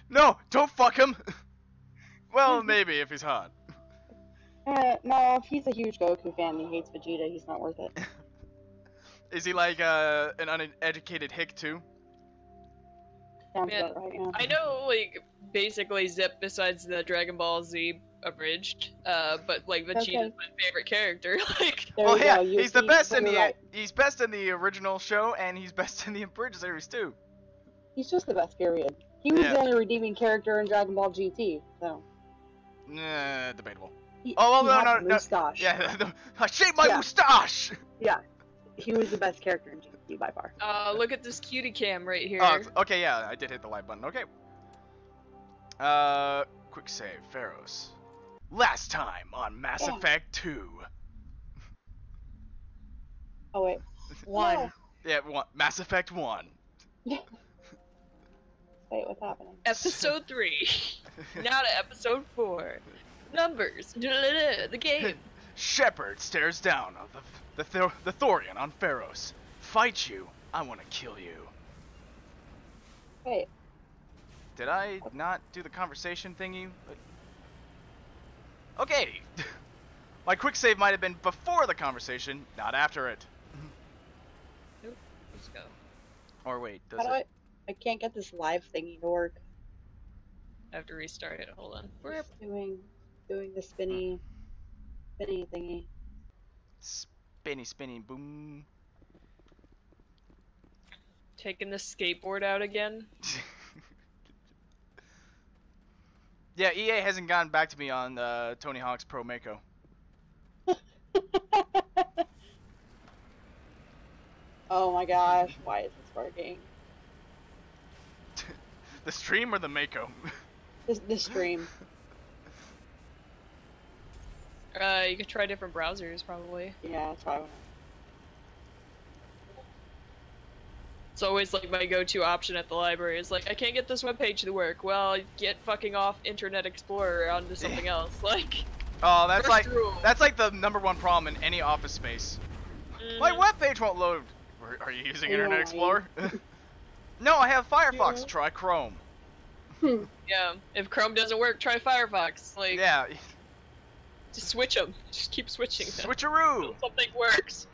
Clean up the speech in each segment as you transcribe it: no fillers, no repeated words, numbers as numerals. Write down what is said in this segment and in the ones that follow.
No, don't fuck him. Well, maybe if he's hot. No, if he's a huge Goku fan and he hates Vegeta, he's not worth it. Is he like an uneducated hick too? Sounds Man, about right, yeah. I know, like, basically Zip besides the Dragon Ball Z abridged, but like Vegeta's Okay. my favorite character. Like, There Well, you yeah, go. he's the best in the right. he's best in the original show, and he's best in the abridged series too. He's just the best, period. He was Yeah. the only redeeming character in Dragon Ball GT, so. Nah, debatable. He, Oh, well, he no, had no, the no. moustache. Yeah, I shaved my Yeah. moustache. Yeah. He was the best character in GT by far. look at this cutie cam right here. Oh, okay, yeah, I did hit the like button. Okay. Quick save, Pharaohs. Last time on Mass Effect 2. Oh, wait. One. Yeah, Mass Effect 1. Wait, what's happening? Episode 3. Now to episode 4. Numbers. The game. Shepard stares down on the Thorian on Pharaohs. Fight you. I want to kill you. Wait. Did I not do the conversation thingy? Okay. My quick save might have been before the conversation, not after it. Nope. Let's go. Or wait, does How do it? I can't get this live thingy to work. I have to restart it. Hold on. It's doing the spinny thingy. Spinny, boom. Taking the skateboard out again. Yeah, EA hasn't gotten back to me on Tony Hawk's Pro Mako. Oh my gosh, why is this working? The stream or the Mako? This stream. You could try different browsers, probably. Yeah, that's why I went. It's always like my go-to option at the library. Is like, I can't get this webpage to work. Well, get fucking off Internet Explorer onto something else. Like, Oh, that's first like rule. that's like the #1 problem in any office space. My webpage won't load. Are you using Internet Yeah. Explorer? No, I have Firefox. Yeah. Try Chrome. Yeah, if Chrome doesn't work, try Firefox. Like, Yeah, just switch them. Just keep switching them. switcheroo. Until something works.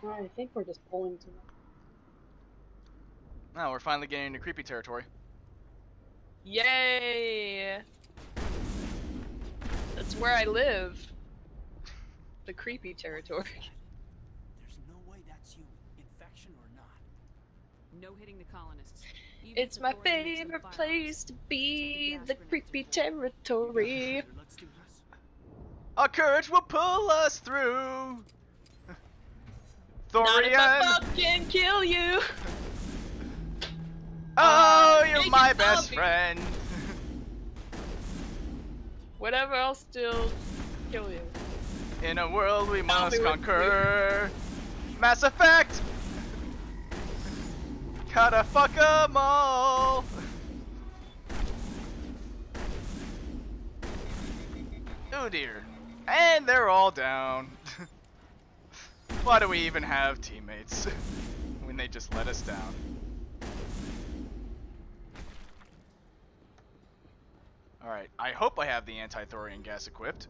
I think we're just pulling too much. Now we're finally getting into creepy territory. Yay! That's where I live. The creepy territory. There's no way that's human, infection or not. No hitting the colonists. Even It's my before they mix the favorite firearms. place to be, the Gas creepy grenades are territory. Let's do this. Our courage will pull us through. Not if I Thorian. fucking kill you! Oh, you're Naked my best zombie. friend. Whatever, I'll still kill you. In a world we must with conquer. Mass Effect. Gotta fuck 'em all. Oh dear. And they're all down. Why do we even have teammates when they just let us down? Alright, I hope I have the anti-thorium gas equipped.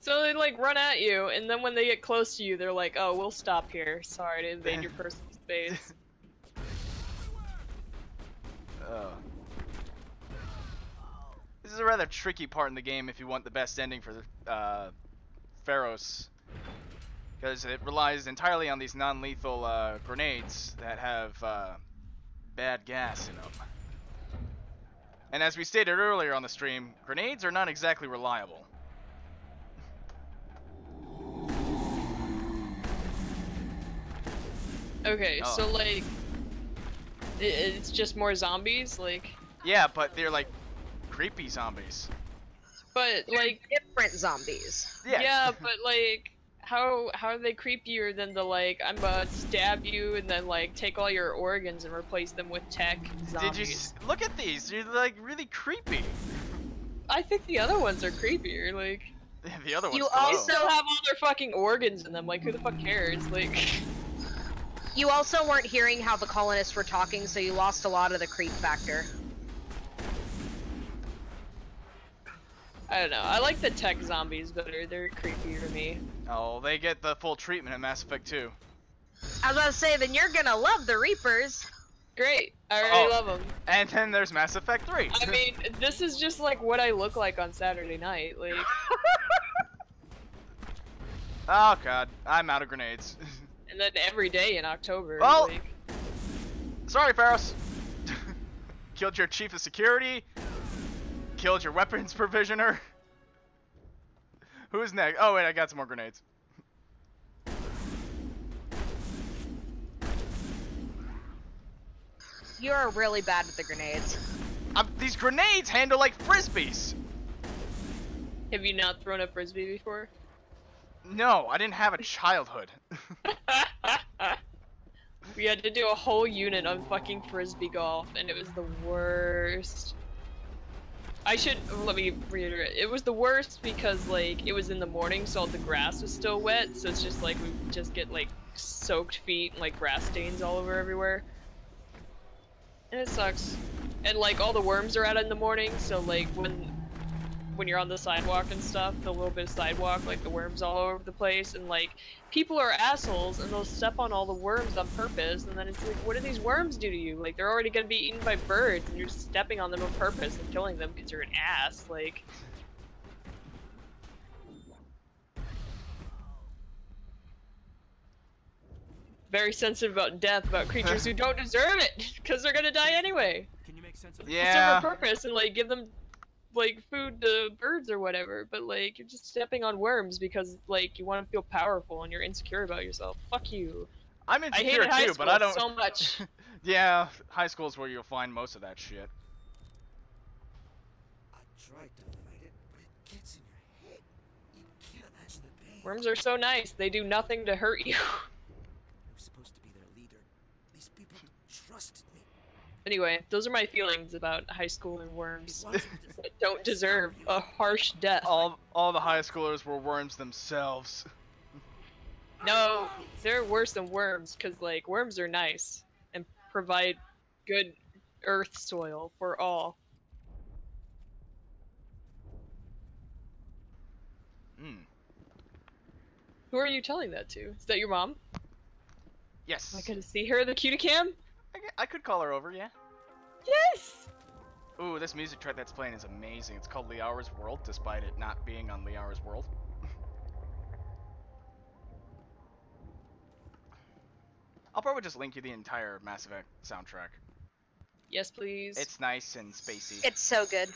So they like run at you, and then when they get close to you, they're like, "Oh, we'll stop here. Sorry to invade your personal space." This is a rather tricky part in the game if you want the best ending for Pharaohs, because it relies entirely on these non-lethal grenades that have bad gas in them. And as we stated earlier on the stream, grenades are not exactly reliable. Okay, Oh. so like, it's just more zombies, like, Yeah, but they're like creepy zombies. but like, Different zombies. yeah, but like, how are they creepier than the like, I'm gonna stab you and then like take all your organs and replace them with tech zombies? Did you look at these? They're like really creepy. I think the other ones are creepier. Like, The other ones. You below. they still have all their fucking organs in them. Like, who the fuck cares? Like, You also weren't hearing how the colonists were talking, so you lost a lot of the creep factor. I don't know. I like the tech zombies better. They're creepier to me. Oh, they get the full treatment in Mass Effect 2. I was about to say, then you're gonna love the Reapers. Great. I already love them. And then there's Mass Effect 3. I mean, this is just like what I look like on Saturday night. Like. Oh god, I'm out of grenades. And then every day in October. Well, like... sorry, Pharos. Killed your chief of security. Killed your weapons provisioner. Who's next? Oh wait, I got some more grenades. You are really bad with the grenades. These grenades handle like frisbees. Have you not thrown a frisbee before? No, I didn't have a childhood. We had to do a whole unit on fucking frisbee golf, and it was the worst. Let me reiterate. It was the worst because, like, it was in the morning, so all the grass was still wet, so it's just like, we just get, like, soaked feet and, like, grass stains all over everywhere. And it sucks. And, like, all the worms are out in the morning, so, like, when you're on the sidewalk and stuff, the little bit of sidewalk, like the worms all over the place, and like people are assholes and they'll step on all the worms on purpose, and then it's like, what do these worms do to you? Like, they're already gonna be eaten by birds and you're just stepping on them on purpose and killing them because you're an ass. Like, very sensitive about death, about creatures who don't deserve it because they're gonna die anyway. Can you make sense of Yeah. Serve a purpose and like give them like food to birds or whatever, but like you're just stepping on worms because like you want to feel powerful and you're insecure about yourself. Fuck you. I'm I insecure hated high too, school but I don't. so much. Yeah, high school is where you'll find most of that shit. I tried to fight it, but it gets in your head. You can't imagine the pain. Worms are so nice. They do nothing to hurt you. I was supposed to be their leader. These people trusted me. Anyway, those are my feelings about high school and worms. They wanted to That don't deserve a harsh death. All the high schoolers were worms themselves. No, they're worse than worms because like worms are nice and provide good earth soil for all. Hmm. Who are you telling that to? Is that your mom? Yes. Am I gonna see her in the cutie cam? I could call her over, yeah. Yes! Ooh, this music track that's playing is amazing. It's called Liara's World, despite it not being on Liara's World. I'll probably just link you the entire Mass Effect soundtrack. Yes, please. It's nice and spacey. It's so good.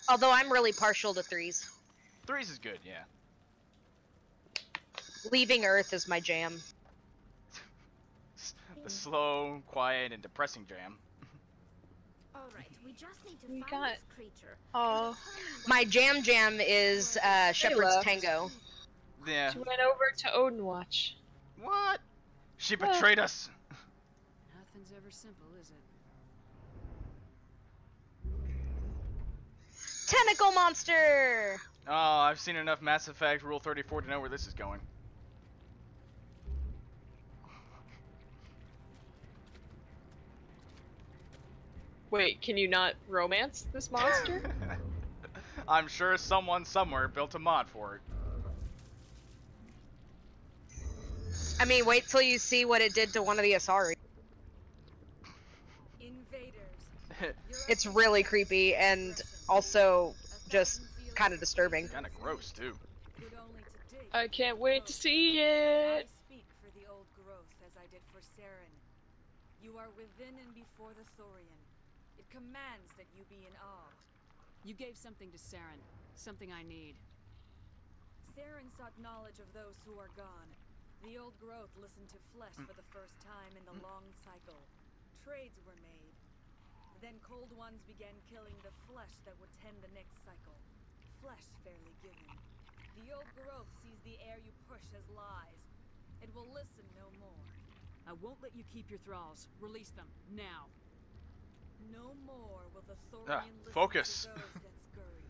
Although I'm really partial to threes. Threes is good, yeah. Leaving Earth is my jam. The slow, quiet, and depressing jam. All right, we just need to We find got- this creature. Oh, My jam is Shepherd's left. Tango. Yeah. she went over to Odin Watch. What? She betrayed us. Nothing's ever simple, is it? Tentacle monster! Oh, I've seen enough Mass Effect Rule 34 to know where this is going. Wait, can you not romance this monster? I'm sure someone somewhere built a mod for it. I mean, wait till you see what it did to one of the Asari. Invaders. It's really creepy and also just kind of disturbing. Kinda gross, too. Good only to dig. I can't wait to see I it. speak for the old growth as I did for Saren. You are within and before the Thorian. It commands that you be in awe. You gave something to Saren. Something I need. Saren sought knowledge of those who are gone. The old growth listened to flesh for the first time in the long cycle. Trades were made. Then cold ones began killing the flesh that would tend the next cycle. Flesh fairly given. The old growth sees the air you push as lies. It will listen no more. I won't let you keep your thralls. Release them, now. No more will the Thorian listen focus. to those that scurry.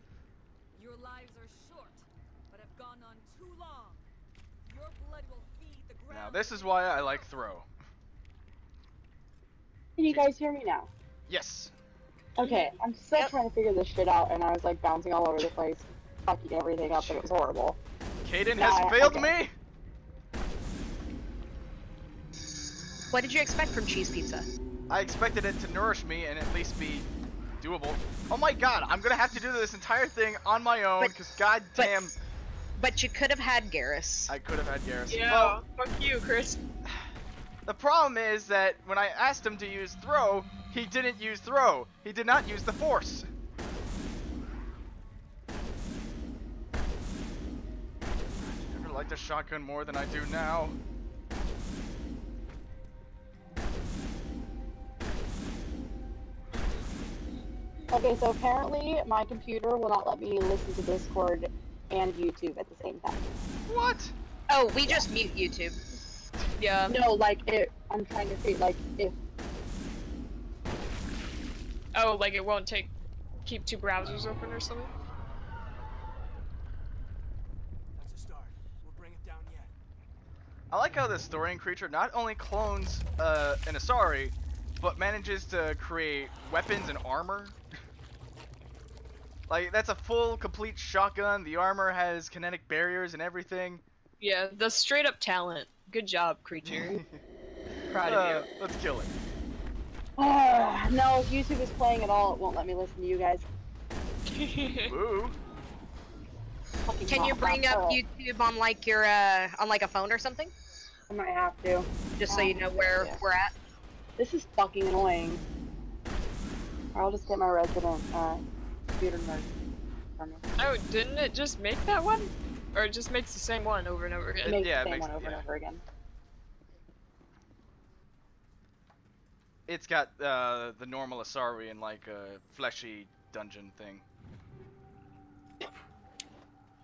Your lives are short, but have gone on too long. Your blood will feed the Now this is why I like throw. Can you guys hear me now? Yes. Okay, I'm still trying to figure this shit out, and I was like bouncing all over the place, fucking everything up, and it was horrible. Kaden Yeah, has failed okay. me. What did you expect from cheese pizza? I expected it to nourish me and at least be doable. Oh my god, I'm gonna have to do this entire thing on my own because goddamn. But you could have had Garrus. I could have had Garrus. Yeah, Well, fuck you, Chris. the problem is that when I asked him to use throw, he didn't use throw. He did not use the force. I never liked the shotgun more than I do now. Okay, so apparently my computer will not let me listen to Discord and YouTube at the same time. What? Oh, we just mute YouTube. Yeah. No, like, I'm trying to see, like, if... Oh, like it won't keep two browsers open or something? That's a start. We'll bring it down yet. I like how this Thorian creature not only clones an Asari, but manages to create weapons and armor. Like, that's a full, complete shotgun. The armor has kinetic barriers and everything. Yeah, the straight up talent. Good job, creature. Proud of Let's kill it. no, if YouTube is playing at all, it won't let me listen to you guys. you. Ooh. Fucking Can you not bring that up full. YouTube on like your on like a phone or something? I might have to. Just so you know where Yeah. we're at. This is fucking annoying. I'll just get my resident, computer nerd from me. Oh, didn't it just make that one? Or it just makes the same one over and over again? Make yeah, it the same makes- one over yeah. and over again. It's got the normal Asari and like a fleshy dungeon thing.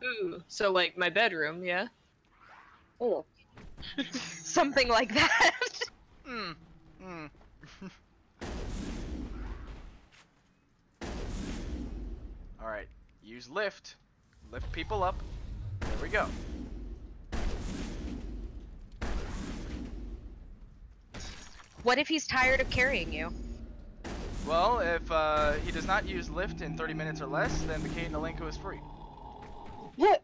Ooh, so like my bedroom, yeah? Ugh. Something like that. Hmm. Hmm. Alright. Use lift. Lift people up. There we go. What if he's tired of carrying you? Well, if he does not use lift in 30 minutes or less, then the Caden Alenko is free. What?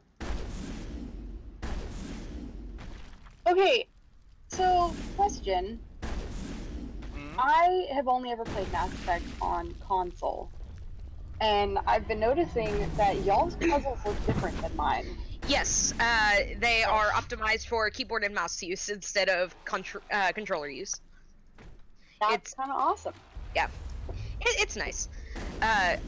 Okay, so, question. Mhm. I have only ever played Mass Effect on console. And I've been noticing that y'all's puzzles look different than mine. Yes, they are optimized for keyboard and mouse use instead of controller use. That's kind of awesome. It's nice.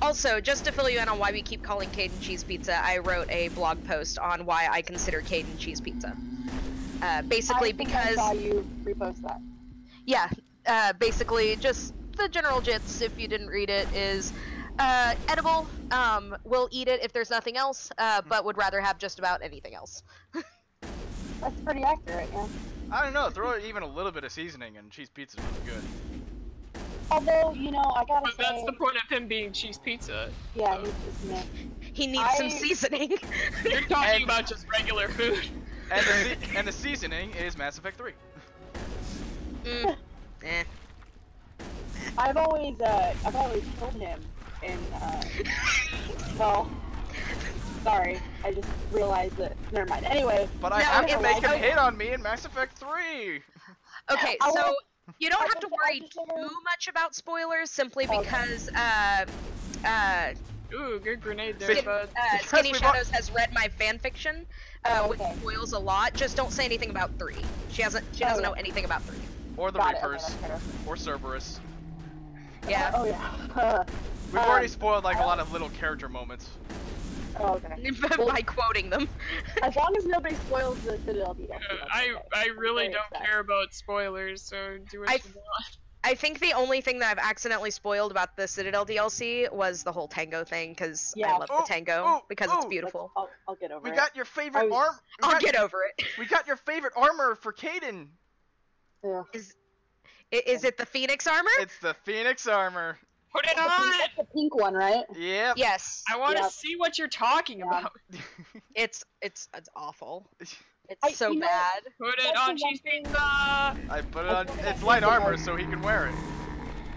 Also, just to fill you in on why we keep calling Caden Cheese Pizza, I wrote a blog post on why I consider Caden Cheese Pizza. Basically I think because... I saw you repost that. Yeah, basically just the general gist, if you didn't read it, is edible, will eat it if there's nothing else, but would rather have just about anything else. That's pretty accurate, yeah. I don't know, throw even a little bit of seasoning and cheese pizza's really good. Although, you know, I gotta But say, that's the point of him being cheese pizza. yeah, he's just meh. He needs some seasoning. You're talking And- about just regular food. And the seasoning is Mass Effect 3. Eh. I've always killed him in, well, sorry, I just realized that, never mind. Anyway. But I No, have to it's make him like- hit on me in Mass Effect 3! Okay, I so will- you don't I have to will- worry I'll just never- too much about spoilers, simply Okay. because Ooh, good grenade there, See- bud. Skinny we've al- Shadows has read my fanfiction, which Okay. spoils a lot. Just don't say anything about 3. She doesn't yeah. know anything about 3. Or the Got it, okay, Reapers. that's fair. Or Cerberus. Yeah. Oh, yeah. We've already Um, spoiled like a lot of little character moments. Oh, okay. By quoting them. As long as nobody spoils the Citadel DLC. I really very don't upset. care about spoilers, so do what I- you want. I think the only thing that I've accidentally spoiled about the Citadel DLC was the whole tango thing, because Yeah. I love Oh, the tango, oh, because oh. it's beautiful. I'll get over We it. got your favorite was- arm. I'll get over it. We got your favorite armor for Caden. Yeah. Is it the Phoenix armor? It's the Phoenix armor. Put it on! That's the pink one, right? Yep. Yes. I want to Yep. see what you're talking Yeah. about. It's awful. It's so you know- bad. Put it That's on the one cheese thing- pizza! I put it on. It's light armor, so he can wear it.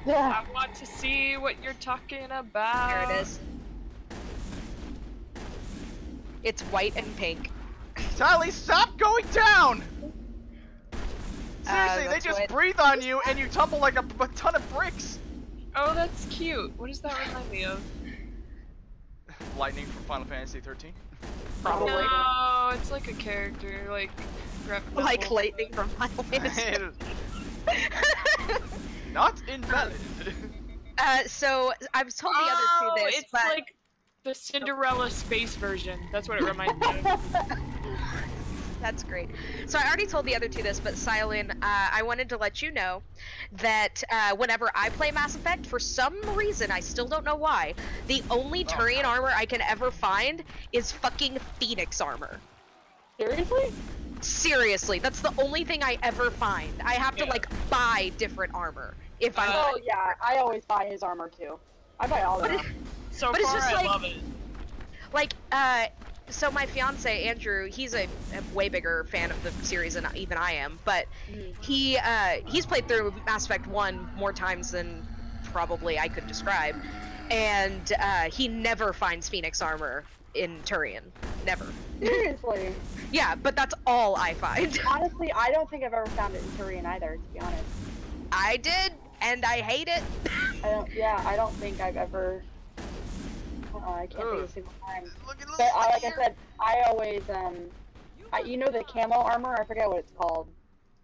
Yeah. I want to see what you're talking about. There it is. It's white and pink. Tally, stop going down! Seriously, they that's just what- breathe on you and you tumble like a ton of bricks. Oh, that's cute. What does that remind me of? Lightning from Final Fantasy 13. Probably. No, it's like a character, like graphic Like novel. lightning from Final Fantasy. Not invalid. So I was told the other two this, it's but like the Cinderella space version. That's what it reminds me of. that's great. So I already told the other two this, but Silent, I wanted to let you know that whenever I play Mass Effect, for some reason, I still don't know why, the only Turian armor I can ever find is fucking Phoenix armor. Seriously? Seriously, that's the only thing I ever find. I have to Yeah. like buy different armor if I Oh want. yeah, I always buy his armor too. I buy all of But them. So But it's far, just I like- love it. Like, so my fiance Andrew, he's a way bigger fan of the series than even I am, but he's played through Mass Effect 1 more times than probably I could describe, and he never finds Phoenix armor in Turian, never. Seriously. Yeah, but that's all I find. Honestly, I don't think I've ever found it in Turian either, to be honest. I did, and I hate it. I don't think I've ever. I can't think of a single time. Look at But like I said, I always you know the camo armor? I forget what it's called.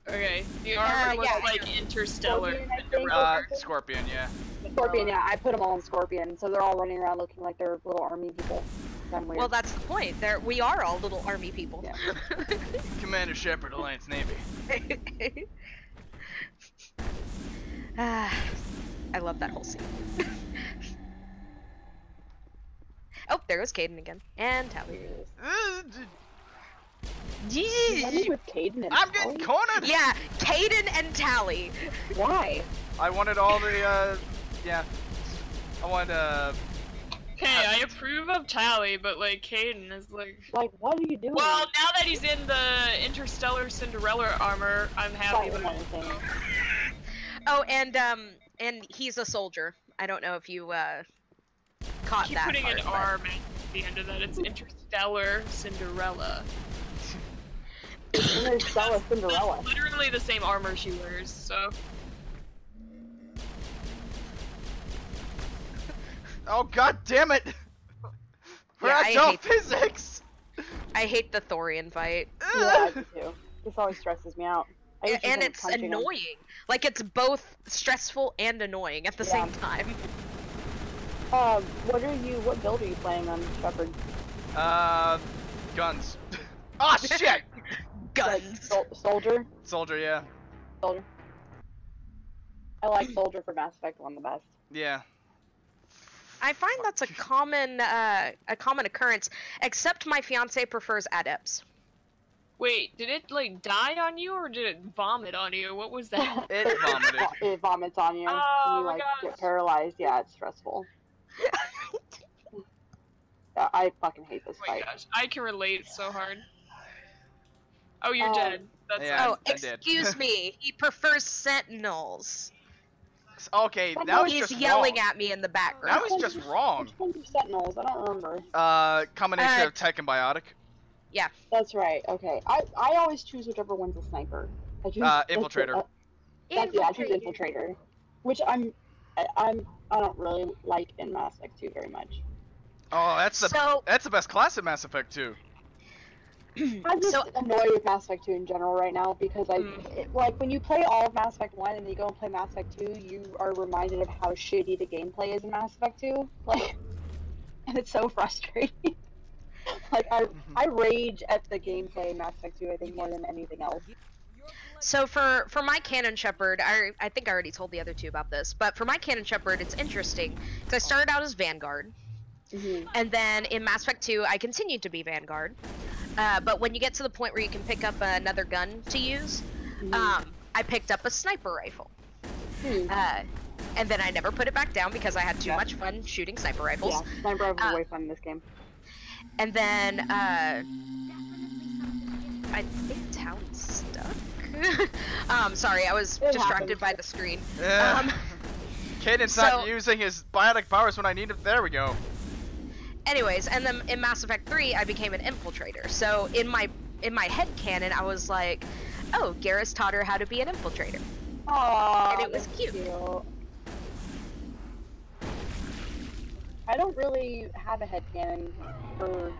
Okay, the armor was yeah. like interstellar. Scorpion, I think, Cinderella. Scorpion, yeah. Scorpion, yeah, I put them all in Scorpion, so they're all running around looking like they're little army people. I'm weird. Well, that's the point. We are all little army people. Yeah. Commander Shepard, Alliance Navy. I love that whole scene. Oh, there goes Caden again. And Tally. Running with Caden and I'm getting Tally? cornered! Yeah, Caden and Tally. Why? I wanted all the, yeah. I wanted, Okay, I approve of Tally, but like Caden is like. Like, what are you doing? Well, now that he's in the interstellar Cinderella armor, I'm happy Fighting with it. anything. Oh, and he's a soldier. I don't know if you caught Keep that putting part, an but- arm at the end of that. It's interstellar Cinderella. Interstellar Cinderella. That's literally the same armor she wears, so. oh god damn it! Yeah, I Fragile hate- physics! I hate the Thorian fight. Yeah, I do too. This always stresses me out. I usually And end up it's punching him. annoying. Like, it's both stressful and annoying at the same time. What build are you playing on, Shepard? Guns. Oh shit! Guns. Soldier? Soldier, yeah. Soldier. I like Soldier for Mass Effect 1 the best. Yeah. I find that's a common occurrence, except my fiance prefers adepts. Wait, did it like die on you or did it vomit on you? What was that? It vomited. It vomits on you. Oh and you my like gosh. get paralyzed. Yeah, it's stressful. Yeah, I fucking hate this Oh my fight. gosh, I can relate so hard. Oh, you're Oh. dead. That's Yeah. Oh, I did. excuse me. He prefers sentinels. Okay, now he's He's just yelling wrong. at me in the background. Now he's just wrong. Which one's the Sentinels? I don't remember. Combination of tech and biotic. That's right. Okay. I always choose whichever one's a sniper. I choose Infiltrator. I choose Infiltrator, which I don't really like in Mass Effect 2 very much. Oh, that's So- the best class in Mass Effect 2. I'm just So- annoyed with Mass Effect 2 in general right now because like when you play all of Mass Effect 1 and then you go and play Mass Effect 2, you are reminded of how shitty the gameplay is in Mass Effect 2. Like, and it's so frustrating. Like I rage at the gameplay in Mass Effect 2, I think, more than anything else. So for my Cannon Shepherd, I think I already told the other two about this, but for my Cannon Shepherd, it's interesting because I started out as Vanguard, and then in Mass Effect 2, I continued to be Vanguard. But when you get to the point where you can pick up another gun to use, I picked up a sniper rifle. And then I never put it back down because I had too much fun shooting sniper rifles. Yeah, sniper rifles are way fun in this game. And then I think Talon's stuck. Sorry, I was It distracted happens. by the screen. Caden's so- not using his biotic powers when I need it. There we go. Anyways, and then in Mass Effect 3, I became an infiltrator. So in my head canon, I was like, oh, Garrus taught her how to be an infiltrator. Aww, And it was that's cute. I don't really have a headcanon for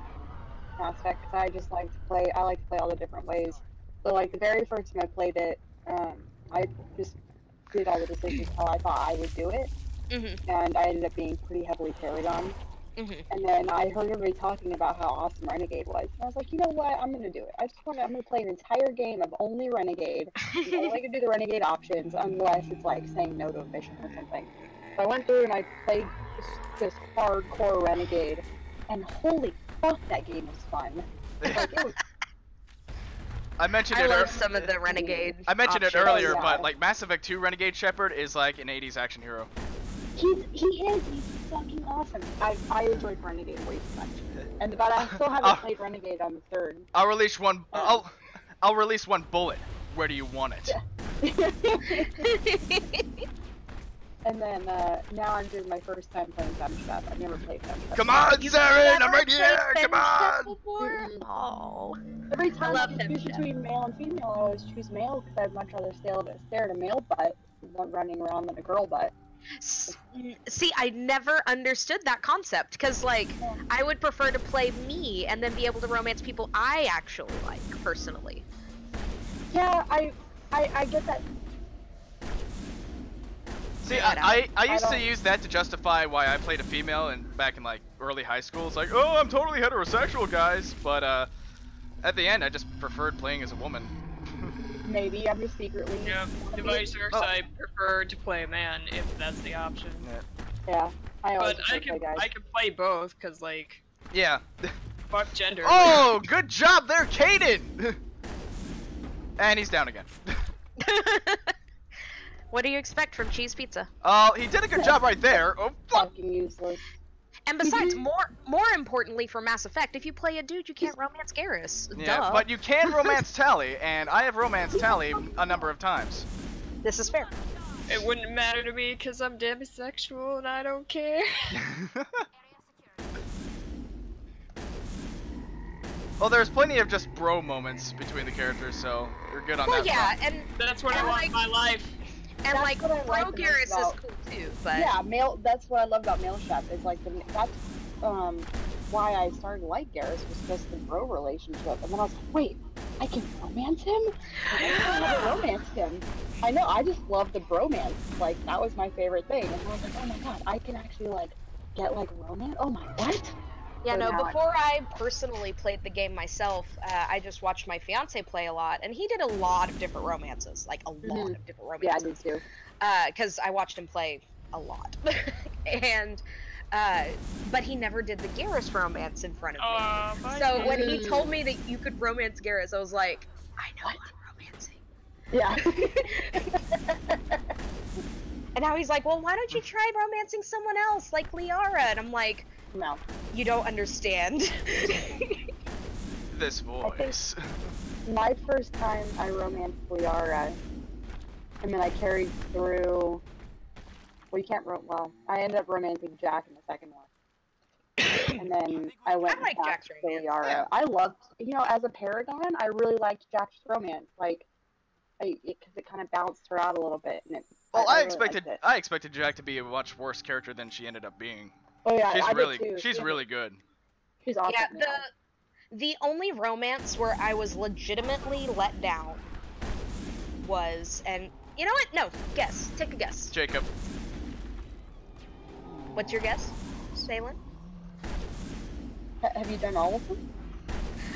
Mass Effect because I just like to play. I like to play all the different ways. So like the very first time I played it, I just did all the decisions how I thought I would do it, and I ended up being pretty heavily carried on. And then I heard everybody talking about how awesome Renegade was, and I was like, you know what? I'm gonna do it. I'm gonna play an entire game of only Renegade. I'm only gonna do the Renegade options unless it's like saying no to a mission or something. So I went through and I played this hardcore Renegade, and holy fuck, that game was fun. Like, it was, I mentioned I it. love some of the Renegade. I mentioned it options. earlier, Yeah. but like Mass Effect 2 Renegade Shepard is like an 80s action hero. he's fucking awesome. I enjoyed Renegade way too much, but I still haven't played Renegade on the third. I'll release one. I'll release one bullet. Where do you want it? And then now I'm doing my first time playing Femshep. I've never played Femshep. Come on, Saren! I'm Never right here! played Come on! Femshep before? Oh. Every time love I choose Femshep. between male and female, I always choose male because I'd much rather stare at a male butt running around than a girl butt. See, I never understood that concept because, like, I would prefer to play me and then be able to romance people I actually like personally. Yeah, I get that. See, Yeah, I used to don't- use that to justify why I played a female and back in like early high school. It's like, oh, I'm totally heterosexual, guys. But at the end, I just preferred playing as a woman. Maybe I'm just secretly. Yeah, the vice versa. I prefer to play a man if that's the option. Yeah, I always But I prefer can guys. I can play both because like Yeah. fuck gender. Oh, good job there, Caden! And he's down again. What do you expect from cheese pizza? Oh, he did a good job right there. Oh, fuck. Fucking useless. And besides, more importantly for Mass Effect, if you play a dude, you can't romance Garrus. Yeah, Duh. but you can romance Tally, and I have romanced Tally a number of times. This is fair. It wouldn't matter to me because I'm demisexual and I don't care. Well, there's plenty of just bro moments between the characters, so you're good on Well, that yeah, front. and That's what I And, want like- in my life. and That's like what I bro like the most Garrus is about- cool too, but Yeah, male. That's what I love about male Shep. Is like that's why I started to like Garrus was just the bro relationship, and then I was like, wait, I can romance him? I never romanced him. I know. I just love the bromance. Like that was my favorite thing, and I was like, oh my god, I can actually like get like romance. Oh my what? yeah, So no. now Before I personally played the game myself, I just watched my fiance play a lot, and he did a lot of different romances, like a lot of different Yeah, I romances. do too. Because I watched him play a lot, and but he never did the Garrus romance in front of me. So when he told me that you could romance Garrus, I was like, I know I'm romancing. Yeah. And now he's like, well, why don't you try romancing someone else, like Liara? And I'm like, No. you don't understand. This voice. My first time I romanced Liara, and then I carried through. Well, you can't well, I ended up romancing Jack in the second one. And then I went I like back Jack's to romance. Liara. Yeah. I loved, as a Paragon, I really liked Jack's romance. Like, because it kind of balanced her out a little bit. And Well, I I really expected liked it. I expected Jack to be a much worse character than she ended up being. Oh yeah, She's I really did too. she's really good. She's awesome. Yeah, now. the only romance where I was legitimately let down was, and you know what? No, guess. Take a guess. Jacob. What's your guess, Salem? Have you done all of them?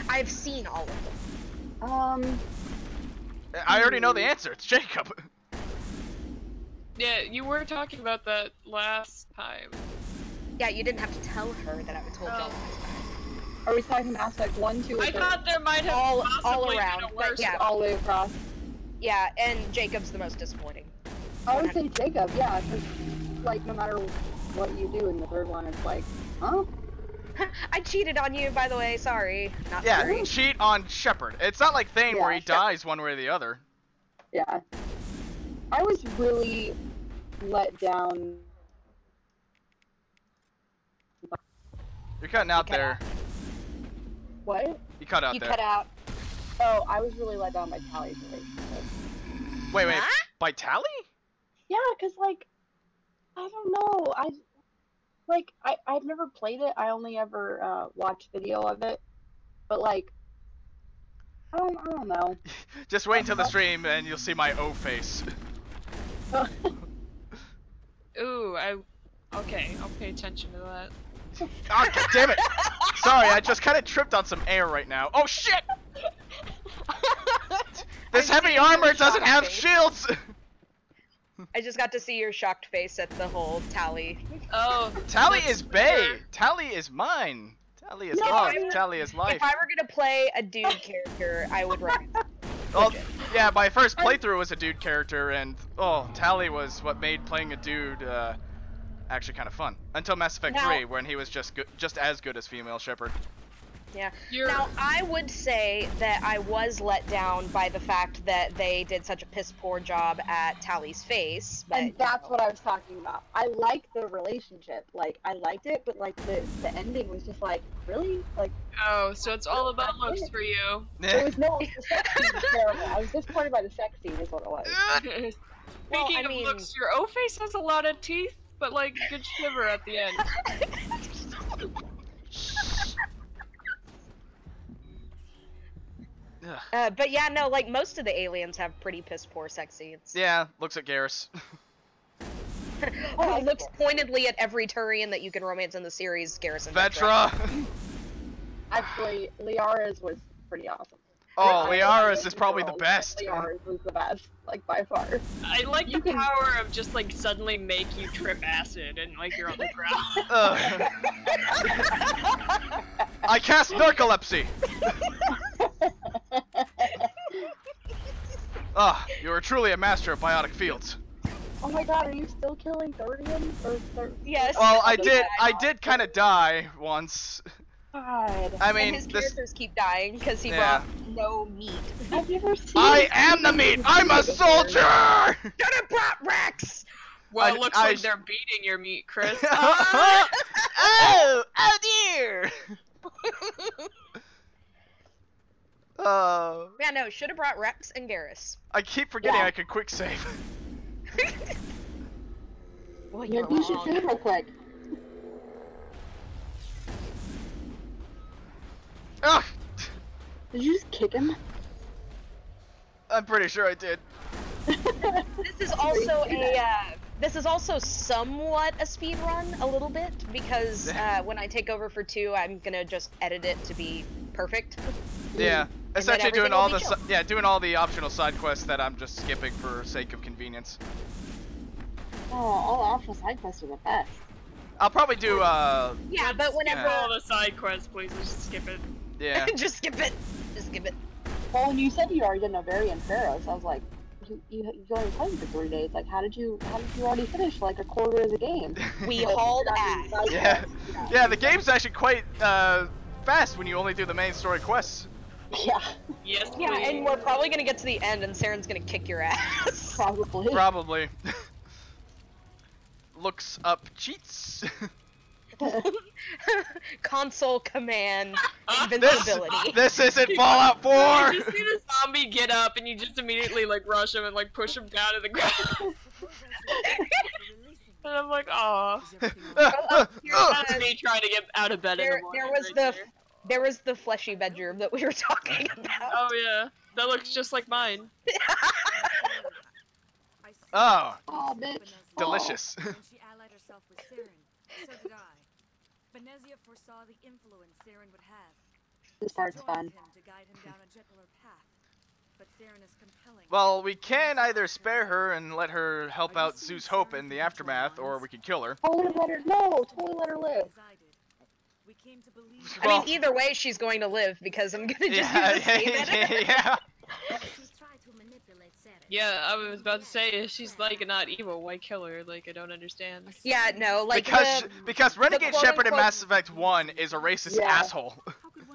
I've seen all of them. I already know the answer. It's Jacob. Yeah, you were talking about that last time. Yeah, you didn't have to tell her that I would told you all last time. Are we talking Mass Effect 1, 2, or I 3? thought there might have All possibly around, been a but worse. yeah. All the way across. Yeah, and Jacob's the most disappointing. I would say Jacob, yeah, because, like, no matter what you do in the third one, it's like, huh? I cheated on you, by the way. Sorry. Not Yeah, sorry. cheat on Shepard. It's not like Thane where he Yeah. dies one way or the other. Yeah. I was really let down. You're cutting out cut there. What? You cut out You there. cut out. Oh, I was really let down by Tally's relationship. Wait, Huh? by Tally? Yeah, cause like, I don't know. I've never played it. I only ever watched video of it. But like, I don't know. Just wait until the stream and you'll see my O face. Ooh, okay, I'll pay attention to that. Ah, God damn it! Sorry, I just kind of tripped on some air right now. Oh shit! This I'm heavy seeing your armor doesn't shocked have face. shields! I just got to see your shocked face at the whole Tally. Oh, Tally that's is Bay! fair. Tally is mine! Tally is No, love, I mean, Tally is life. If I were gonna play a dude character, I would run. Well, yeah, my first playthrough was a dude character, and oh, Tally was what made playing a dude actually kind of fun. Until Mass Effect Now- 3, when he was just as good as female Shepard. Yeah. You're- Now, I would say that I was let down by the fact that they did such a piss poor job at Tally's face. But, And that's what I was talking about. I liked the relationship. Like, I liked it, but like the ending was just like, really? Like, Oh, so it's all about looks for you. it was no, the sex scene was terrible. I was disappointed by the sex scene, is what it was. Speaking Well, I of mean- looks, your O face has a lot of teeth, but like good shiver at the end. Ugh. but yeah, no, like most of the aliens have pretty piss poor sex scenes. Yeah, looks at Garrus. Oh, looks pointedly at every Turian that you can romance in the series, Garrison. Vetra! Actually, Liara's was pretty awesome. Oh, I Liara's like is probably the girls, best. but Liara's was the best, like by far. I like You the can- power of just like suddenly make you trip acid and like you're on the ground. Ugh. I cast narcolepsy! Ah, you are truly a master of biotic fields. Oh my god, are you still killing Thurians? Yes. Well, I Yeah, did kind of die once. God. I And mean, his this. characters keep dying because he Yeah. brought no meat. I've never seen I am the meat! I'm a soldier! Should have brought Rex! Well, I- it looks I like sh- they're beating your meat, Chris. Oh dear! Oh, Yeah, no, should have brought Rex and Garrus. I keep forgetting Yeah. I can quick save. Well, Yeah, you're you should wrong. do it real quick. Ugh! Did you just kick him? I'm pretty sure I did. This is also this is also somewhat a speed run, a little bit, because when I take over for 2, I'm gonna just edit it to be perfect. Yeah, then essentially doing everything will all be the chill. doing all the optional side quests that I'm just skipping for sake of convenience. Oh, all optional side quests are the best. I'll probably do Yeah, but whenever Yeah. all the side quests, please just skip it. yeah. just skip it. Just skip it. Well, when you said you already did Novarian Pharaohs, I was like, you only played for 3 days. Like, how did you already finish like a quarter of the game? We hauled Not ass. doing side Yeah. quests. Yeah, the game's actually quite fast when you only do the main story quests. Yeah, Yes, Yeah, please. and we're probably gonna get to the end and Saren's gonna kick your ass. probably. Probably. Looks up cheats. Console command this invincibility. this isn't Fallout 4. You just see the zombie get up and you just immediately like rush him and like push him down to the ground. And I'm like, aw. That's me trying to get out of bed in the There, morning. there was right the there. there was the fleshy bedroom that we were talking about. Oh yeah, that looks just like mine. Oh, Oh, bitch. delicious. When she allied herself with Saren, so did I. Benezia foresaw the influence Saren would have. This She part's joined fun. him to guide him down a gentler path. But Saren is compelling. Well, we can either spare her and let her help out Zeus Hope in the aftermath, or we can kill her. Totally let her live. As I did. We came to believe I mean, Well- either way, she's going to live because I'm gonna just Yeah, do the same edit. yeah. She tried to manipulate Saren. Yeah, I was about to say, if she's like not evil, why kill her? Like, I don't understand. Yeah, no, like Because Renegade Shepard in quote-unquote- Mass Effect 1 is a racist Yeah. asshole.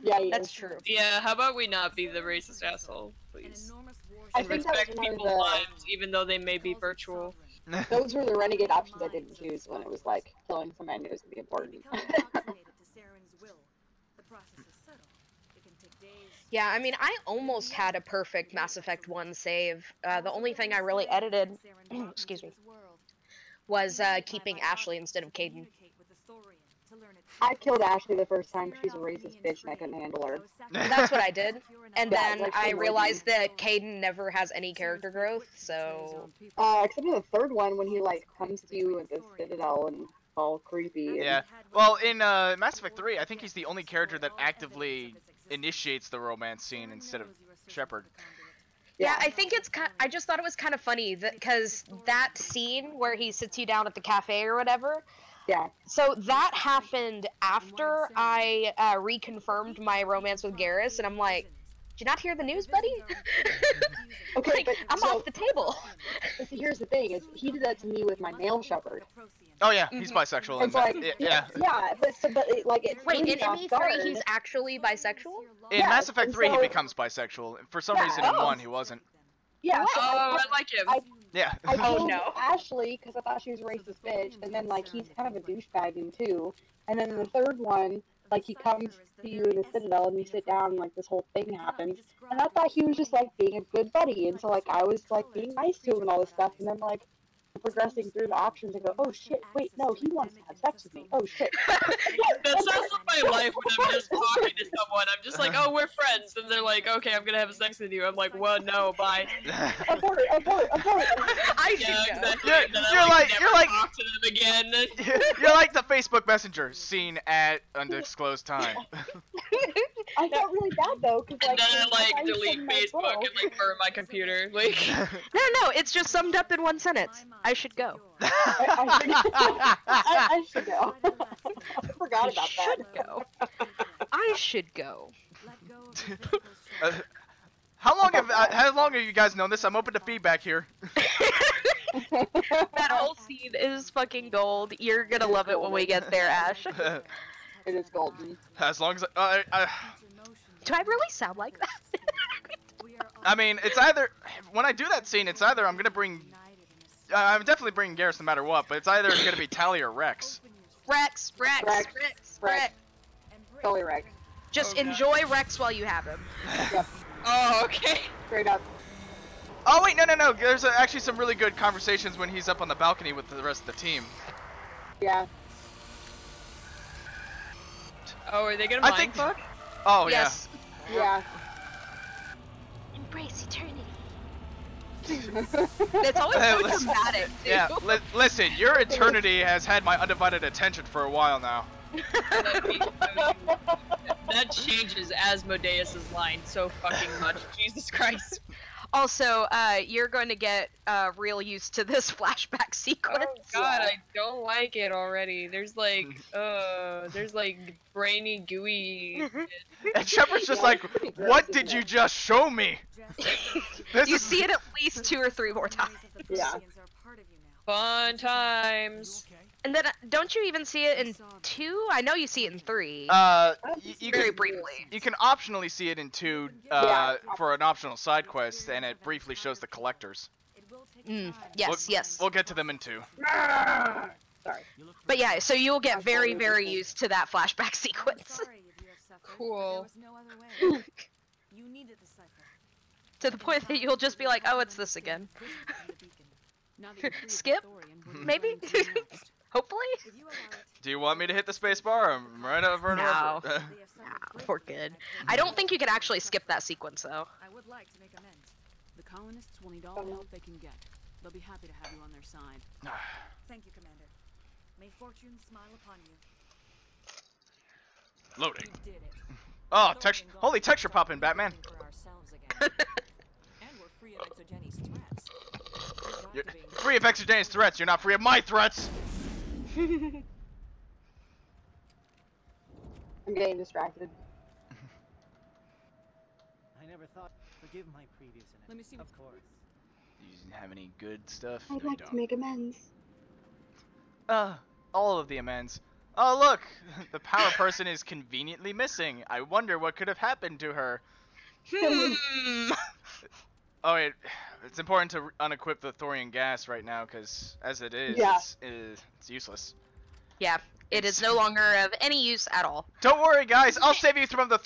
Yeah, he that's is. true. Yeah, how about we not be the racist asshole, please? I And think that was respect one of people's the. lives, even though they may be virtual. Those were the renegade options I didn't choose when it was like killing somebody I knew was gonna be important. Yeah, I mean, I almost had a perfect Mass Effect 1 save. The only thing I really edited, excuse me, was keeping Ashley instead of Caden. I killed Ashley the first time 'cause she's a racist bitch and I couldn't handle her. That's what I did. And Yeah, then like, I she realized that Caden never has any character growth, so... Except in the third one when he like comes to you at the Citadel and all creepy. And... Yeah. Well, in Mass Effect 3, I think he's the only character that actively initiates the romance scene instead of Shepard. Yeah, I think it's I just thought it was kind of funny because that scene where he sits you down at the cafe or whatever. Yeah. So that happened after I reconfirmed my romance with Garrus, and I'm like, did you not hear the news, buddy? Okay, like, but I'm so, off the table. But see, here's the thing: is he did that to me with my male shepherd. Oh yeah, he's bisexual. It's like, yeah. yeah, but it, like it. Wait, threw in me off ME3 guard. he's actually bisexual? In Yes, Mass Effect and 3, he so- becomes bisexual. For some Yeah, reason, in oh. 1, he wasn't. Yeah. So Oh, I like him. Yeah. I Oh, killed no. Ashley because I thought she was a racist bitch, and then like he's kind of a douchebag in too. And then in the third one, like he comes to you in the Citadel and you sit down and like this whole thing happens. And I thought he was just like being a good buddy, and so like I was like being nice to him and all this stuff, and then like progressing through the options and go, oh shit, wait, no, he wants to have sex with me. Oh shit. That sounds like my life when I'm just talking to someone. I'm just like, oh, we're friends. And they're like, okay, I'm gonna have sex with you. I'm like, well, no, bye. Abort. I should Yeah, go. exactly. You're- Then I, you're like- never you're like- talk to them again. You're like the Facebook Messenger, seen at undisclosed time. I felt really bad though, because And like, then I I like used delete some of my Facebook photos. and like burn my computer. Like, No, it's just summed up in one sentence. I should go. I should go. I forgot about that. Should go. I should go. How long have you guys known this? I'm open to feedback here. That whole scene is fucking gold. You're gonna love it when we get there, Ash. It is golden. As long as Do I really sound like that? I mean, it's either when I do that scene, it's either I'm gonna bring. I'm definitely bringing Garrus no matter what, but it's either gonna be Tally or Rex. Rex. Totally Rex. Just Oh, God. enjoy Rex while you have him. oh, okay. Straight up. Oh wait, no. There's actually some really good conversations when he's up on the balcony with the rest of the team. Yeah. Oh, are they gonna I mind think- fuck? Oh Yes. Yeah. Embrace eternity. It's always so Listen- dramatic. Too. yeah. Listen, your eternity has had my undivided attention for a while now. That changes Asmodeus's line so fucking much. Jesus Christ. Also, you're going to get real used to this flashback sequence. Oh god, I don't like it already. There's like brainy, gooey. And Shepard's just like, what did you just show me? This You is- see it at least 2 or 3 more times. Yeah. Fun times. And then, don't you even see it in 2? I know you see it in 3. You Very can briefly. you can optionally see it in 2 Yeah. for an optional side quest, and it briefly shows the collectors. Yes. We'll get to them in 2. Sorry. But yeah, so you'll get very, very used to that flashback sequence. Cool. To the point that you'll just be like, oh, it's this again. Skip? Maybe? Hopefully? Do you want me to hit the space bar? I'm right over and No. over. Nah, we're good. I don't think you can actually skip that sequence, though. I would like to make amends. The colonists will need all the help they can get. They'll be happy to have you on their side. Thank you, Commander. May fortune smile upon you. Loading. You did it. Oh, holy texture popping, Batman. For ourselves again. And we're free of Exogenes' threats. You're free of exogenous threats. You're not free of my threats. I'm getting distracted. I never thought. Forgive my previous Let me see. Of course. You have any good stuff? I'd No, you like to don't. make amends. All of the amends. Oh look, the power person is conveniently missing. I wonder what could have happened to her. Oh wait, it's important to unequip the thorium gas right now, because as it is, Yeah. it's useless. Yeah, it is no longer of any use at all. Don't worry, guys. I'll save you from the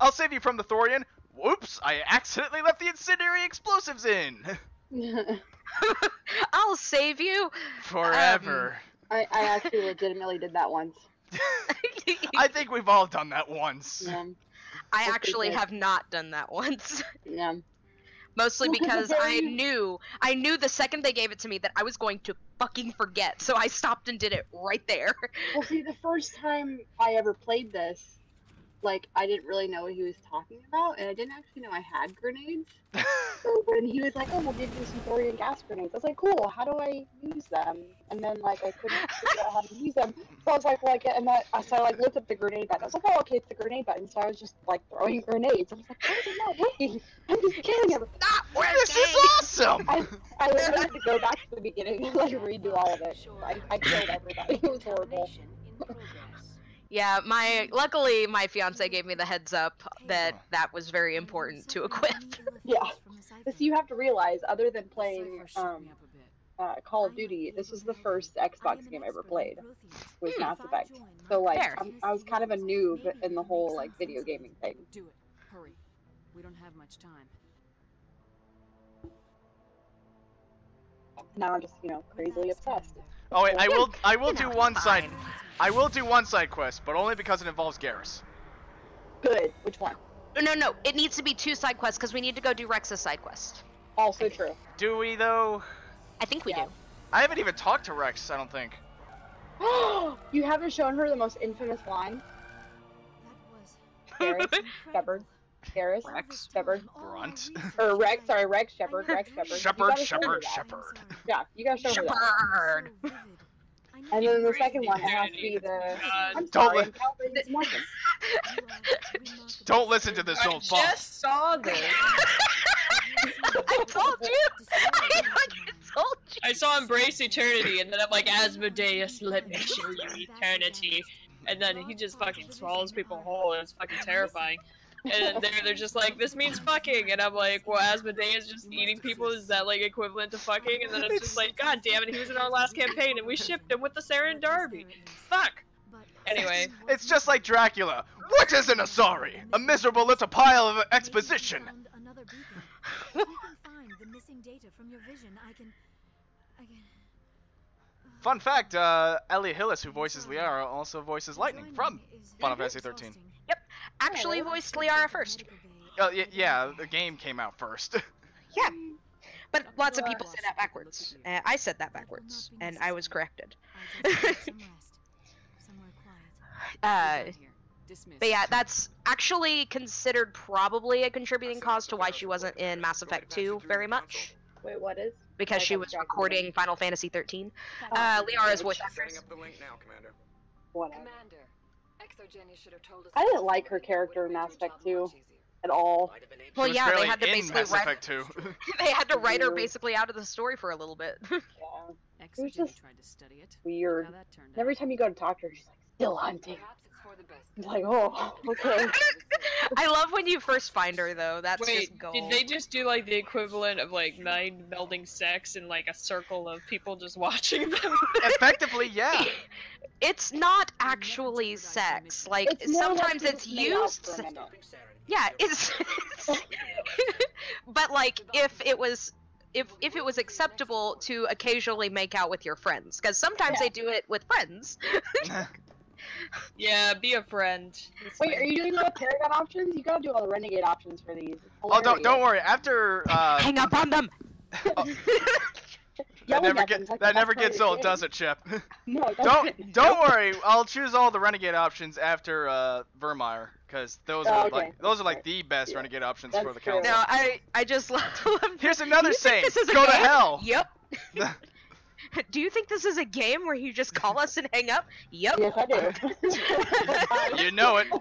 I'll save you from the thorium. Whoops! I accidentally left the incendiary explosives in. I'll save you. Forever. I actually legitimately did that once. I think we've all done that once. Yeah. I That's actually pretty have not done that once. Yeah. Mostly Well, 'cause because it's I very- knew the second they gave it to me that I was going to fucking forget, so I stopped and did it right there. Well, see, the first time I ever played this, like, I didn't really know what he was talking about, and I didn't actually know I had grenades. So when he was like, "Oh, we'll give you some thorium gas grenades," I was like, "Cool. How do I use them?" And then like I couldn't figure out how to use them, so I was like, "Well, so I like looked up the grenade button. I was like, "Oh, okay, it's the grenade button." So I was just like throwing grenades. I was like, "Why is it not working? I'm just killing everyone." Not working. This is awesome. I literally had to go back to the beginning and like redo all of it. I killed everybody. It was horrible. Yeah, luckily my fiance gave me the heads up that was very important to equip. Yeah. So you have to realize, other than playing Call of Duty, this was the first Xbox game I ever played, was Mass Effect. So like, Fair. I was kind of a noob in the whole like video gaming thing. Do it. Hurry. We don't have much time. Now I'm just, crazily obsessed. Oh wait, I will You do know, one side. fine. I will do one side quest, but only because it involves Garrus. Good. Which one? No, it needs to be 2 side quests because we need to go do Rex's side quest. Also true. Do we though? I think we Yeah. do. I haven't even talked to Rex. I don't think. You haven't shown her the most infamous line? Garrus, Shepard. Garrus, Rex? Shepard. Grunt. Or Rex, sorry, Rex, Shepard, Rex, Shepard. You Shepherd, gotta show her Shepherd, that. Shepherd. Yeah, you gotta show her that. Shepherd. And then the second one, it has to be the... I'm Don't sorry, let- I'm calibrating Morgan. Don't listen to this I old fuck. just saw this. I told you. I told you. I saw Embrace Eternity, and then I'm like, Asmodeus, let me show you eternity. And then he just fucking swallows people whole, and it's fucking terrifying. And then they're just like, this means fucking, and I'm like, well, Asmodeus just eating people, is that like equivalent to fucking? And then it's just like, god damn it, he was in our last campaign, and we shipped him with the Saren Darby. Fuck. Anyway. It's just like Dracula. What is an Asari? A miserable little pile of exposition. If you can find the missing data from your vision, I can... Fun fact, Ellie Hillis, who voices Liara, also voices Lightning from Final Fantasy 13. Actually voiced Liara first. Yeah, the game came out first. Yeah. But lots of people say that backwards. I said that backwards, and I was corrected. But yeah, that's actually considered probably a contributing cause to why she wasn't in Mass Effect 2 very much. Wait, what is? Because she was recording Final Fantasy 13. Liara's voice actress. Whatever. Commander, Exogeny should have told us. I didn't like her character in Mass Effect 2 at all. Well, She was yeah, they barely had to in basically Mass write. Effect 2. They had to write her basically out of the story for a little bit. Yeah. It was just tried to study it. Weird. How that turned And every out. time you go to talk to her, she's like, still hunting. Perhaps it's for the best. It's like, oh, okay. I love when you first find her though. That's Wait, just gold. did they just do like the equivalent of like mind melding sex in like a circle of people just watching them? Effectively, yeah. It's not actually sex. Like It's more like sometimes she it's just made out used. for a minute. Yeah, it's. But like, if it was acceptable to occasionally make out with your friends, because sometimes they do it with friends. Yeah, be a friend. It's Wait, fine. are you doing all the Paragon options? You gotta do all the Renegade options for these. It's Oh, don't hilarious. worry. After Hang up on them. that Yelling never at them is gets like that the never best part gets of the old, game. does it, Chip? No, it doesn't. Don't worry. I'll choose all the Renegade options after Vermeer, because those are okay. like the best Yeah. Renegade options That's for the true. council. No, I just love. Here's another Do you think saying: this is a go to game? hell. Yep. Do you think this is a game where you just call us and hang up? Yep. Yes, I do. You know it. Are you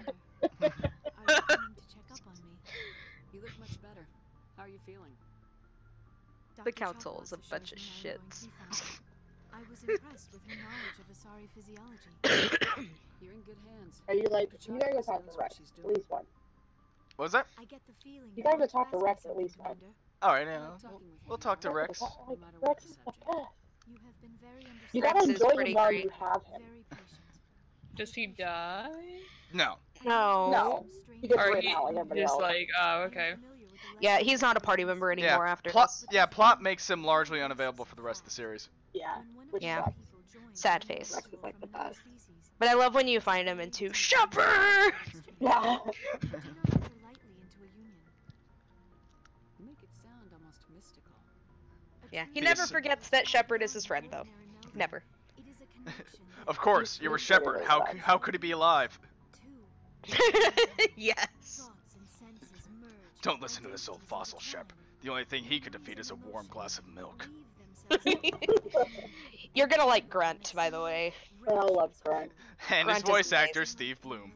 coming to check up on me? You look much better. How are you feeling? The Dr. council is a Chop bunch also of shows me how you're going to shits. be found. I was impressed with your knowledge of Asari physiology. You're in good hands. Are you like, Dr. you gotta go Chop talk to knows what Rex, she's at doing. least one. What was that? I get the feeling You you're gotta go about talk to ask me Rex at something, least once. Commander. Alright, I yeah. like talking with you. We'll talk to Rex. No matter what Rex the is the subject. best. You have been very You understanding. gotta Rex is enjoy pretty him while great. you have him. Very patient. Does he die? No. No. No. He gets Or written he out like everybody just else. like, oh, okay. Yeah, he's not a party member anymore after this. Plot makes him largely unavailable for the rest of the series. Yeah, which Yeah. sucks. Sad face. Rex is like the best. But I love when you find him in 2 Shepherd! Yeah. You make it sound almost mystical. Yeah, he Yes. never forgets that Shepard is his friend, though. Never. Of course, you were Shepard. How could he be alive? Yes. Don't listen to this old fossil Shep. The only thing he could defeat is a warm glass of milk. You're gonna like Grunt, by the way. I love Grunt. And his Grunt is voice actor, amazing. Steve Bloom.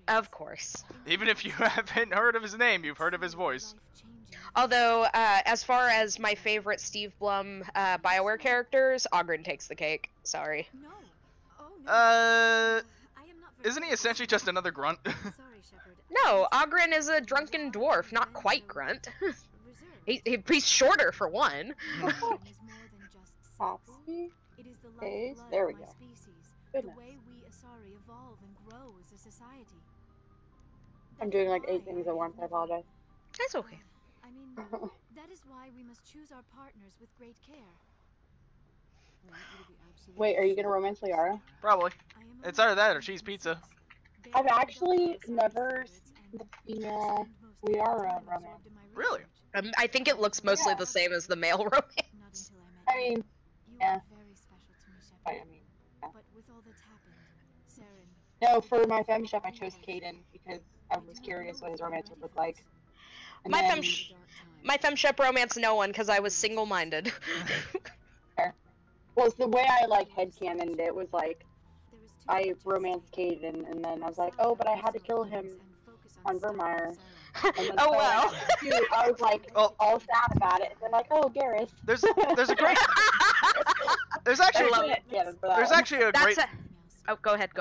Of course. Even if you haven't heard of his name, you've heard of his voice. Although, as far as my favorite Steve Blum BioWare characters, Ogren takes the cake. Sorry. No. Oh, no. Isn't he essentially just another grunt? Sorry, Shepard. No, Ogren is a drunken dwarf, not quite Grunt. He's shorter, for one. Poppy? It is the Okay, lifeblood there we of my go. species. Goodness. The way we Asari evolve and grow as a society. I'm doing like 8 things at once, I apologize. That's okay. I mean, that is why we must choose our partners with great care. Wait, are you gonna romance Liara? Probably. I am It's either that or cheese pizza. I've actually never seen the female Liara romance. Really? I think it looks mostly Yeah. the same as the male romance. I mean, you yeah. are very special to me, I Shepard. mean, yeah. But with all that's happened, Saren, No, for my femme chef, I chose Caden because I was curious what his romance would look like. And My then, femme shep romance no one, because I was single-minded. well, it's the way I like headcanoned it was like, there is too I much romanced Caden, and then I was like, oh, but I had to kill him on Vermeer. And then Oh, so well. I was like, Well- all sad about it, and then like, oh, Garrus. There's a great there's actually love it. Headcanon for that there's one. actually a That's great a... Oh, go ahead.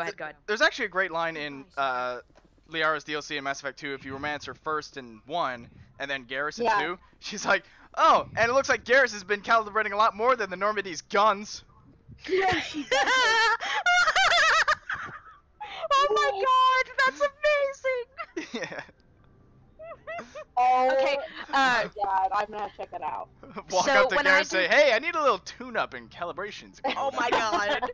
there's actually a great line in Liara's DLC in Mass Effect 2. If you romance her first in 1 and then Garrus in Yeah. 2, she's like, oh, and it looks like Garrus has been calibrating a lot more than the Normandy's guns. Yeah, she does it. Oh my god, that's amazing! Yeah. Oh, Okay, my God, I'm gonna check it out. Walk So, up to when Garrus I and say, did- hey, I need a little tune-up in calibrations. Oh my god.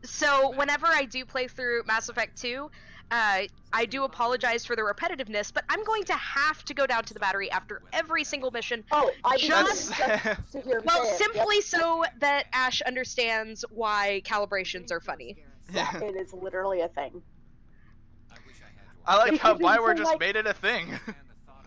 So whenever I do play through Mass Effect 2, I do apologize for the repetitiveness, but I'm going to have to go down to the battery after every single mission. Oh, I did Just- just to hear him Well, say it. simply so that Ash understands why calibrations are funny. Yep. It is literally a thing. I like how Because Bioware it's just like- made it a thing.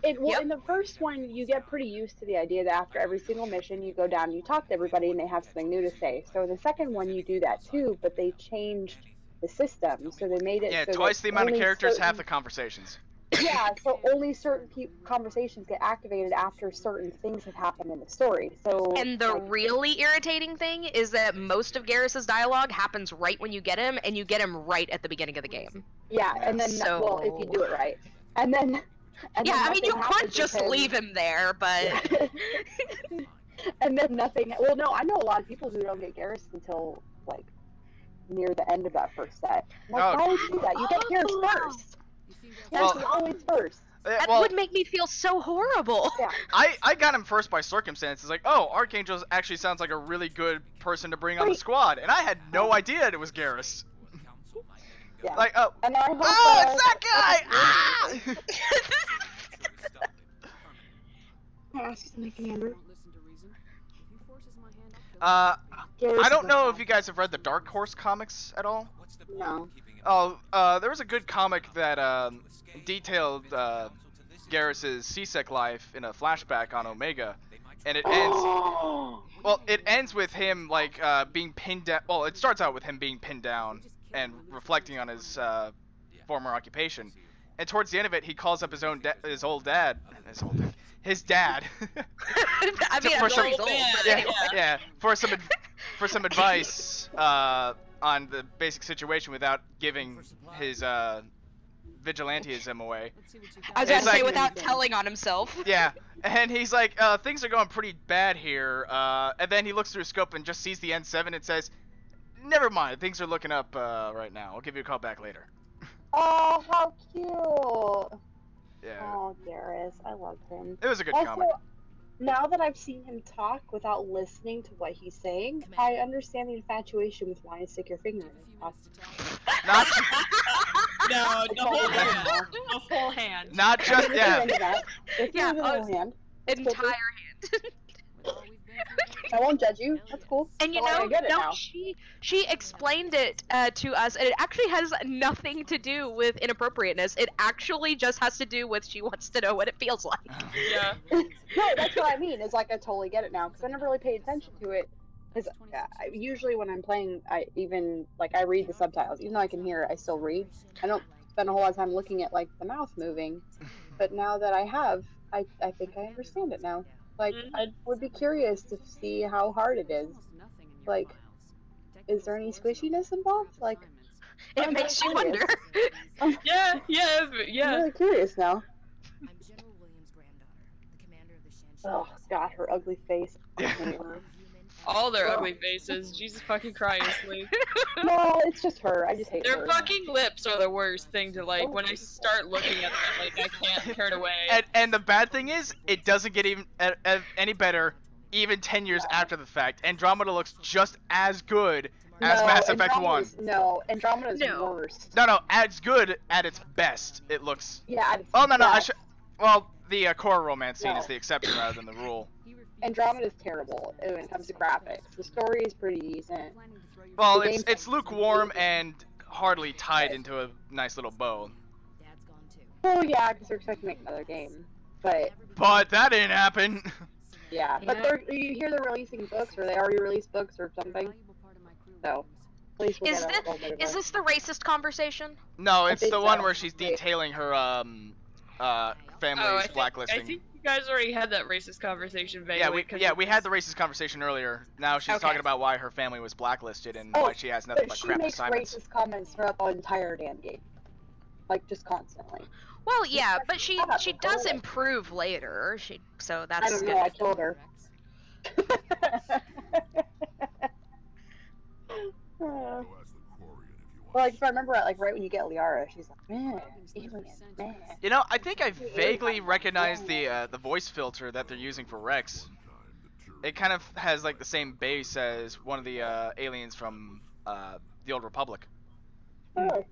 In the first one, you get pretty used to the idea that after every single mission, you go down, you talk to everybody, and they have something new to say. So in the second one, you do that too, but they changed the system, so they made it Yeah, so twice that the amount of only characters, half certain- the conversations. Yeah, so only certain conversations get activated after certain things have happened in the story. So And the like, really irritating thing is that most of Garrus's dialogue happens right when you get him, and you get him right at the beginning of the game. yeah, and then well, if you do it right, and then Yeah, I mean, nothing you could happens just with him. leave him there, but... And then nothing. Well, no, I know a lot of people who don't get Garrus until like near the end of that first set. I'm like, Oh. why would you do that? You get Garrus first. Garrus is always first. That Well, would make me feel so horrible. Yeah. I got him first by circumstances. Like, oh, Archangel actually sounds like a really good person to bring on the Right. squad, and I had no idea it was Garrus. Yeah. Like, oh, And I hope, oh, it's that guy! Ah! I don't know if you guys have read the Dark Horse comics at all. No. Oh, there was a good comic that detailed Garrus's CSEC life in a flashback on Omega, and it ends. Well, it ends with him like being pinned down. Well, it starts out with him being pinned down and reflecting on his former occupation, and towards the end of it, he calls up his old dad. his dad. I mean, For I'm sure some- he's old, but yeah, anyway. yeah, for some advice on the basic situation without giving his vigilantism away. Let's see what you I was got. gonna It's say like- without telling on himself. Yeah, and he's like, things are going pretty bad here. And then he looks through his scope and just sees the N7 and says, never mind, things are looking up right now. I'll give you a call back later. Oh, how cute! Yeah, Oh, Garrus, I love him. it was a good Also, comic. now that I've seen him talk without listening to what he's saying, I understand the infatuation with wanting to stick your finger in his pocket. Not, No, the whole Yeah. hand. The full hand. not just, If you're yeah. into that, if you're Yeah, into the whole hand, Entire hand. With all we've been through, I won't judge you. That's cool. And you But, like, know, I get it no, now. she explained it to us, and it actually has nothing to do with inappropriateness. It actually just has to do with she wants to know what it feels like. Yeah. No, that's what I mean. Is like I totally get it now because I never really paid attention to it. Because usually when I'm playing, I read the subtitles. Even though I can hear it, I still read. I don't spend a whole lot of time looking at like the mouth moving. But now that I have, I think I understand it now. Like I would be curious to see how hard it is. almost nothing in your Like, files. is there any squishiness involved? Like, It I'm makes you curious. wonder. Yeah, yeah, I'm yeah. really curious now. I'm General Williams' granddaughter, the commander of the Shanxi. Oh God, her ugly face. Yeah. All their ugly faces. Jesus fucking Christ. Like, No, it's just her. I just hate their her. fucking lips are the worst thing to like. When I start looking at them, like I can't turn away. And the bad thing is, it doesn't get even any better even 10 years after the fact. Andromeda looks just as good as No, Mass Effect 1. No, Andromeda's No. worse. No, as good at its best. It looks. Yeah. at its Oh no, I best. should. Well, the core romance scene No. is the exception rather than the rule. Andromeda's terrible when it comes to graphics. The story is pretty decent. Well, The it's gameplay- lukewarm and hardly tied into a nice little bow. Dad's gone too. Well, yeah, because they're expecting to make another game. But But that didn't happen. yeah, but Yeah. you hear they're releasing books, or they already released books or something. So, at least we'll Is get a this little bit of is a- this the racist conversation? No, it's think the one so. where she's detailing her family's Oh, I blacklisting. think you guys already had that racist conversation vaguely. we had the racist conversation earlier. Now she's Okay. talking about why her family was blacklisted and Oh, why she has nothing But but she crap makes assignments. racist comments throughout the entire damn game, like just constantly. Well, yeah, but she I have she to does go. improve later. So I that's don't good. know. I killed her. Well, like if I remember, like right when you get Liara, she's like, man, alien, man. You know, I think I vaguely recognize the voice filter that they're using for Rex. It kind of has like the same base as one of the aliens from the Old Republic. Oh,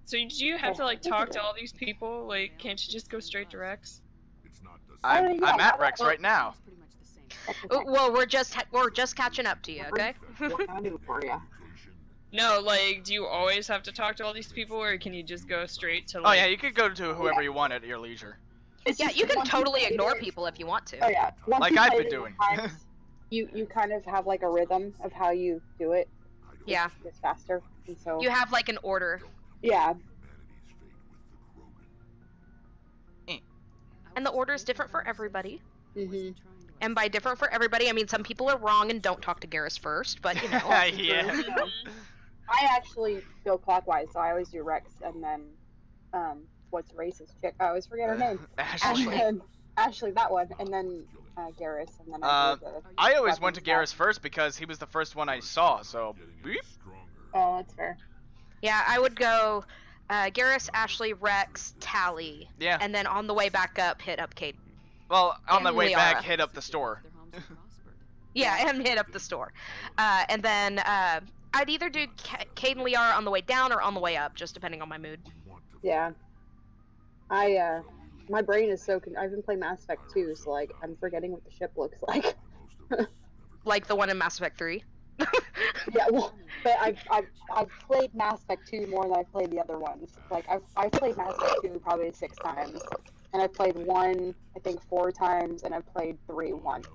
So do you have to like talk to all these people? Like, can't you just go straight to Rex? I'm yeah, at Rex right now. Well, we're just catching up to you, okay? what can I do for you? No, like, do you always have to talk to all these people, or can you just go straight to Oh like? yeah, you could go to whoever you want at your leisure. It's Yeah, just you can once totally play ignore it- people if you want to. Oh yeah, once Like you I've play been it doing. times, you kind of have like a rhythm of how you do it. Yeah. It's faster, and so You have like an order, yeah. and the order is different for everybody. Mhm. And by different for everybody, I mean some people are wrong and don't talk to Garrus first, but you know. Yeah. I actually go clockwise, so I always do Rex, and then what's the racist chick? I always forget her name. Ashley. And then Ashley, that one, and then Garrus, and then I do the. I always went to weapons Garrus first because he was the first one I saw. So, beep. Oh, that's fair. Yeah, I would go Garrus, Ashley, Rex, Tally, Yeah. and then on the way back up, hit up Kate. Well, on the And way back, Liara. hit up the store. Yeah, and hit up the store. And then I'd either do Cade and Liara on the way down or on the way up, just depending on my mood. Yeah. My brain is so. I've been playing Mass Effect 2, so like I'm forgetting what the ship looks like. Like the one in Mass Effect 3. Yeah, well, but I've played Mass Effect 2 more than I've played the other ones. Like I've played Mass Effect 2 probably 6 times, and I've played 1 I think 4 times, and I've played 3 once.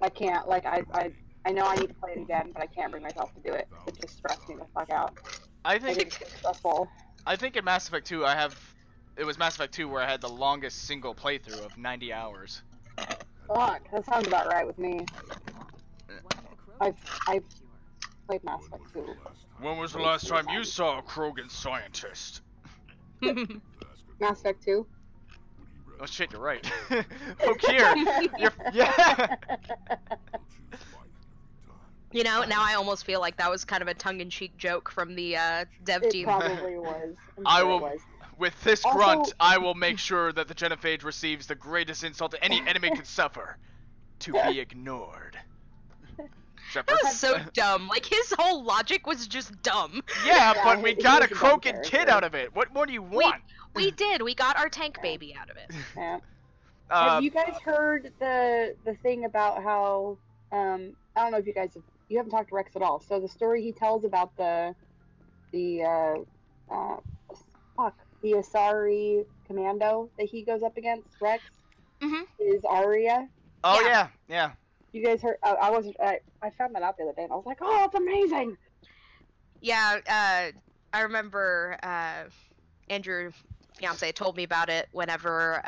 I can't like I know I need to play it again, but I can't bring myself to do it. It just stressed me the fuck out. I Like, think it's stressful. I think in Mass Effect 2 I have it was Mass Effect 2 where I had the longest single playthrough of 90 hours. Fuck, that sounds about right with me. I've played Mass Effect 2. When was the last time you saw a Krogan scientist? Mass Effect 2? Oh shit, you're right. Look here. Yeah. You know, now I almost feel like that was kind of a tongue-in-cheek joke from the dev It team. probably was. I Sure will, it was. with this Also- grunt, I will make sure that the genophage receives the greatest insult any enemy could suffer: to be ignored. Shepard. That was so dumb. Like, his whole logic was just dumb. Yeah, Yeah, but we he got a was a dumb Krogan kid character. out of it. What more do you want? We did. We got our tank baby out of it. Yeah. Have you Uh, guys heard the thing about how I don't know if you guys you haven't talked to Rex at all. So the story he tells about the Asari commando that he goes up against, Rex, is Arya. oh yeah. You guys heard? I found that out the other day, and I was like, oh, it's amazing. Yeah, I remember Andrew, fiance, told me about it whenever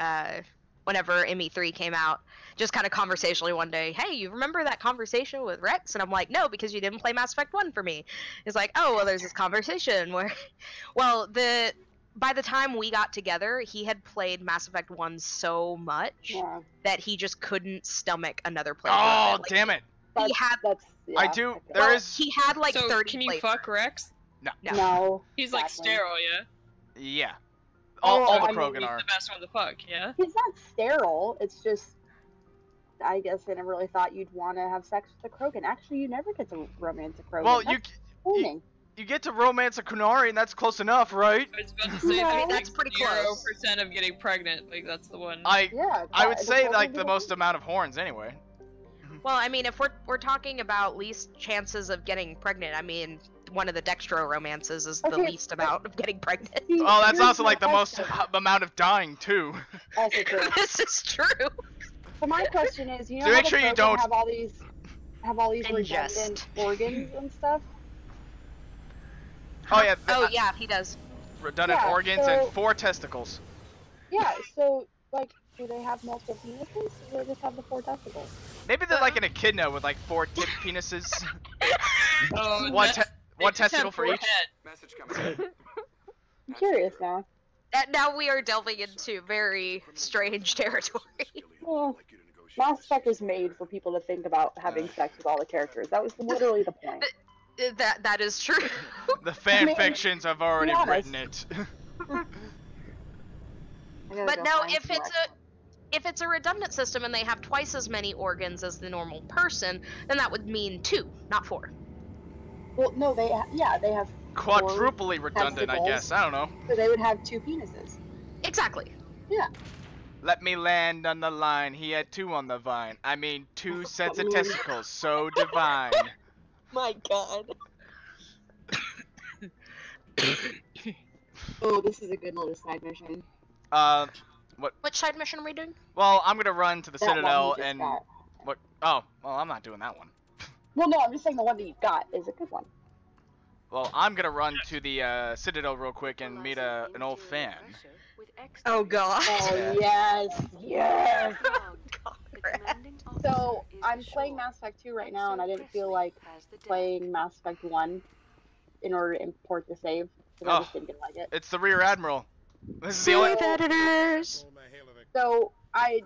ME3 came out. Just kind of conversationally one day, hey, you remember that conversation with Rex? And I'm like, no, because you didn't play Mass Effect 1 for me. It's like, oh, well, there's this conversation where, well, by the time we got together, he had played Mass Effect 1 so much that he just couldn't stomach another playthrough. Oh, of it. Like, damn it. He had. I do. There is. He had like so 30. can you fuck Rex? No. No. He's like exactly. sterile, yeah. Yeah. All the I mean, Krogan He's are. the best one to fuck, yeah. He's not sterile. It's just, I guess I never really thought you'd want to have sex with a Krogan. Actually, you never get to romance a Krogan. Well, That's cheating. you get to romance a Kunari, and that's close enough, right? I was about to say Yeah, that's pretty close. 0% of getting pregnant. Like that's the one. Yeah, I would the say Krogan like the do most amount of horns anyway. Well, I mean, if we're talking about least chances of getting pregnant, I mean, one of the Dextro romances is the Okay, least amount of getting pregnant. See, Oh, that's here's also my like the most question. amount of dying too. Also true. This is true. So my question is, you know So how make the sure you Krogan don't- have all these Ingest. redundant organs and stuff? Oh yeah. Oh yeah, he does. Redundant Yeah, organs so- and 4 testicles. Yeah, so, like, do they have multiple penises, or do they just have the 4 testicles? Maybe they're like an echidna with like 4 tipped penises. Oh, one that- they one just have testicle for 4 each. heads. Message coming. I'm curious now. Now we are delving into very strange territory. Well, Mass Effect was made for people to think about having sex with all the characters. That was literally the point. That is true. The fan I mean, fictions have already be honest. written it. I gotta But go no, find if some it's a redundant system and they have twice as many organs as the normal person, then that would mean 2, not 4. Well, no, they have Quadruply redundant, I testicles. guess. I don't know. So they would have 2 penises. Exactly. Yeah. Let me land on the line. He had 2 on the vine. I mean, 2 sets of testicles. So divine. My God. Oh, this is a good little side mission. Which side mission are we doing? Well, I'm gonna run to the That one Citadel you just and got. what? Oh, well, I'm not doing that one. Well, no, I'm just saying the one that you got is a good one. Well, I'm gonna run to the Citadel real quick and meet an old fan. Oh God. Oh, yes, yes. So, I'm playing Mass Effect 2 right now, and I didn't feel like playing Mass Effect 1 in order to import the save, because I just didn't like it. It's the Rear Admiral. This is the only. editors. So, I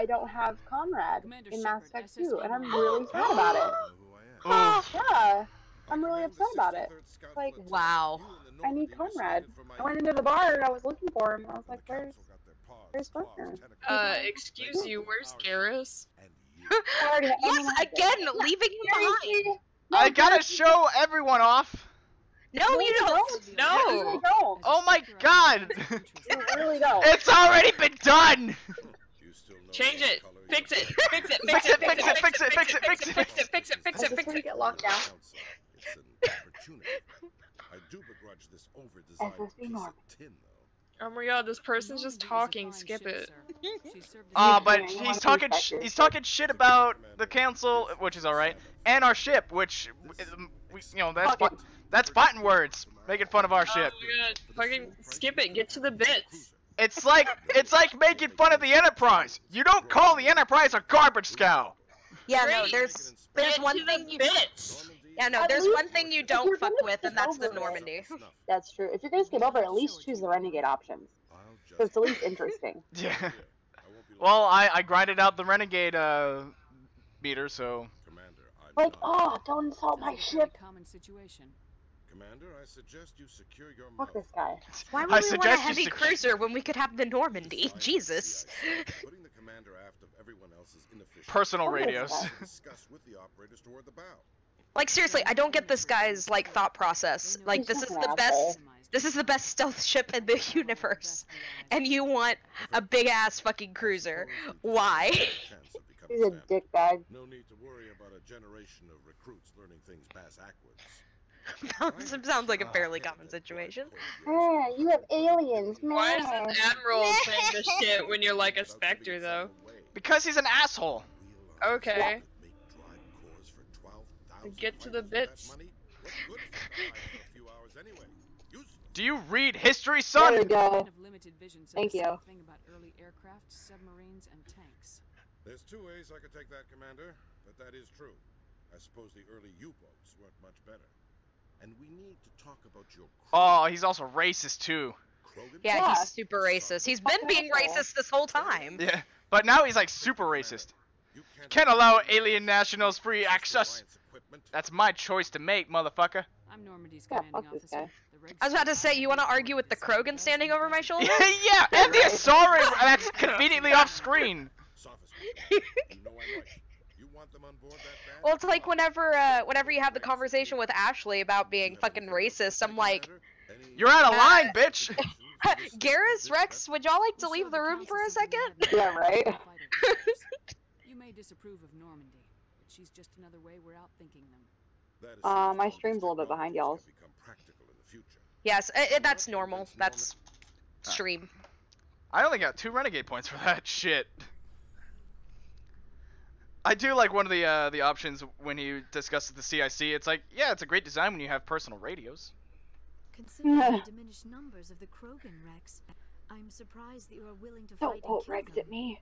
don't have Conrad in Mass Effect 2, and I'm really sad about it. Oof. Yeah, I'm really upset about it. Like, Wow. I need Conrad. I went into the bar and I was looking for him, and I was like, where's Partner? Excuse you, where's Garrus? Yes, again, leaving him behind. I gotta show everyone off. No, you don't. No. You really don't. Oh my God! You really don't. It's already been done. Change it. Fix it. Fix it. Fix it, fix it, fix it, fix it, fix it. Fix it. Fix it. Fix Is it. this Fix where you it. get locked down? FSB Norman. Oh my God, this person's just talking. Skip it. But he's talking shit about the council, which is all right, and our ship, which that's fighting words, making fun of our ship. Oh my God. Fucking skip it. Get to the bits. It's like making fun of the Enterprise. You don't call the Enterprise a garbage scow. Yeah, no, Great. there's Get one to thing the you bits. yeah, no, At there's least one thing you if don't you're fuck gonna with, skip and that's the over it- Normandy. That's true. If you're gonna skip over it, at least choose the renegade options. So it's at least interesting. Yeah. Well, I grinded out the renegade meter, so. Like, oh, don't insult my Sounds like a ship. fairly common situation. Commander, I suggest you secure your Fuck mouth. this guy. Why I would we want a suggest you heavy sec- cruiser when we could have the Normandy? Jesus. Putting the commander aft of everyone else is inefficient. Personal What is radios. that? Discuss with the operators toward the bow. Like seriously, I don't get this guy's like thought process. Like He's this just is an the asshole. best. This is the best stealth ship in the universe, and you want a big ass fucking cruiser? Why? He's a dickbag. No need to worry about a generation of recruits learning things backwards. Sounds like a fairly common situation. Ah, you have aliens, man. Why is an admiral saying this shit when you're like a Spectre, though? Because he's an asshole. Okay. Get to the bits. Do you read history, There son? we go. Man of limited vision said Thank the you. same thing about early aircraft, submarines, and tanks. There's two ways I could take that, Commander, but that is true. I suppose the early U-boats weren't much better. And we need to talk about your Oh, he's also racist too. Krogan? Yeah, Yeah. he's super racist. He's been being racist this whole time. Yeah, but now he's like super racist. Can't allow alien nationals free access. That's my choice to make, motherfucker. I'm Normandy's Yeah, commanding fuck this officer. guy. The Red I was about to Star say, you want to argue with the Krogan standing over my shoulder? Yeah, and the Asari that's conveniently off screen. You know I'm right. You want them on board that bad? Well, it's like whenever you have the conversation with Ashley about being fucking racist, I'm like, You're out of line, bitch. Garrus, Rex, would y'all like to leave the room for a second? Yeah, right. You may disapprove of Normandy, but she's just another way we're outthinking them. My stream's a little bit behind y'all's. Yes, that's normal. That's stream. I only got 2 renegade points for that shit. I do like one of the options when he discusses the CIC. It's like, yeah, it's a great design when you have personal radios. Considering the diminished numbers of the Krogan, Rex, I'm surprised that you are willing to fight Don't and quote kill Rex them. at me.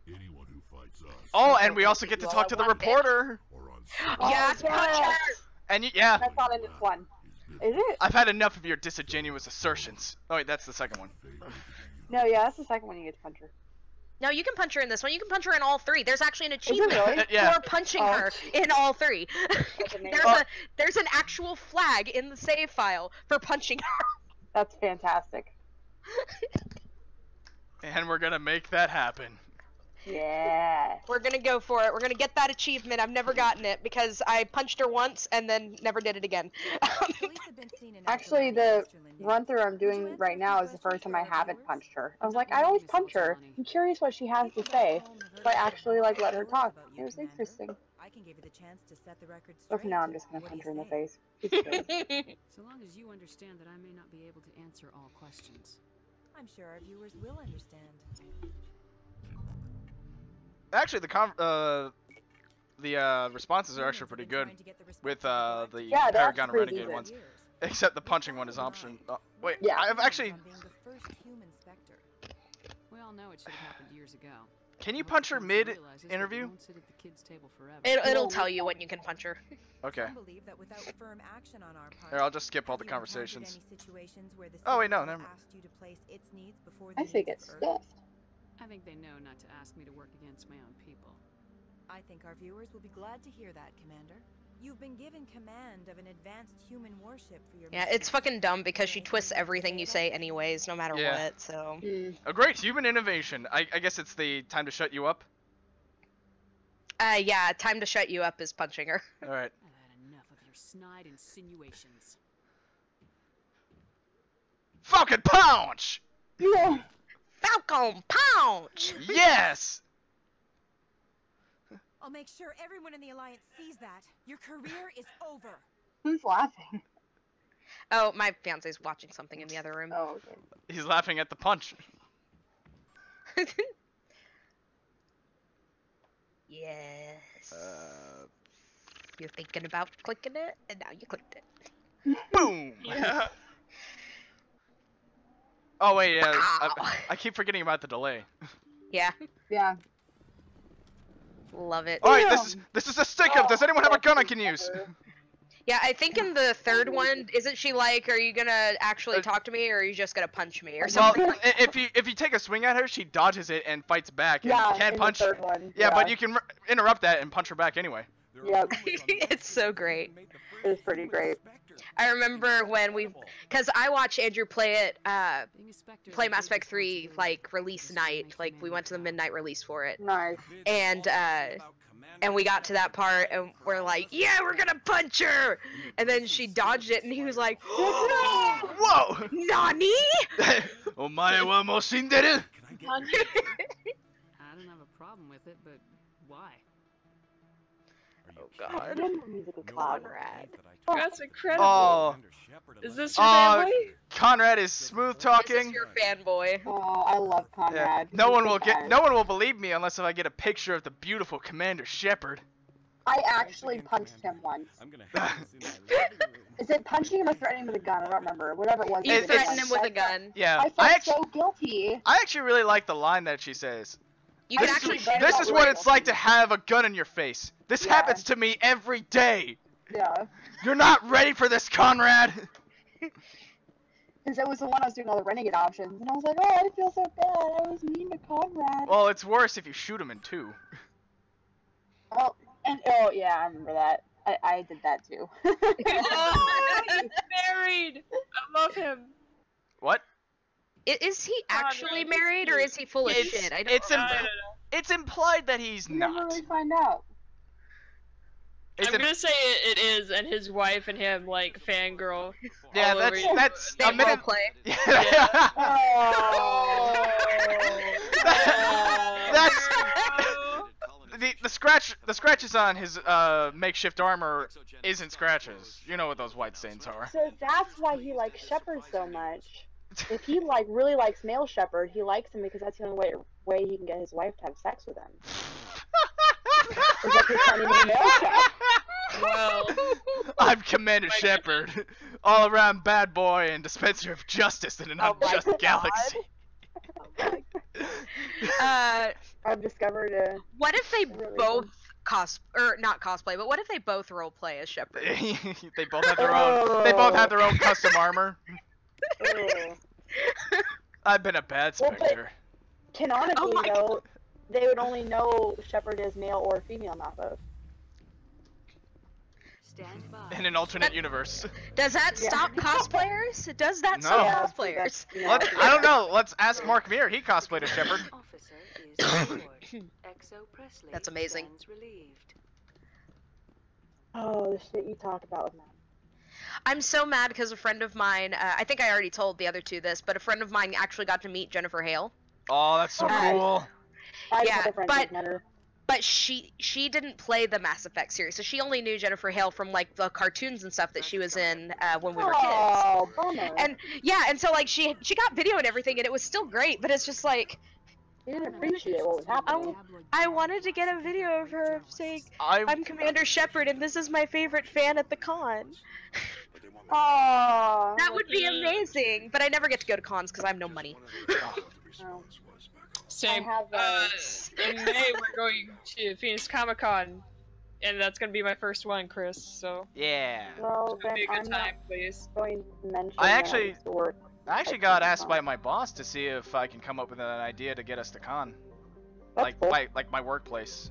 Anyone who fights us Oh, and we also get to talk to the reporter. or on Yes, puncher! And yeah, That's not in this one. Is it? I've had enough of your disingenuous assertions. Oh wait, that's the second one. No, yeah, that's the second one you get to punch her. No, you can punch her in this one. You can punch her in all 3. There's actually an Is it achievement really? Yeah. for punching Oh. her in all 3. amazing. there's an actual flag in the save file for punching her. That's fantastic. And we're gonna make that happen. Yeah. We're gonna go for it. We're gonna get that achievement. I've never gotten it because I punched her once and then never did it again. Actually, the run through I'm doing right now is the first time I haven't punched her. I was like, I always punch her. I'm curious what she has to say. So I actually let her talk. It was interesting. I can give you the chance to set the record So straight. for now, I'm just gonna What do punch you her in the say? face. It's good. So long as you understand that I may not be able to answer all questions. I'm sure our viewers will understand. Actually, the responses are actually pretty good with the Yeah, they're Paragon actually and pretty Renegade decent. ones. Except the punching one is option. Wait, Yeah. I've actually. We all know it should have happened years ago. Can you What punch the her council realizes that they mid-interview? won't sit at the kids' table forever. It'll tell you when you can punch her. Okay. Some believe that without firm action on our part, Here, I'll just skip all the have you encountered conversations. any situations where the Oh, wait, no, city never mind. asked you to place its needs before I the say needs get of Earth? stuffed. I think they know not to ask me to work against my own people. I think our viewers will be glad to hear that, Commander. You've been given command of an advanced human warship for your Yeah, mission. it's fucking dumb because she twists everything you say anyways, no matter Yeah. what, so... A great human innovation. I guess it's the time to shut you up. Yeah, time to shut you up is punching her. Alright. I've had enough of your snide insinuations. Falcon Punch! Yeah. Falcon Punch! Yes! I'll make sure everyone in the Alliance sees that. Your career is over. Who's laughing? Oh, my fiance's watching something in the other room. Oh, okay. He's laughing at the punch. Yes. You're thinking about clicking it, and now you clicked it. Boom! Yeah. Oh wait, yeah. Wow. I keep forgetting about the delay. Yeah, Yeah. love it. All right, this is a stick-up. Does anyone have a gun I can use? Yeah, I think in the third one, isn't she like, are you gonna actually talk to me, or are you just gonna punch me, or Well, something? Like if you take a swing at her, she dodges it and fights back and Yeah, can't in punch. the third one. Yeah, but you can interrupt that and punch her back anyway. Yep. It's so great. It was pretty great. I remember when because I watched Andrew play it, Being a Spectre is play a Mass big Effect 3 responsibility. like release This will night, make like we Commander went to the proud. midnight release for it, Nice. and we got to that part and we're like, yeah, we're gonna punch her, and then she dodged it and he was like, Whoa! Nani? Omae wa mou shinderu? I don't have a problem with it, but why? Oh god. Music is loud. Conrad. That's incredible. Oh, Is this your family? Conrad is smooth This talking. is your fanboy. Oh, I love Yeah. Conrad. No He's one the will best. no one will believe me unless I get a picture of the beautiful Commander Shepard. I actually punched him once. Is it punching him or threatening him with a gun? I don't remember. Whatever it was. You he did threatened once. him with a gun. Yeah, I felt so guilty. I actually really like the line that she says. You can This actually is, shoot this him is with what a it's like to have a gun in your face. This Yeah. happens to me every day. Yeah. You're not ready for this, Conrad. Because it was the one I was doing all the renegade options, and I was like, oh, I feel so bad. I was mean to Conrad. Well, it's worse if you shoot him in two. Oh, yeah, I remember that. I did that too. Oh, he's married. I love him. What? Is he actually Conrad, married or is he full of It's- shit? I don't it's know. I don't know. It's implied that he's You never not. really find out. It's I'm gonna say it is, and his wife and him like fangirl. yeah, all over you. that's They a role minute. play. Yeah. Oh. That's the scratches on his makeshift armor isn't scratches. You know what those white stains are. So that's why he likes Shepard so much. If he really likes male Shepard, he likes him because that's the only way he can get his wife to have sex with him. Is that he's finding a male Shepard. Well, I'm Commander Shepard, all around bad boy and dispenser of justice in an Oh my unjust God. galaxy. I've discovered a. What if they Really both not cosplay, but what if they both role play as Shepard? They both have their own. They both have their own custom armor. Oh. I've been a bad Well, but- Spectre. Canonically, Oh my though, they would only know Shepard is male or female, not both. Stand by. In an alternate universe. Does that Yeah. stop cosplayers? Does that No. stop Yeah, cosplayers? that's- I don't know. Let's ask Mark Mir. He cosplayed as Shepard. Officer is aboard. Exo Presley That's amazing. stands relieved. Oh, the shit you talk about with Matt. I'm so mad because a friend of mine, I think I already told the other two this, but a friend of mine actually got to meet Jennifer Hale. Oh, that's so Nice. cool. I Yeah, have a friend but- who's met her. But she didn't play the Mass Effect series, so she only knew Jennifer Hale from like the cartoons and stuff that she was in when we were kids. Oh, bummer. And yeah, and so like she got video and everything, and it was still great. But it's just like you didn't appreciate what was happening. I wanted to get a video of her saying, I "I'm Commander Shepard, and this is my favorite fan at the con." Oh, That would be amazing. But I never get to go to cons because I have no money. Oh. same. I have, In May we're going to Phoenix Comic Con, and that's gonna be my first one, Chris. So yeah. Well, it's gonna be a then good I'm not time, please. going to mention I that actually- used to work. I actually got asked by my boss to see if I can come up with an idea to get us to con. That's Like cool. my workplace.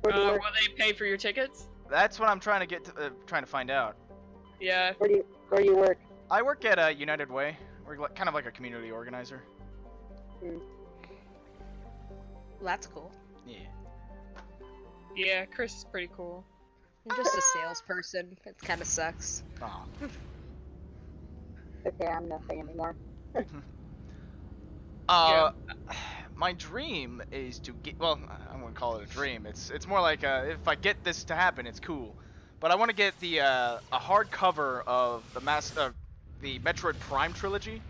Where do you work? Will they pay for your tickets? That's what I'm trying to get to, trying to find out. Yeah. Where do you work? I work at United Way. We're kind of like a community organizer. Well, that's cool. Yeah. Yeah, Chris is pretty cool. I'm just a salesperson. It kind of sucks. Aw. Okay, I'm nothing anymore. My dream is to get. Well, I'm gonna call it a dream. It's more like if I get this to happen, it's cool. But I want to get the a hardcover of the Metroid Prime trilogy,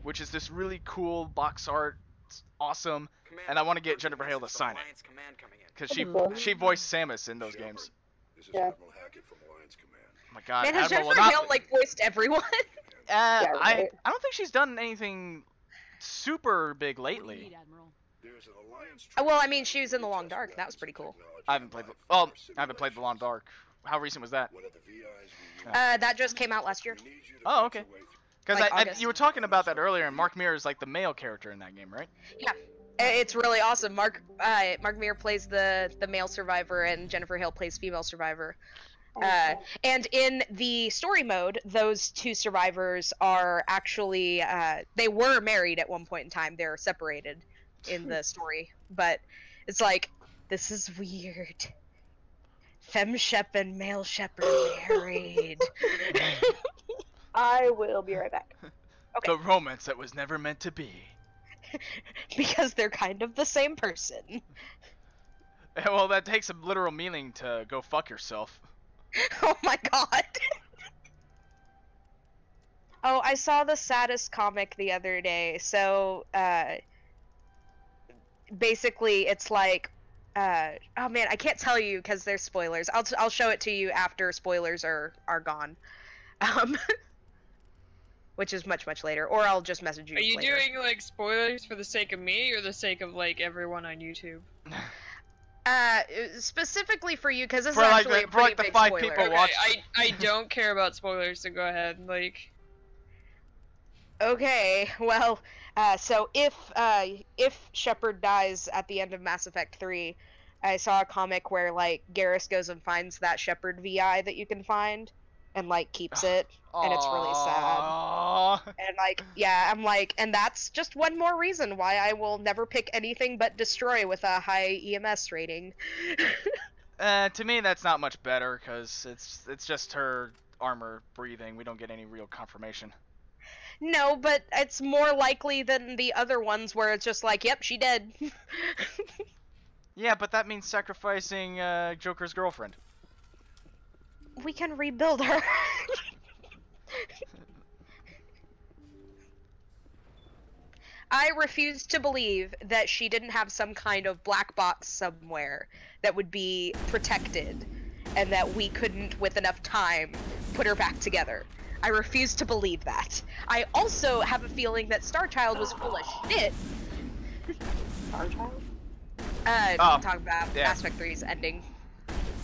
which is this really cool box art. It's awesome, and I want to get Jennifer Hale to sign it because she voiced Samus in those games. This is Yeah. Admiral Hackett from Alliance Command. Oh my God, Man, has Admiral Jennifer will Hale not. like voiced everyone? Yeah, I right. I don't think she's done anything super big What do you lately. need, Admiral? Well, I mean, she was in The Long Dark. That was pretty cool. I haven't played. I haven't played The Long Dark. How recent was that? That just came out last year. Oh, okay. Because Like August. you were talking about that earlier, and Mark Mir is like the male character in that game, right? Yeah, it's really awesome. Mark Mir plays the male survivor, and Jennifer Hale plays female survivor. And in the story mode, those two survivors are actually they were married at one point in time. They're separated in the story, but it's like, this is weird. Femme shep and male shep are married. I will be right back. Okay. The romance that was never meant to be. Because they're kind of the same person. Well, that takes some literal meaning to go fuck yourself. Oh my god. Oh, I saw the saddest comic the other day. So, basically, it's like, oh man, I can't tell you because there's spoilers. I'll show it to you after spoilers are gone. Which is much later, or I'll just message you. Are you later. doing like spoilers for the sake of me or the sake of like everyone on YouTube? Specifically for you, because this For is like actually the- a for like pretty the big 5 spoiler. people Okay, watch- I don't care about spoilers, so go ahead. Like, Okay, well, so if Shepard dies at the end of Mass Effect 3, I saw a comic where like Garrus goes and finds that Shepard VI that you can find, and like keeps it, and it's really sad. Aww. And like, yeah, I'm like, and that's just one more reason why I will never pick anything but Destroy with a high EMS rating. To me, that's not much better, because it's just her armor breathing. We don't get any real confirmation. No, but it's more likely than the other ones where it's just like, yep, she dead. Yeah, but that means sacrificing Joker's girlfriend. We can rebuild her. I refuse to believe that she didn't have some kind of black box somewhere that would be protected, and that we couldn't, with enough time, put her back together. I refuse to believe that. I also have a feeling that Starchild was full of shit. Starchild? Oh, Talking about yeah. Mass Effect 3's ending.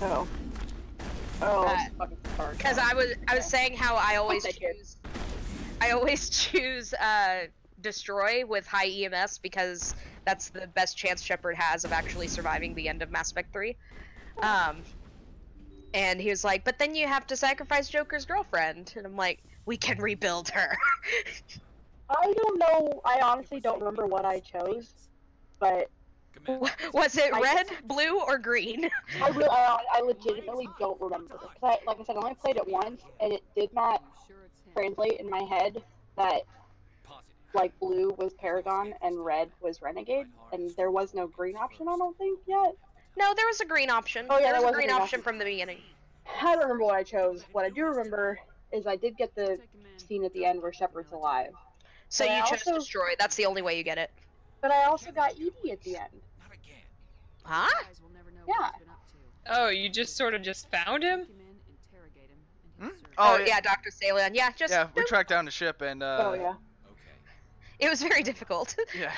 Oh. Oh, Uh, fucking Starchild. Because I was saying how I always that kid. choose Destroy with high EMS because that's the best chance Shepard has of actually surviving the end of Mass Effect 3. And he was like, but then you have to sacrifice Joker's girlfriend. And I'm like, we can rebuild her. I don't know. I honestly don't remember what I chose, but Was it red, blue, or green? I legitimately don't remember. Cause like I said, I only played it once, and it did not translate in my head that like blue was Paragon and red was Renegade, and there was no green option. I don't think yet. No, there was a green option. Oh, yeah, there was there a green option from the beginning. I don't remember what I chose. What I do remember is I did get the scene at the end where Shepard's alive. So But you I chose also- Destroy. That's the only way you get it. But I also got Edie at the end. Huh? Guys will never know Yeah. what he's been up to. oh, you just sort of just found him? Take him in, interrogate him, and he'll search. Oh, yeah, Dr. Salion. Yeah, just Yeah, we tracked down the ship and Oh yeah. it was very difficult. yeah.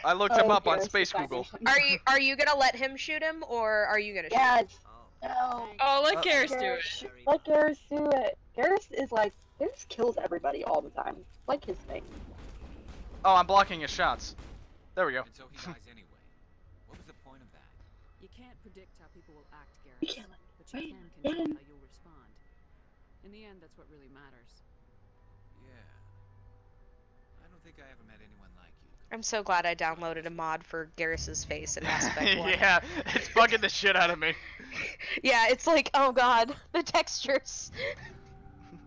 I looked him up on Garrus Space is back Google. or Are you gonna let him shoot him, or are you gonna shoot Yeah. him? It's, no. Oh, let Garrus do Garrus, it. let Garrus do it. Garrus is like, Garrus kills everybody all the time. It's like his thing. Oh, I'm blocking his shots. There we go. And so he dies anyway. What was the point of that? You can't predict how people will act, We Garrus, can't let but you Rain can control in. how you'll respond. In the end, that's what really matters. Yeah. I don't think I ever met anyone like you. I'm so glad I downloaded a mod for Garrus's face in Mass Effect 1. Yeah, it's bugging the shit out of me. Yeah, it's like, oh god, the textures.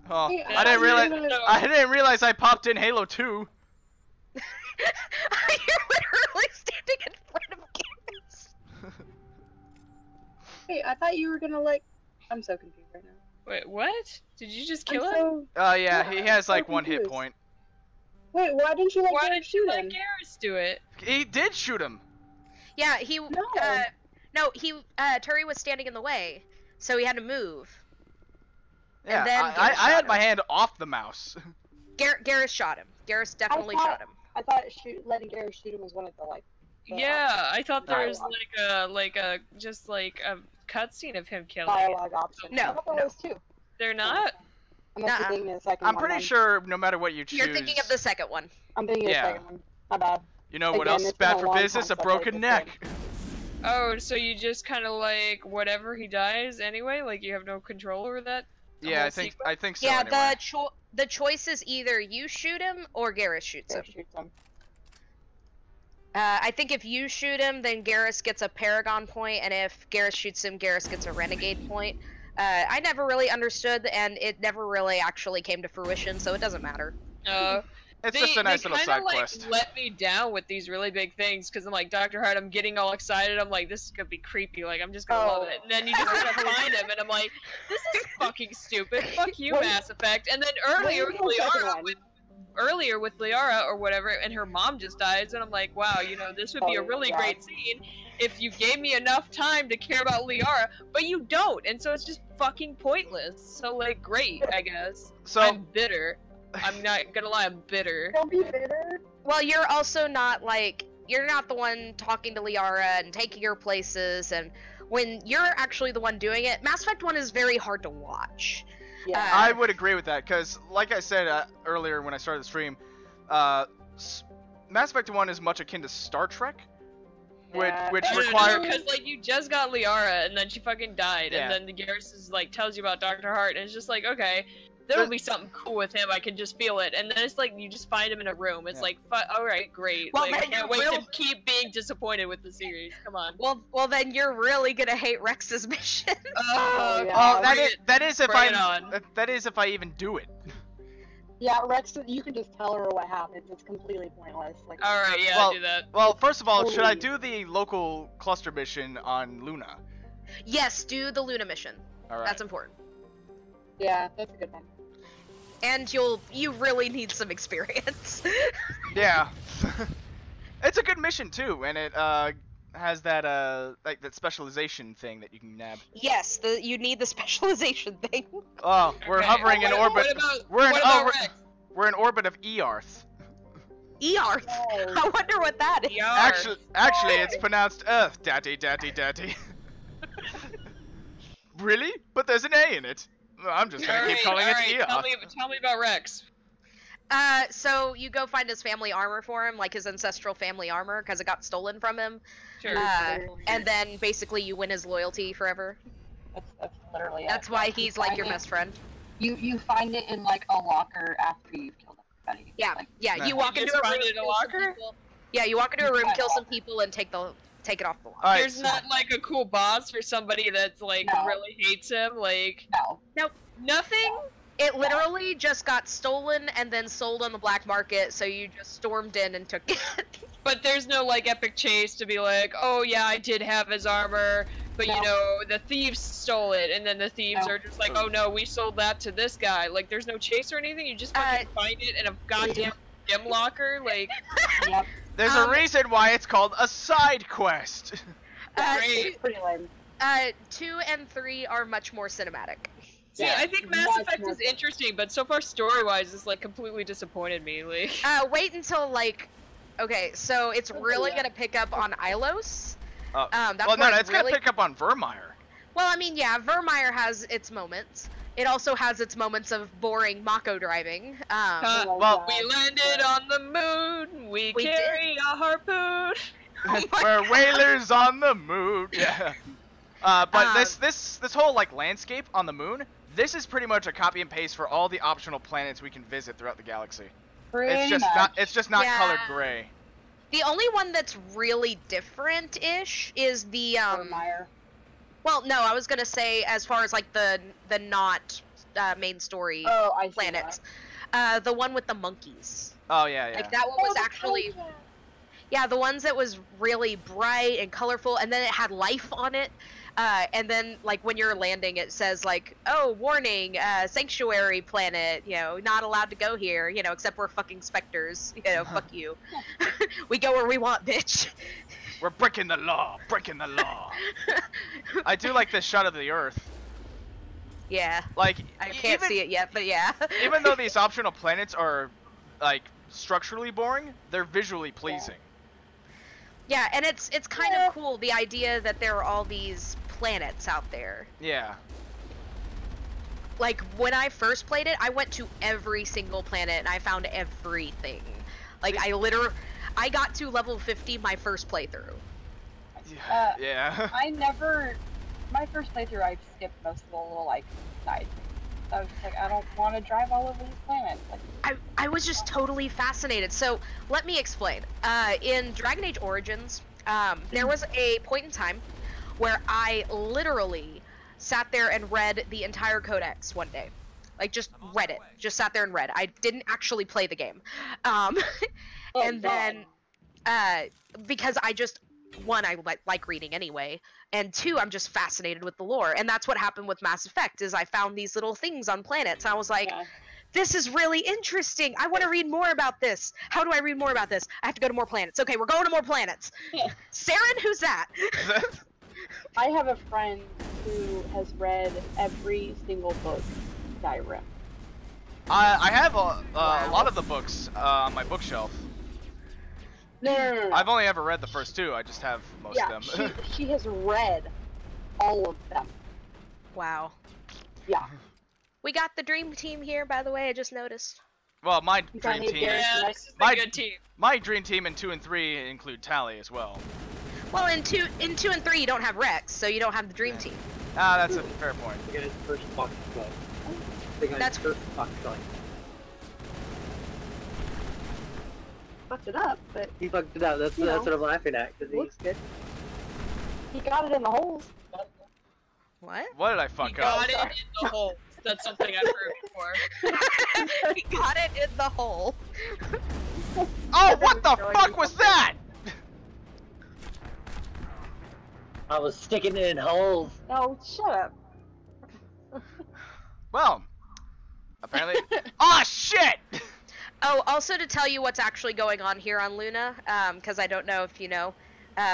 Oh, Hey, I didn't realize. No. I didn't realize I popped in Halo 2. You're literally standing in front of Garrus. Hey, I thought you were gonna like. I'm so confused right now. Wait, what? Did you just I'm kill him? so... Oh yeah, he has so like one hit confused. point. Wait, why didn't you let Why Garrus did you shoot let him? Garrus do it? He did shoot him. Yeah, he No. no, he Turi was standing in the way, so he had to move. Yeah, and then I Garrus shot had him. my hand off the mouse. Garrus shot him. Garrus definitely shot him. I thought letting Garrus shoot him was one of the like. Yeah, I thought there was dialogue. like a cutscene of him killing. Dialogue option. No, I thought there was two. They're not. Unless you're thinking of the second I'm one, pretty then. sure no matter what you choose. You're thinking of the second one. I'm thinking of the second one. My bad. You know what Again, else is it's been bad a for long business? time A since I broken played neck. Oh, so you just kind of like whatever he dies anyway? Like you have no control over that? Yeah, I think so. Yeah, anyway. the choice is either you shoot him or Garrus shoots him. I think if you shoot him, then Garrus gets a Paragon point, and if Garrus shoots him, Garrus gets a Renegade point. I never really understood, and it never really actually came to fruition, so it doesn't matter. It's just a nice little side quest. Let me down with these really big things because I'm like, Dr. Hart, I'm getting all excited. I'm like, this is gonna be creepy. Like, I'm just gonna love it. And then you just gotta find him, and I'm like, this is fucking stupid. Fuck you, Mass Effect. And then earlier with Liara or whatever, and her mom just dies, and I'm like, wow, you know, this would be a really great scene if you gave me enough time to care about Liara, but you don't, and so it's just fucking pointless. So like, great, I guess. So I'm bitter. I'm not gonna lie, I'm bitter. Don't be bitter. Well, you're also not like, you're not the one talking to Liara and taking her places, and when you're actually the one doing it, Mass Effect 1 is very hard to watch. Yeah. I would agree with that, because like I said earlier when I started the stream, Mass Effect 1 is much akin to Star Trek, which requires... because like you just got Liara and then she fucking died, and then the Garrus is like tells you about Dr. Hart, and it's just like, okay, there'll be something cool with him, I can just feel it, and then it's like you just find him in a room. It's like, alright, great. Well, like, I can't wait to keep being disappointed with the series. Come on. Well, then you're really gonna hate Rex's mission. that is if I even do it. Yeah, Rex, you can just tell her what happens. It's completely pointless. Like, alright, yeah, do that. Well, first of all, should I do the local cluster mission on Luna? Yes, do the Luna mission. Alright. That's important. Yeah, that's a good one. And you really need some experience. Yeah. It's a good mission too, and it has that like that specialization thing that you can nab. Yes, you need the specialization thing. Oh, we're hovering in orbit. We're in orbit of Earth. Earth? I wonder what that is. Actually, it's pronounced Earth, daddy. Really? But there's an A in it. I'm just gonna keep calling it Earth. Tell me about Rex. So you go find his family armor for him, like his ancestral family armor, because it got stolen from him. Sure. And then basically you win his loyalty forever. That's literally That's why he's like your best friend. You find it in like a locker after you've killed everybody. Yeah, like, yeah. You walk into a room. In a locker? Yeah, you walk into a room, kill some people, and take it off the locker. Right, There's not like a cool boss for somebody that's like really hates him, like Nope. Nothing? It literally just got stolen and then sold on the black market, so you just stormed in and took it. But there's no like epic chase to be like, oh yeah, I did have his armor, but you know, the thieves stole it, and then the thieves are just like, oh no, we sold that to this guy. Like, there's no chase or anything, you just fucking find it in a goddamn gem locker, like... Yep. There's a reason why it's called a side quest. Great. Pretty lame. 2 and 3 are much more cinematic. See, I think Mass Effect is interesting, but so far story-wise, it's like completely disappointed me. Like, wait until like, okay, so it's really gonna pick up on Ilos. It's gonna pick up on Vermeer. Well, I mean, yeah, Vermeer has its moments. It also has its moments of boring Mako driving. We landed on the moon. We carry a harpoon. We're whalers on the moon. Yeah. But this whole like landscape on the moon, this is pretty much a copy and paste for all the optional planets we can visit throughout the galaxy. It's just not colored gray. The only one that's really different-ish is the Vermeer. Well, no, I was gonna say as far as like the not main story planets. The one with the monkeys. Oh yeah. Like that one was actually. Yeah, the ones that was really bright and colorful, and then it had life on it. And then, like, when you're landing, it says, like, oh, warning, sanctuary planet, you know, not allowed to go here, you know, except we're fucking specters, you know, fuck you. We go where we want, bitch. We're breaking the law, breaking the law. I do like this shot of the Earth. Yeah. Like, I can't even, see it yet, but yeah. even though these optional planets are, like, structurally boring, they're visually pleasing. Yeah, and it's kind of cool, the idea that there are all these planets out there. Yeah. Like, when I first played it, I went to every single planet and I found everything. Like, I got to level 50 my first playthrough. Yeah. My first playthrough, I skipped most of the little, like, side things. I was just like, I don't want to drive all over these planets. Like, I was just totally fascinated. So, let me explain. In Dragon Age Origins, there was a point in time where I literally sat there and read the entire codex one day. Like, just read it. Just sat there and read. I didn't actually play the game. And then, because I just, one, I like reading anyway, and two, I'm just fascinated with the lore. And that's what happened with Mass Effect, is I found these little things on planets, and I was like, this is really interesting. I want to read more about this. How do I read more about this? I have to go to more planets. Okay, we're going to more planets. Saren, who's that? I have a friend who has read every single book Skyrim. I have a lot of the books on my bookshelf. No. I've only ever read the first two. I just have most of them. she has read all of them. Wow. Yeah. We got the dream team here, by the way. I just noticed. Well, my dream team. Yeah, this is a good team. My dream team in 2 and 3 include Tally as well. Well, in two and 3, you don't have Rex, so you don't have the dream team. Ah, that's a fair point. The guy's first box play. That's first box play. Fucked it up, but He fucked it up. That's what I'm laughing at. Cause looks good. He got it in the holes. What? What did I fuck He up? got it in the hole. That's something I've heard before. He got it in the hole. Oh, what the fuck was that? I was sticking it in holes. Oh, shut up. Well, apparently. Ah, shit! Oh, also to tell you what's actually going on here on Luna, because I don't know if you know.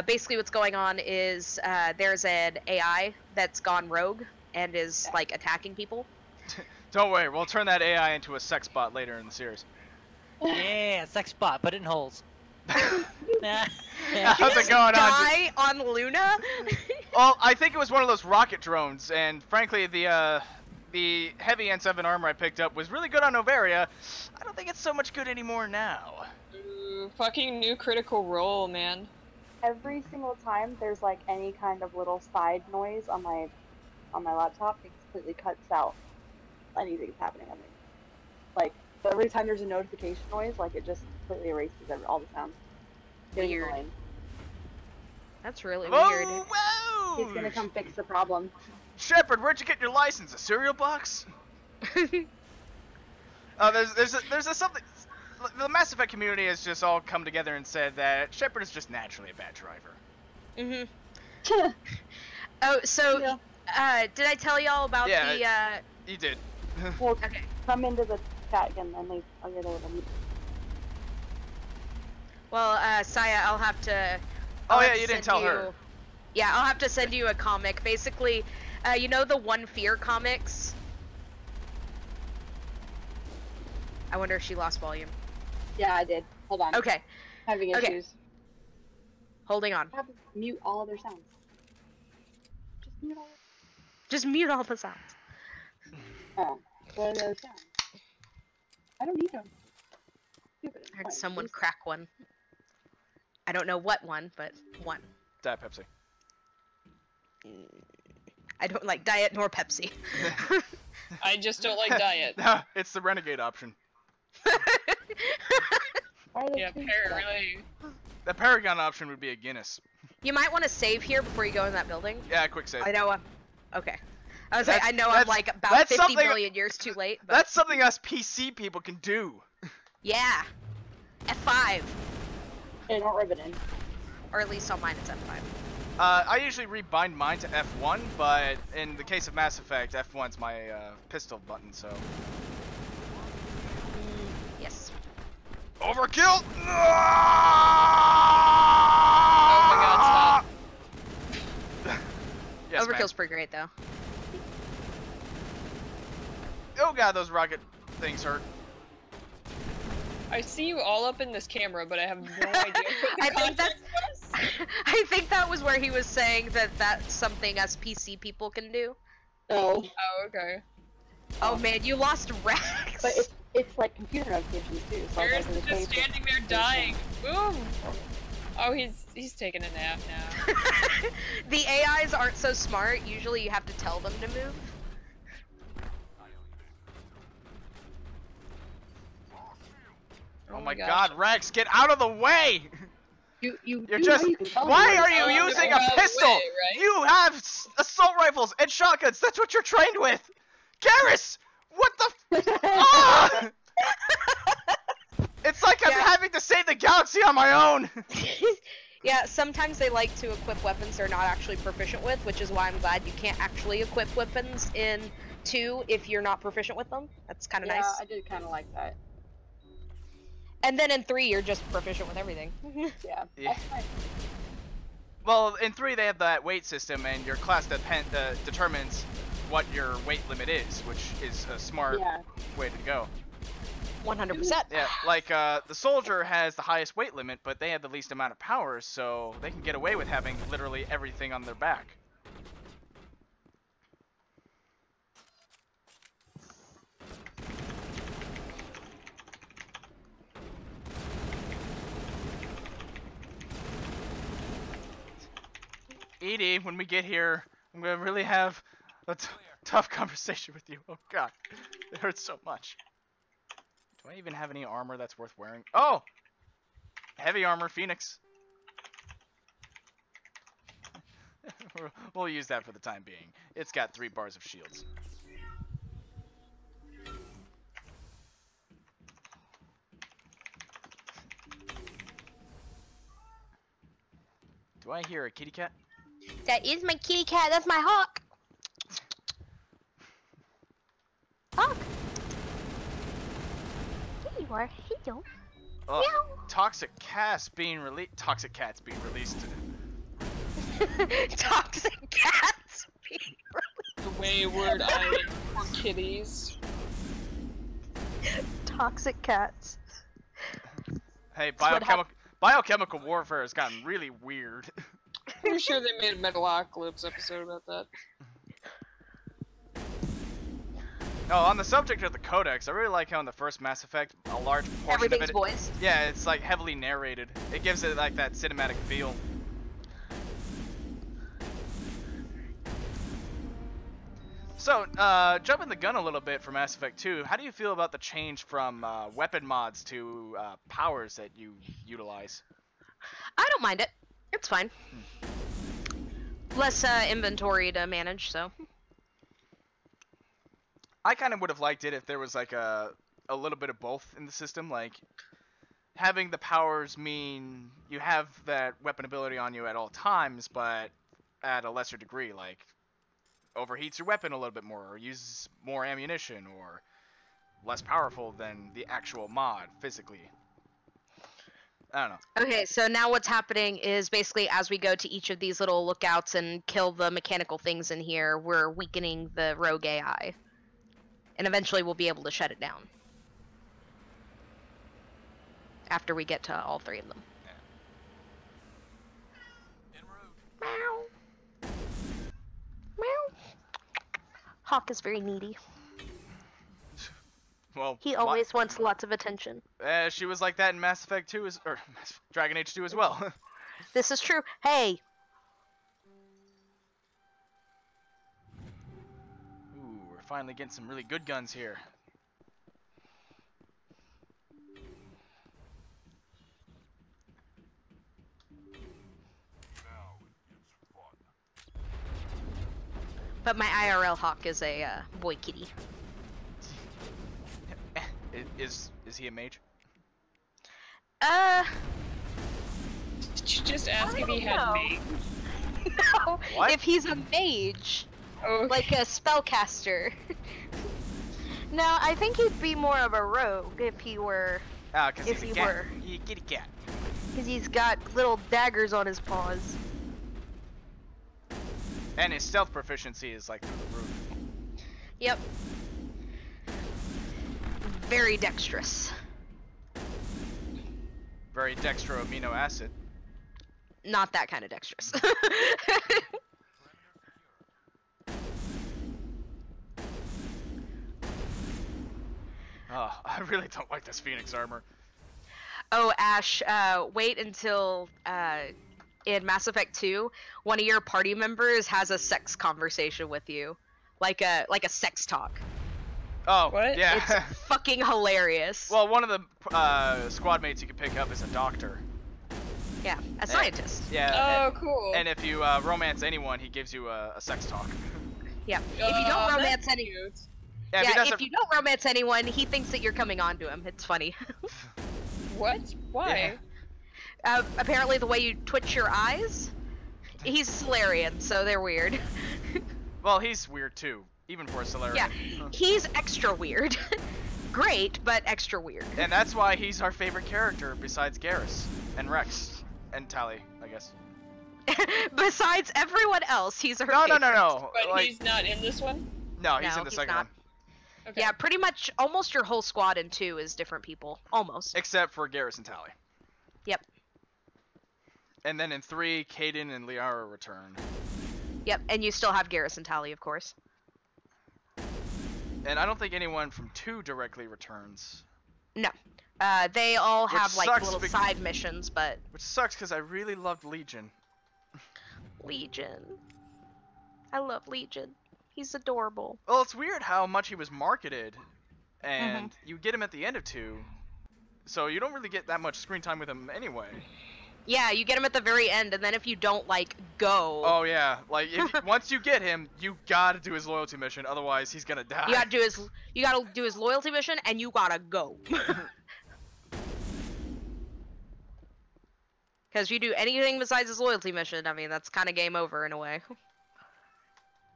Basically what's going on is there's an AI that's gone rogue and is, like, attacking people. Don't worry, we'll turn that AI into a sex bot later in the series. Yeah, sex bot, put it in holes. How's it going on? Die on Luna? Well, I think it was one of those rocket drones, and frankly, the heavy N7 armor I picked up was really good on Novaria. I don't think it's so much good anymore now. Ooh, fucking new critical role, man. Every single time there's like any kind of little side noise on my laptop, it completely cuts out anything happening on me. Like, every time there's a notification noise, like, it just completely erases all the sounds. Weird. That's really Whoa, weird. Whoa! He's gonna come fix the problem. Shepard, where'd you get your license? A cereal box? There's something. The Mass Effect community has just all come together and said that Shepard is just naturally a bad driver. Mhm. Oh, so did I tell y'all about the? You did. Well, okay. Come into the chat again, then leave. I'll get over them. Well, Saya, I'll have to. Oh yeah, you didn't tell her. Yeah, I'll have to send you a comic. Basically, you know the One Fear comics? I wonder if she lost volume. Yeah, I did. Hold on. Okay. Having issues. Okay. Holding on. Have mute all other sounds. Just mute all the sounds. Oh, what are those sounds? I don't need them. I heard someone crack one. I don't know what one, but one. Diet Pepsi. I don't like Diet nor Pepsi. I just don't like diet. It's the Renegade option. Yeah, apparently. The Paragon option would be a Guinness. You might want to save here before you go in that building. Yeah, quick save. I know. Okay. I was like, I know I'm like about that's 50 million years too late. But... That's something us PC people can do. Yeah. F5. Hey, don't rub it in. Or at least on mine it's F5. I usually rebind mine to F1, but in the case of Mass Effect, F1's my pistol button, so. Yes. Overkill! Oh my god, stop. Yes, Overkill's pretty great though. Oh god, those rocket things hurt. I see you all up in this camera, but I have no idea what the I think context was. I think that was where he was saying that that's something us PC people can do. Oh. Oh, okay. Oh man, you lost Rex. But it's like computer notifications too. So There's I just standing there dying. Boom. Oh, he's taking a nap now. The AIs aren't so smart. Usually you have to tell them to move. Oh my god, Rex, get out of the way! You're just. Why Why are you using a pistol? Way, right? You have assault rifles and shotguns. That's what you're trained with. Garrus, what the? Ah! It's like I'm having to save the galaxy on my own. Yeah, sometimes they like to equip weapons they're not actually proficient with, which is why I'm glad you can't actually equip weapons in 2 if you're not proficient with them. That's kind of nice. Yeah, I did kind of like that. And then in 3, you're just proficient with everything. Yeah. Yeah. That's nice. Well, in 3 they have that weight system, and your class determines what your weight limit is, which is a smart way to go. 100%. Yeah, like the soldier has the highest weight limit, but they have the least amount of powers, so they can get away with having literally everything on their back. Edie, when we get here, I'm gonna really have a tough conversation with you. Oh god, it hurts so much. Do I even have any armor that's worth wearing? Oh! Heavy armor, Phoenix. We'll use that for the time being. It's got 3 bars of shields. Do I hear a kitty cat? That is my kitty cat. That's my hawk. Hawk. Here you are. Hello. Oh, toxic cats being released. Toxic cats being released. Toxic cats being released. The wayward island for kitties. Toxic cats. Hey, biochemical warfare has gotten really weird. I'm sure they made a Metalocalypse episode about that. Oh, on the subject of the codex, I really like how in the first Mass Effect, a large portion Everything's of it, voiced. yeah, it's like heavily narrated. It gives it like that cinematic feel. So, jumping the gun a little bit for Mass Effect 2, how do you feel about the change from weapon mods to powers that you utilize? I don't mind it. It's fine. Less inventory to manage, so. I kind of would have liked it if there was like a little bit of both in the system. Like, having the powers mean you have that weapon ability on you at all times, but at a lesser degree. Like, overheats your weapon a little bit more, or uses more ammunition, or less powerful than the actual mod physically. I don't know. Okay, so now what's happening is basically as we go to each of these little lookouts and kill the mechanical things in here, we're weakening the rogue AI. And eventually we'll be able to shut it down. After we get to all 3 of them. Yeah. Meow. Meow. Hawk is very needy. Well, He always wants lots of attention. she was like that in Mass Effect 2 or Dragon Age 2 as well. This is true. Hey! Ooh, we're finally getting some really good guns here. But my IRL Hawk is a boy kitty. Is he a mage? Uh... Did you just ask if he had know. mage? No, What? if he's a mage. Oh, Like a spellcaster. No, I think he'd be more of a rogue if he were... Ah, because If he's a he cat. were. He's a kitty cat. Because he's got little daggers on his paws. And his stealth proficiency is like through the roof. Yep. Very dexterous. Very dextro amino acid. Not that kind of dexterous. Oh, I really don't like this Phoenix armor. Oh, Ash, wait until in Mass Effect 2, one of your party members has a sex conversation with you, like a sex talk. Oh, What? yeah. It's fucking hilarious. Well, one of the squad mates you can pick up is a doctor. Yeah, a scientist. Yeah. Oh, cool. And if you romance anyone, he gives you a sex talk. Yeah. If you don't romance anyone, if you don't romance anyone, he thinks that you're coming on to him. It's funny. What? Why? Yeah. Apparently, the way you twitch your eyes. He's Solarian, so they're weird. Well, he's weird too, even for a Solarian. Yeah, he's extra weird. Great, but extra weird. And that's why he's our favorite character besides Garrus and Rex and Tali, I guess. Besides everyone else, he's our favorite. But like, he's not in this one? No, he's in the second one. Okay. Yeah, pretty much almost your whole squad in 2 is different people. Almost. Except for Garrus and Tali. Yep. And then in 3, Kaden and Liara return. Yep, and you still have Garrus and Tali, of course. And I don't think anyone from 2 directly returns. No. They all have like sucks little side missions, but... Which sucks because I really loved Legion. Legion. I love Legion. He's adorable. Well, it's weird how much he was marketed, and you get him at the end of 2, so you don't really get that much screen time with him anyway. Yeah, you get him at the very end, and then if you don't, like, go... Oh, yeah. Like, once you get him, you gotta do his loyalty mission, otherwise he's gonna die. You gotta do his loyalty mission, and you gotta go. Because if you do anything besides his loyalty mission, I mean, that's kind of game over in a way.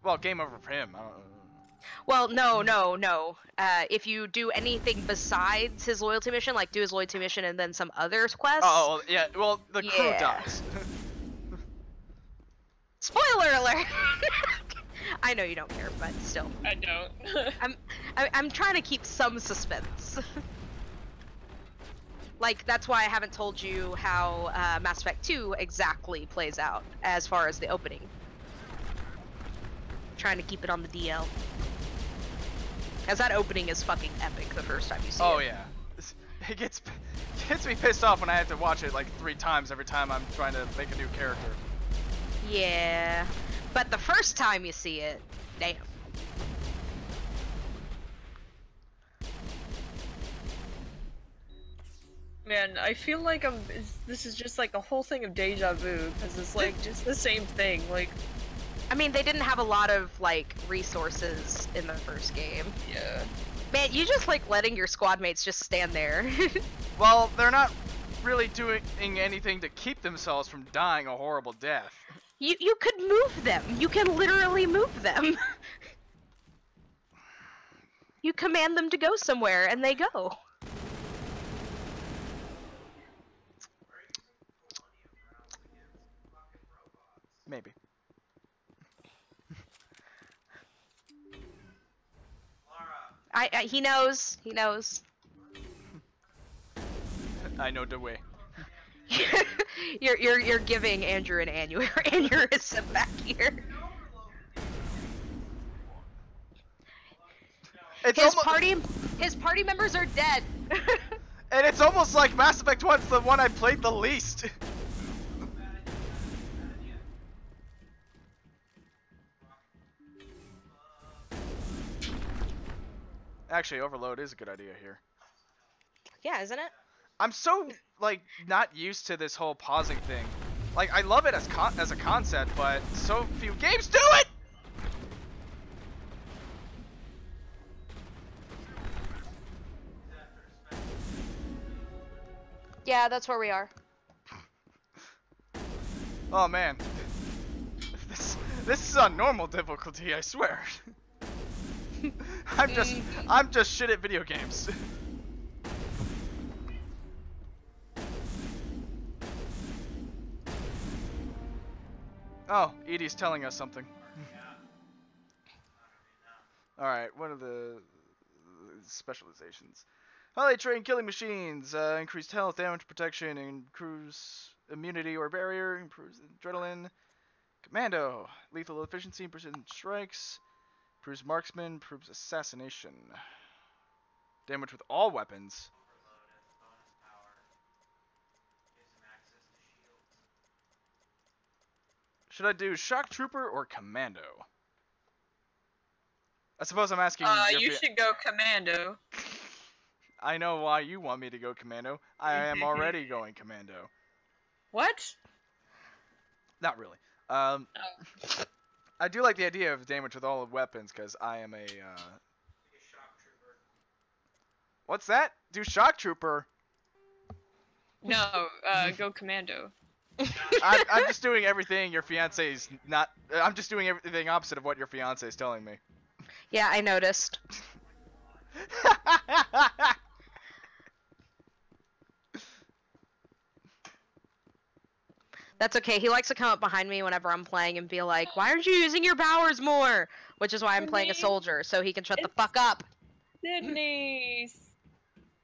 Well, game over for him. I don't know. Well, no. If you do anything besides his loyalty mission, like do his loyalty mission and then some other quests. Oh, yeah. Well, the crew dies. Spoiler alert! I know you don't care, but still. I don't. I'm trying to keep some suspense. Like, that's why I haven't told you how Mass Effect 2 exactly plays out as far as the opening. Trying to keep it on the DL. As that opening is fucking epic the first time you see it. Oh yeah. It gets me pissed off when I have to watch it like 3 times every time I'm trying to make a new character. Yeah. But the first time you see it, damn. Man, I feel like this is just like a whole thing of deja vu, because it's like just the same thing, like... I mean, they didn't have a lot of, like, resources in the first game. Yeah. Man, you just like letting your squad mates just stand there. Well, they're not really doing anything to keep themselves from dying a horrible death. You could move them. You can literally move them. You command them to go somewhere, and they go. Maybe. He knows. He knows. I know the way. You're giving Andrew an aneurysm back here. His party members are dead. And it's almost like Mass Effect 1's the one I played the least. Actually, Overload is a good idea here. Yeah, isn't it? I'm so, like, not used to this whole pausing thing. Like, I love it as a concept, but so few games do it! Yeah, that's where we are. Oh man. This is on normal difficulty, I swear. I'm just shit at video games. Oh, Edie's telling us something. Alright, what are the specializations? Highly trained killing machines. Increased health, damage protection, improves immunity or barrier, improves adrenaline. Commando. Lethal efficiency, precision strikes. Improves marksman, improves assassination. Damage with all weapons. Should I do shock trooper or commando? I suppose I'm asking You should go commando. I know why you want me to go commando. I am already going commando. What? Not really. Oh. I do like the idea of damage with all weapons because I am a. What's that? Do shock trooper? No, go commando. I'm just doing everything your fiance's not. I'm just doing everything opposite of what your fiance is telling me. Yeah, I noticed. That's okay. He likes to come up behind me whenever I'm playing and be like, "Why aren't you using your powers more?" Which is why I'm playing a soldier, so he can shut the fuck up. Sydney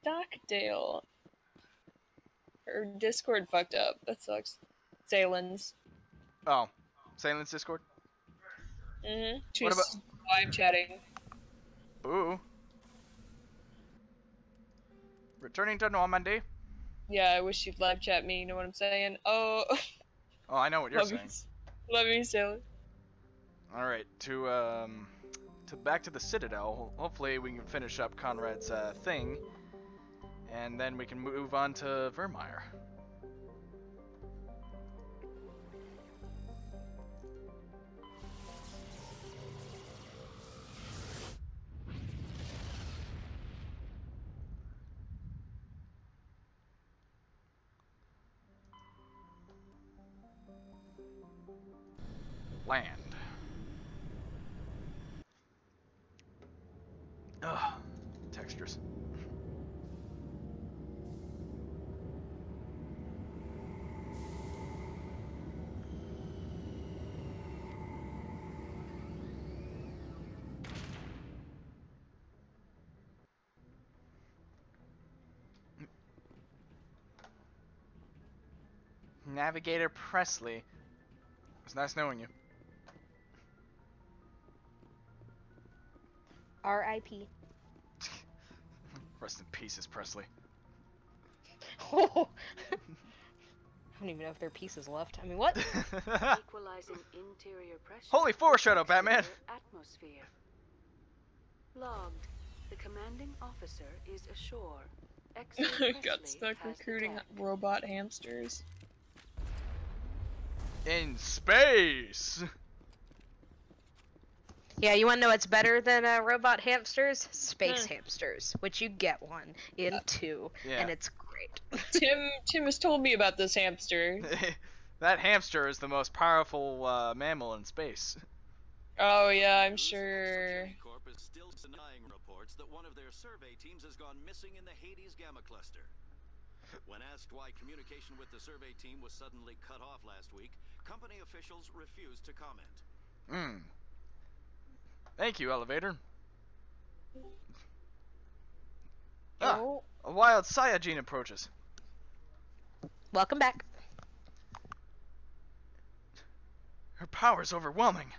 Stockdale. Her Discord fucked up. That sucks. Salen's. Oh, Salen's Discord. She's live chatting. Ooh. Returning to Normandy. Yeah, I wish you'd live chat me. You know what I'm saying? Oh. Oh, I know what you're saying. Love you, Salen. All right, to back to the Citadel. Hopefully, we can finish up Conrad's thing, and then we can move on to Vermeer. Land. Ugh, textures. Navigator Presley. It was nice knowing you. R.I.P. Rest in pieces, Presley. I don't even know if there are pieces left. I mean, what? Equalizing interior pressure. Holy foreshadow, Batman! Atmosphere. Logged. The commanding officer is ashore. Got stuck recruiting robot hamsters. In space! Yeah, you want to know what's better than robot hamsters? Space hamsters, which you get one in 2, and it's great. Tim has told me about this hamster. That hamster is the most powerful mammal in space. Oh yeah, I'm sure. Corp is still denying reports that one of their survey teams has gone missing in the Hades Gamma Cluster. When asked why communication with the survey team was suddenly cut off last week, company officials refused to comment. Thank you, Elevator. Oh. A wild Saiyajin approaches. Welcome back. Her power's overwhelming.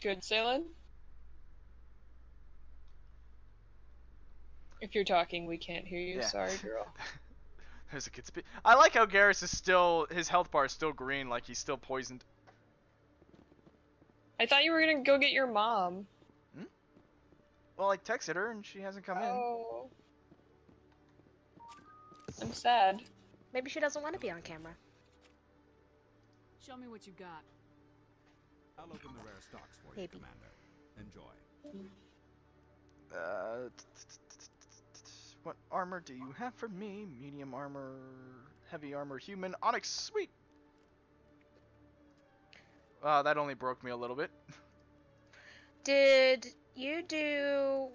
Good, Salen? If you're talking, we can't hear you. Yeah. Sorry, girl. There's a kid speak. I like how Garrus is still, his health bar is still green, like he's still poisoned. I thought you were gonna go get your mom. Well, I texted her and she hasn't come in. Oh. I'm sad. Maybe she doesn't want to be on camera. Show me what you got. I'll open the rare stocks for Maybe. you, Commander. Enjoy. What armor do you have for me? Medium armor, heavy armor, human, onyx, sweet. That only broke me a little bit. Did you do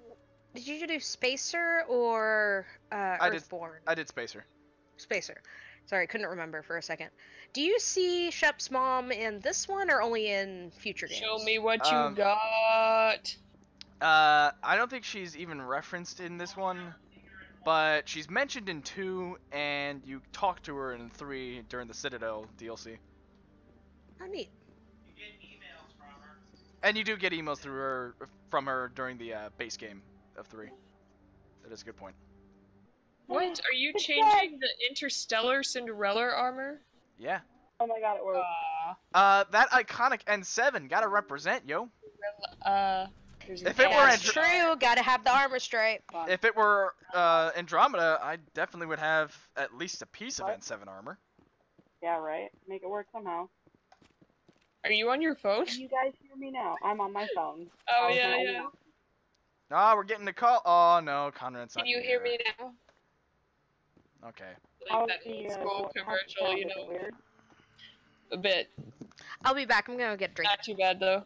Spacer or Earthborn? I did Spacer. Spacer. Sorry, couldn't remember for a second. Do you see Shep's mom in this one or only in future games? Show me what you got. I don't think she's even referenced in this one. but she's mentioned in 2, and you talk to her in 3 during the Citadel DLC. Oh, neat. And you do get emails from her during the base game of 3. That is a good point. What? Are you changing the Interstellar Cinderella armor? Yeah. Oh my god, it worked. That iconic N7 gotta represent, yo. There's If it were That's true, gotta have the armor stripe. If it were Andromeda, I definitely would have at least a piece of N7 armor. Yeah, right. Make it work somehow. Are you on your phone? Can you guys hear me now? I'm on my phone. Oh, yeah. Ah, we're getting a call. Oh no, Conrad's not Can you here. hear me now? Okay. Like that old school commercial, you know. A bit. I'll be back. I'm gonna get a drink. Not too bad though.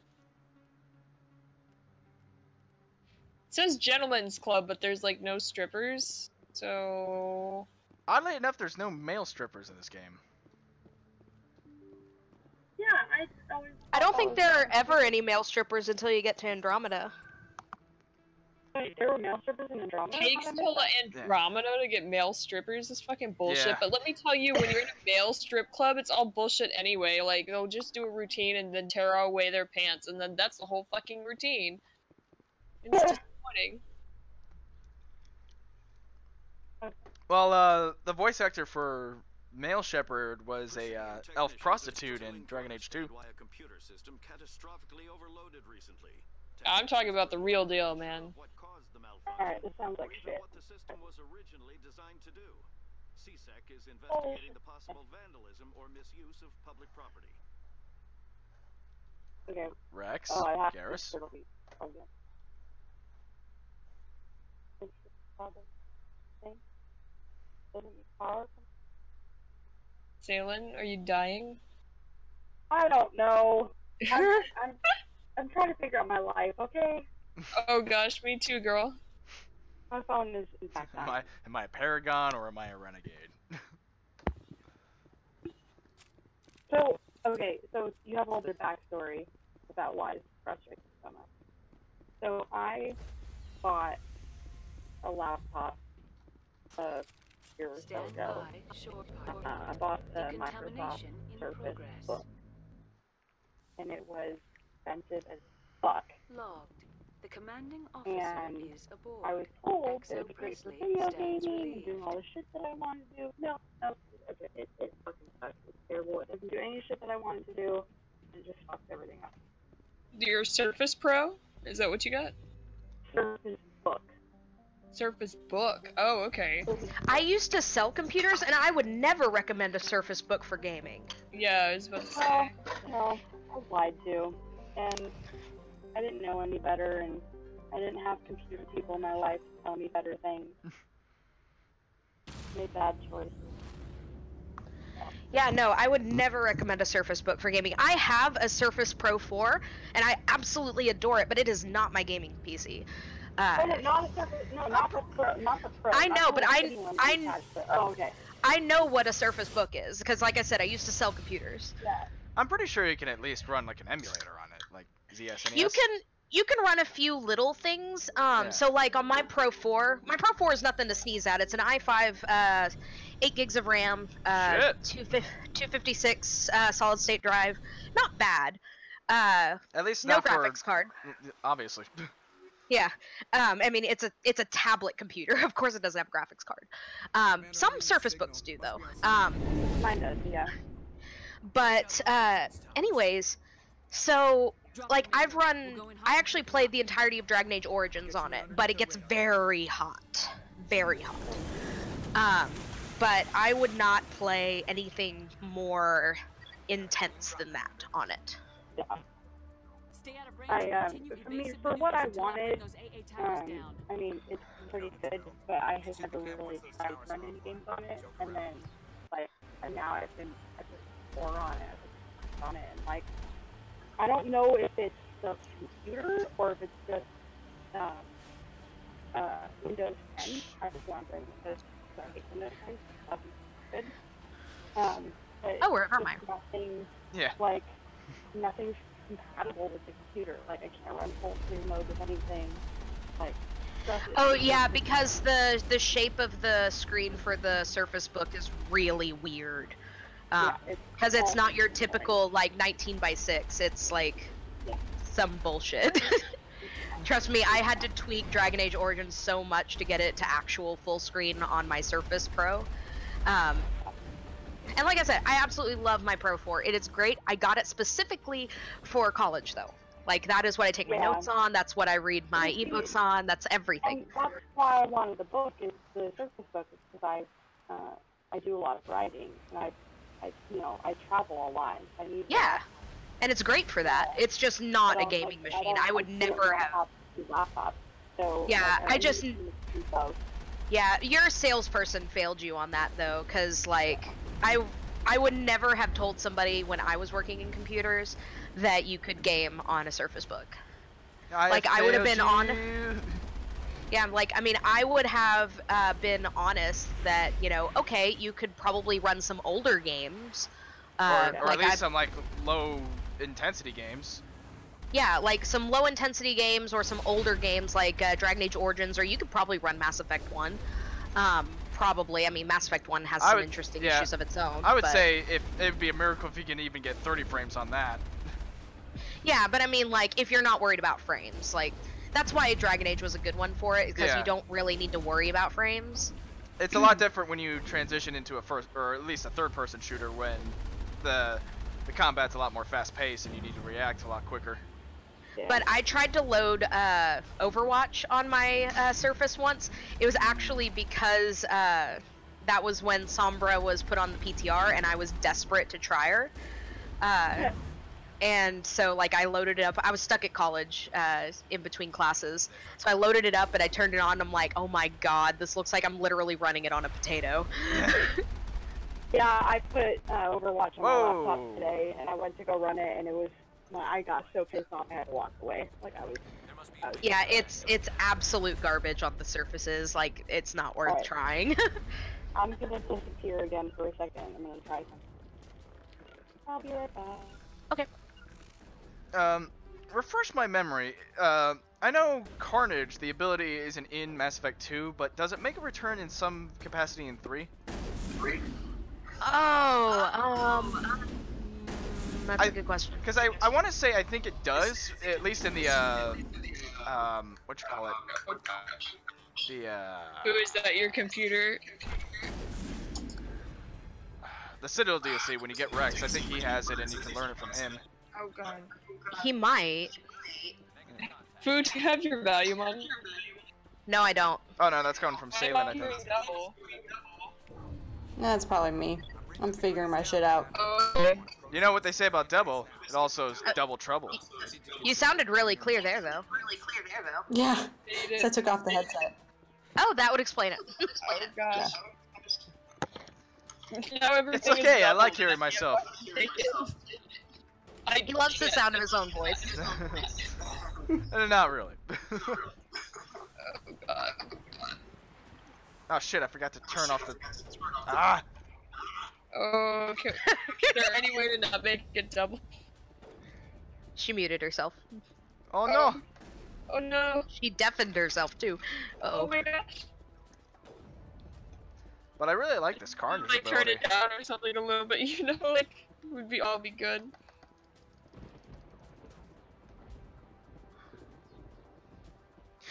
It says gentlemen's club, but there's like no strippers. So Oddly enough, there's no male strippers in this game. Yeah, I don't think there are ever any male strippers until you get to Andromeda. Wait, there were male strippers in Andromeda? takes till Andromeda to get male strippers is fucking bullshit. Yeah. But let me tell you, when you're in a male strip club, it's all bullshit anyway. Like, they'll just do a routine and then tear away their pants, and then that's the whole fucking routine. It's disappointing. Well, the voice actor for male shepherd was a elf prostitute in Dragon Age 2. Why a computer system catastrophically overloaded recently. I'm talking about the real deal, man. Alright, this sounds like shit. What the system was originally designed to do. CSEC is investigating the possible vandalism or misuse of public property. Okay. Rex, Oh, I have Garrus. to be plugged in. Salen, are you dying? I don't know. I'm trying to figure out my life, okay? Oh gosh, me too, girl. My phone is in fact Am I a paragon or am I a renegade? So, okay, so you have a little bit of backstory about why it's frustrating so much. So I bought a laptop a year or so ago. I bought the Microsoft Surface Book, and it was expensive as fuck. Logged. The commanding officer And is aboard. I was told that it would be great for video gaming and doing all the shit that I wanted to do. No, it fucking sucks. It's terrible. It doesn't do any shit that I wanted to do. It just fucks everything up. Your Surface Pro? Is that what you got? Surface Book. Surface Book. Oh, okay. I used to sell computers, and I would never recommend a Surface Book for gaming. Yeah, I was about to say. Oh, no, I was lied to. And I didn't know any better, and I didn't have computer people in my life to tell me better things. Made bad choices. Yeah, no, I would never recommend a Surface Book for gaming. I have a Surface Pro 4, and I absolutely adore it, but it is not my gaming PC. Not a Surface, no, not the Pro. I know, but Oh, okay. I know what a Surface Book is, because like I said, I used to sell computers. Yeah. I'm pretty sure you can at least run like an emulator on it, like ZSNES. You can run a few little things. So like on my Pro 4 is nothing to sneeze at. It's an i5, 8 gigs of RAM, 256 solid state drive. Not bad. At least no not graphics card. Obviously. Yeah. I mean, it's a tablet computer. Of course, it doesn't have a graphics card. Some Surface Books do though. Mine does, yeah. But anyways, so like I actually played the entirety of Dragon Age Origins on it, but it gets very hot, very hot. But I would not play anything more intense than that on it. Yeah. For what I wanted, I mean, it's pretty good, but I have never really tried to run any games on it, and then, like, and now I've just pour on it, and, like, I don't know if it's the computer, or if it's just, Windows 10, I was wondering, because I hate Windows 10, that'd be good. But wherever mine. Nothing, yeah. Like, nothing's compatible with the computer. Like, I can't run full screen mode with anything. Like, Oh yeah, because the shape of the screen for the Surface Book is really weird. Because it's not your typical like 19 by 6. It's like some bullshit. Trust me, I had to tweak Dragon Age Origins so much to get it to actual full screen on my Surface Pro. And like I said, I absolutely love my Pro 4. It is great. I got it specifically for college though. Like that is what I take my notes on. That's what I read my ebooks on. That's everything. And that's why I wanted the book, is the Surface Book, is because I do a lot of writing, and I travel a lot. I need and it's great for that. It's just not a gaming machine. I would never have. Laptop. So yeah, your salesperson failed you on that though, because like I would never have told somebody when I was working in computers that you could game on a Surface Book. I would have been on. Yeah, like I mean, I would have been honest that okay, you could probably run some older games, or at least some like low intensity games. Yeah, like some low intensity games or some older games like Dragon Age Origins, or you could probably run Mass Effect 1. Probably. I mean, Mass Effect 1 has some interesting issues of its own. I would say if it'd be a miracle if you can even get 30 frames on that. Yeah, but I mean, like, if you're not worried about frames, like, that's why Dragon Age was a good one for it, because you don't really need to worry about frames. It's a lot different when you transition into a first, or at least a third-person shooter, when the combat's a lot more fast-paced and you need to react a lot quicker. But I tried to load Overwatch on my Surface once. It was actually because that was when Sombra was put on the PTR, and I was desperate to try her. And so, like, I loaded it up. I was stuck at college in between classes. So I loaded it up, and I turned it on, and I'm like, oh my god, this looks like I'm literally running it on a potato. Yeah, I put Overwatch on my laptop today, and I went to go run it, and it was... I got so pissed off I had to walk away. Like I was yeah, it's absolute garbage on the surfaces. Like it's not worth trying. I'm gonna disappear again for a second. I'm gonna try something. I'll be right back. Okay. Refresh my memory. I know Carnage, the ability isn't in Mass Effect 2, but does it make a return in some capacity in 3? That's a good question. Because I want to say I think it does, at least in the what you call it? Who is that? Your computer? The Citadel DLC. When you get Rex, I think he has it, and you can learn it from him. Oh god. He might. Food, do you have your volume on? No, I don't. Oh no, that's coming from Salem, I think. That's probably me. I'm figuring my shit out. You know what they say about double? It also is double trouble. You sounded really clear there, though. Yeah, so I took off the headset. Oh, that would explain it. Oh gosh. It's okay, I like hearing myself. He loves the sound of his own voice. Not really. Oh god. Oh shit, I forgot to turn off the... Ah! Okay. Is there any way to not make it double? She muted herself. Oh no! Oh no! She deafened herself too. Oh my gosh. But I really like this Carnage Like ability. turn it down or something a little bit, you know, like would be all be good.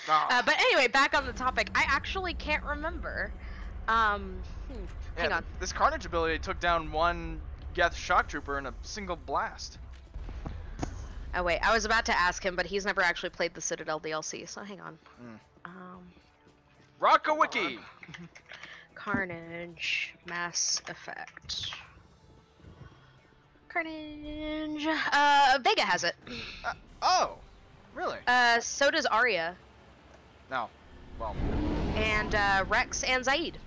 But anyway, back on the topic. I actually can't remember. Hang on. This Carnage ability took down one Geth Shock Trooper in a single blast. Oh wait, I was about to ask him, but he's never actually played the Citadel DLC, so hang on. Rock a wiki! Carnage, Mass Effect. Carnage. Vega has it. Oh, really? So does Arya. No. Well. And Rex and Zaid.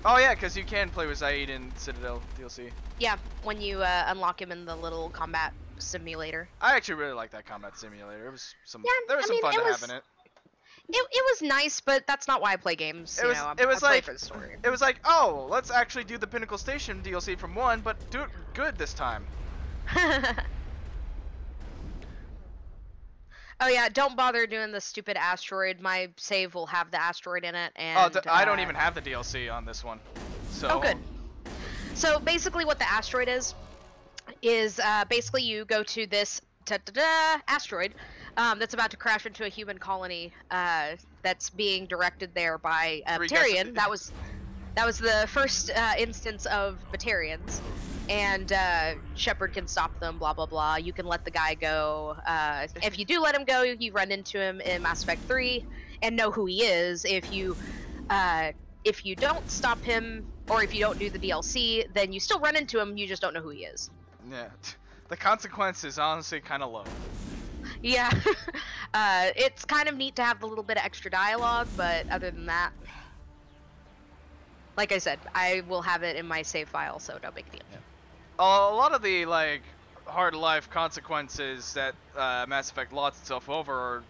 Oh yeah, because you can play with Zaid in Citadel DLC. Yeah, when you unlock him in the little combat simulator. I actually really like that combat simulator. It was some. Yeah, there was some fun to have in it. It was nice, but that's not why I play games. It was. It was I play like. for the story. It was like, oh, let's actually do the Pinnacle Station DLC from 1, but do it good this time. Oh yeah, don't bother doing the stupid asteroid. My save will have the asteroid in it, and I don't even have the DLC on this one. So. Oh, good. So basically, what the asteroid is basically you go to this asteroid that's about to crash into a human colony that's being directed there by Batarian. That was the first instance of Batarians, and Shepard can stop them. Blah blah blah. You can let the guy go. If you do let him go, you run into him in Mass Effect 3 and know who he is. If you don't stop him, or if you don't do the DLC, then you still run into him, you just don't know who he is. Yeah. The consequence is honestly kind of low. Yeah. It's kind of neat to have a little bit of extra dialogue, but other than that, like I said, I will have it in my save file, so no big deal. Yeah. A lot of the, like, hard life consequences that Mass Effect lots itself over are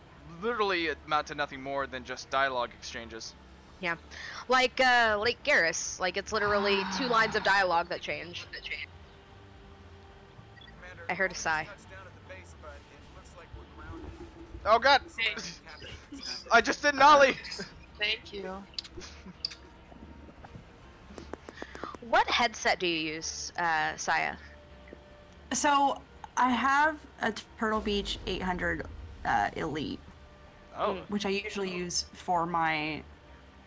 literally amount to nothing more than just dialogue exchanges. Yeah, like Lake Garrus, like it's literally 2 lines of dialogue that change. I heard a sigh. Oh god! I just did Nolly! Thank you. What headset do you use, Saya? So, I have a Turtle Beach 800 Elite. Oh. Which I usually use for my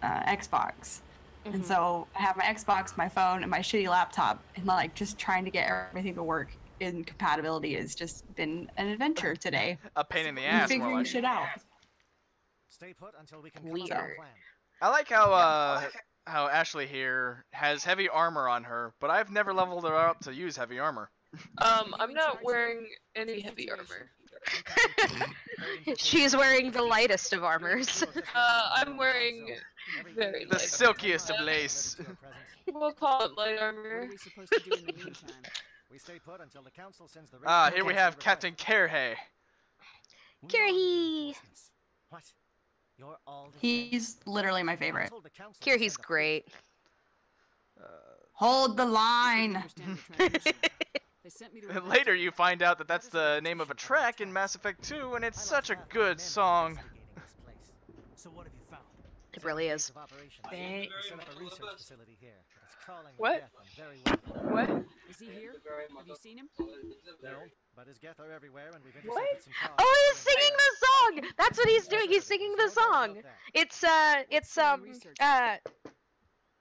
Xbox. And so I have my Xbox, my phone, and my shitty laptop, and like just trying to get everything to work in compatibility has just been an adventure today. A pain in the ass. Figuring shit out. Stay put until we can Weird. I like how Ashley here has heavy armor on her, but I've never leveled her up to use heavy armor. I'm not wearing any heavy armor. She's wearing the lightest of armors. I'm wearing very the silkiest of lace. We'll call it light armor. What are we supposed to do in the meantime? We stay put until the council sends the Here we have Captain Kerhe. Kirhi! What? You're all He's literally my favorite. Kirhi's great. Hold the line! And later you find out that that's the name of a track in Mass Effect 2, and it's such a good song. So what have you found? It really is. What? What? Is he here? Have you seen him? No, but his Geth are everywhere, and we've What? intercepted some cars. Oh, he's singing the song! That's what he's doing, he's singing the song!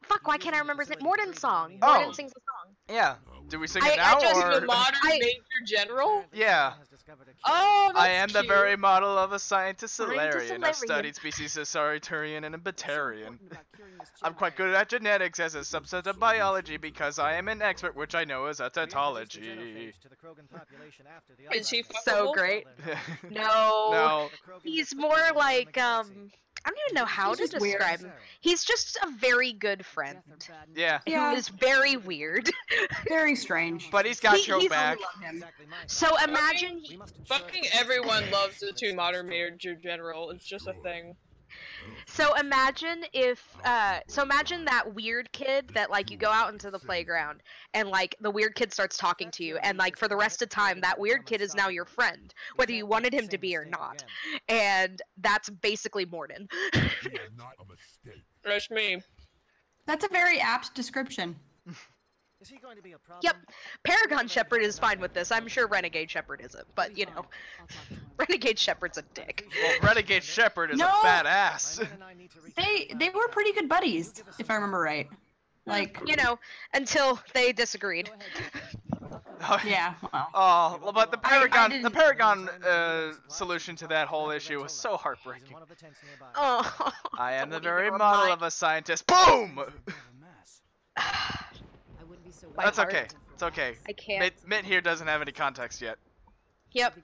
Fuck, why can't I remember his name? Morden's song. Oh. Morden sings the song. Yeah. Do we sing it now, or...? The modern Major General? Yeah. Oh, that's I am the cute. very model of a scientist Scientist Salarian. I've Salarian. studied species of Sariturian and a Batarian. I'm quite good at genetics as a subset of biology because I am an expert, which I know is a tautology. Is he So fuckable? great. No. No. He's more like, I don't even know how to describe him. He's just a very good friend. Yeah. Who is very weird. Very strange. But he's got He- your he's- back. So imagine... Fucking everyone loves the 2 modern Major General. It's just a thing. So imagine if, imagine that weird kid that, like, you go out into the playground, and, like, the weird kid starts talking to you, and, like, for the rest of time, that weird kid is now your friend, whether you wanted him to be or not. And that's basically Morden. That's me. That's a very apt description. Is he going to be a problem? Yep. Paragon Shepard is fine with this. I'm sure Renegade Shepard isn't, but, you know, Renegade Shepard's a dick. Well, Renegade Shepard is No. a badass. They were pretty good buddies, if I remember right. Like, You know, until they disagreed. yeah, well. Oh, but the Paragon, didn't- the Paragon solution to that whole issue was so heartbreaking. Oh. I am the very model of a scientist. Boom! That's okay. It's okay. I can't. Mitt here doesn't have any context yet. Yep.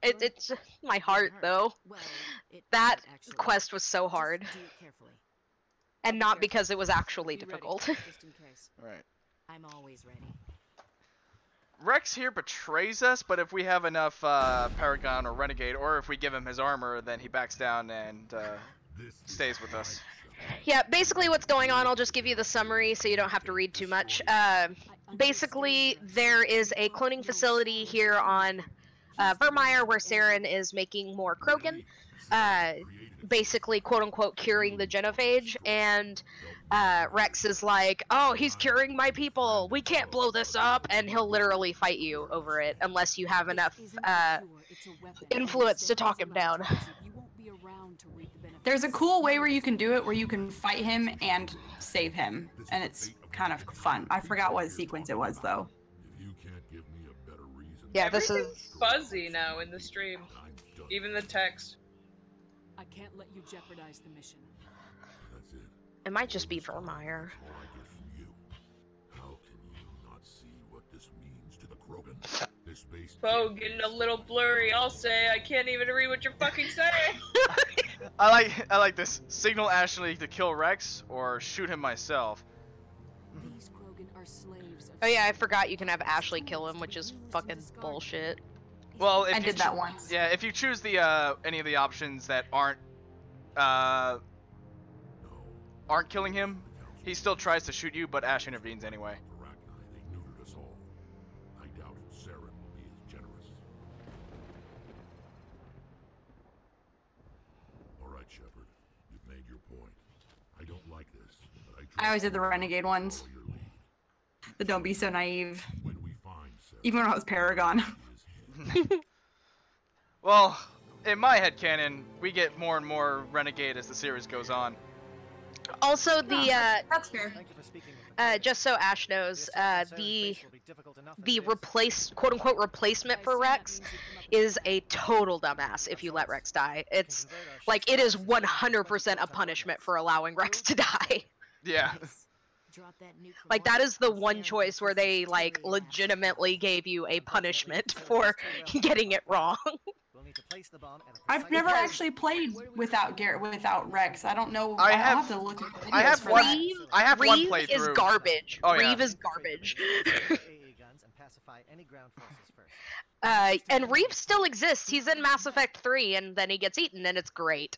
It's my heart, though. That quest was so hard. And not because it was actually difficult. Right. I'm always ready. Rex here betrays us, but if we have enough Paragon or Renegade, or if we give him his armor, then he backs down and stays with us. Yeah, basically what's going on, I'll just give you the summary so you don't have to read too much. Basically, there is a cloning facility here on Vermeer, where Saren is making more Krogan, basically quote unquote curing the genophage, and Rex is like, oh, he's curing my people, we can't blow this up, and he'll literally fight you over it unless you have enough influence to talk him down. There's a cool way where you can do it, where you can fight him and save him, and it's kind of fun. I forgot what sequence it was, though. Yeah, this Everything's is fuzzy now in the stream. Even the text. I can't let you jeopardize the mission. It might just be Vermeer. Bo, getting a little blurry, I'll say. I can't even read what you're fucking saying. I like this. Signal Ashley to kill Rex or shoot him myself. These Krogan are slaves. Oh yeah, I forgot you can have Ashley kill him, which is fucking bullshit. Well, if I you did that once. Yeah, if you choose the any of the options that aren't killing him, he still tries to shoot you, but Ash intervenes anyway. I always did the renegade ones. The don't be so naive. Even when I was Paragon. Well, in my headcanon, we get more and more renegade as the series goes on. Also, the that's fair. just so Ash knows, the quote unquote replacement for Rex is a total dumbass if you let Rex die. It's like it is 100% a punishment for allowing Rex to die. Yeah. Like that is the one choice where they like legitimately gave you a punishment for getting it wrong. I've never actually played without Rex. I don't know. I I'll have to look at the videos I have for one. that. I have one Reeve playthrough. is garbage. Oh, yeah. Reeve is garbage. And Reeve still exists. He's in Mass Effect 3, and then he gets eaten, and it's great.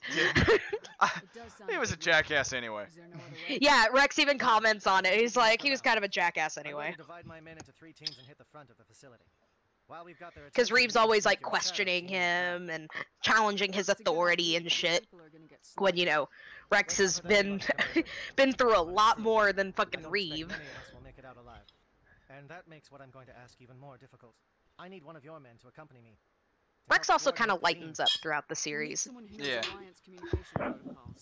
He was a jackass anyway. Yeah, Rex even comments on it. He's like, he was kind of a jackass anyway. Divide my men into 3 teams and hit the front of the facility. Because Reeve's always like questioning him and challenging his authority and shit. When, you know, Rex has been been through a lot more than fucking Reeve. And that makes what I'm going to ask even more difficult. I need one of your men to accompany me. Rex also kind of lightens up throughout the series. Yeah.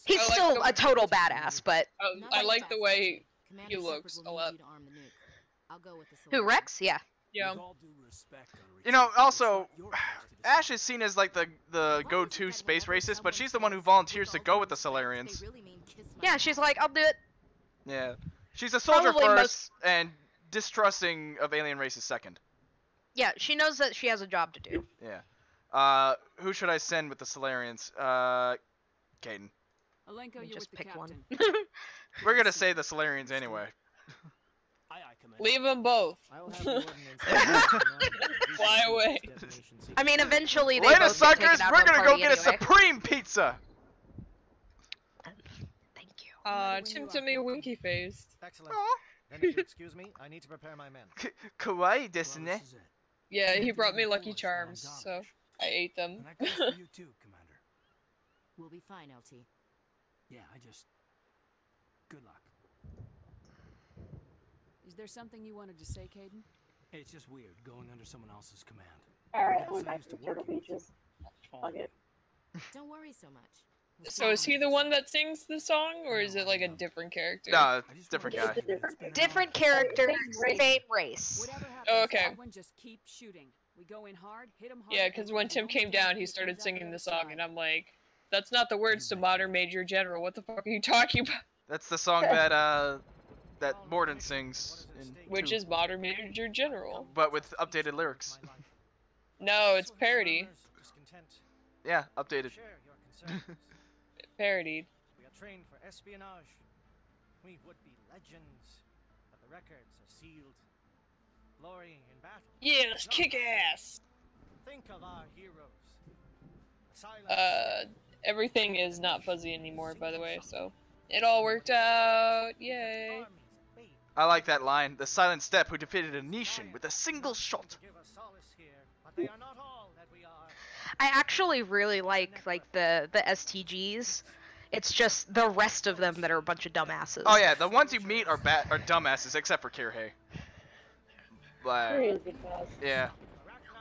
He's still a total badass, but... I like the way he looks a lot. Who, Rex? Yeah. Yeah. You know, also, Ash is seen as like the go-to space racist, but she's the one who volunteers to go with the Solarians. Yeah, she's like, I'll do it. Yeah. She's a soldier Probably first, and distrusting of alien races second. Yeah, she knows that she has a job to do. Yeah. Who should I send with the Solarians? Caden. Alenko, you're Just with the pick one. captain. We're gonna say the Solarians anyway. Leave them both. Fly away. I mean, eventually they Later, both get taken suckers! out We're of the gonna go party get a anyway. supreme pizza! Tim Timmy winky face. Excellent. Then if you excuse me, I need to prepare my men. Kawaii desu ne. Yeah, he brought me Lucky Charms, so I ate them. And that goes for you too, Commander. We'll be fine, LT. Yeah, good luck. Is there something you wanted to say, Caden? It's just weird going under someone else's command. Alright, Guys went I back used to the work Turtle with Beaches. all Fuck it. Don't worry so much. So is he the one that sings the song, or is it like a different character? No, different guy. Different character, same race. Oh, okay. Everyone just keep shooting. We go in hard, hit 'em hard. Yeah, because when Tim came down, he started singing the song, and I'm like, that's not the words to Modern Major General. What the fuck are you talking about? That's the song that that Morden sings. Which is Modern Major General. But with updated lyrics. No, it's parody. Yeah, updated. Parodied. We are trained for espionage. We would be legends, but the records are sealed. Glory in battle. Yeah, let's kick ass! Think of our heroes. Everything is not fuzzy anymore, by the way, so it all worked out. Yay. I like that line. The silent step who defeated a Nishan with a single shot. Give us solace here, but they are not all that we I actually really like the STGs. It's just the rest of them that are a bunch of dumbasses. Oh yeah, the ones you meet are dumbasses, except for Kirhei. But yeah.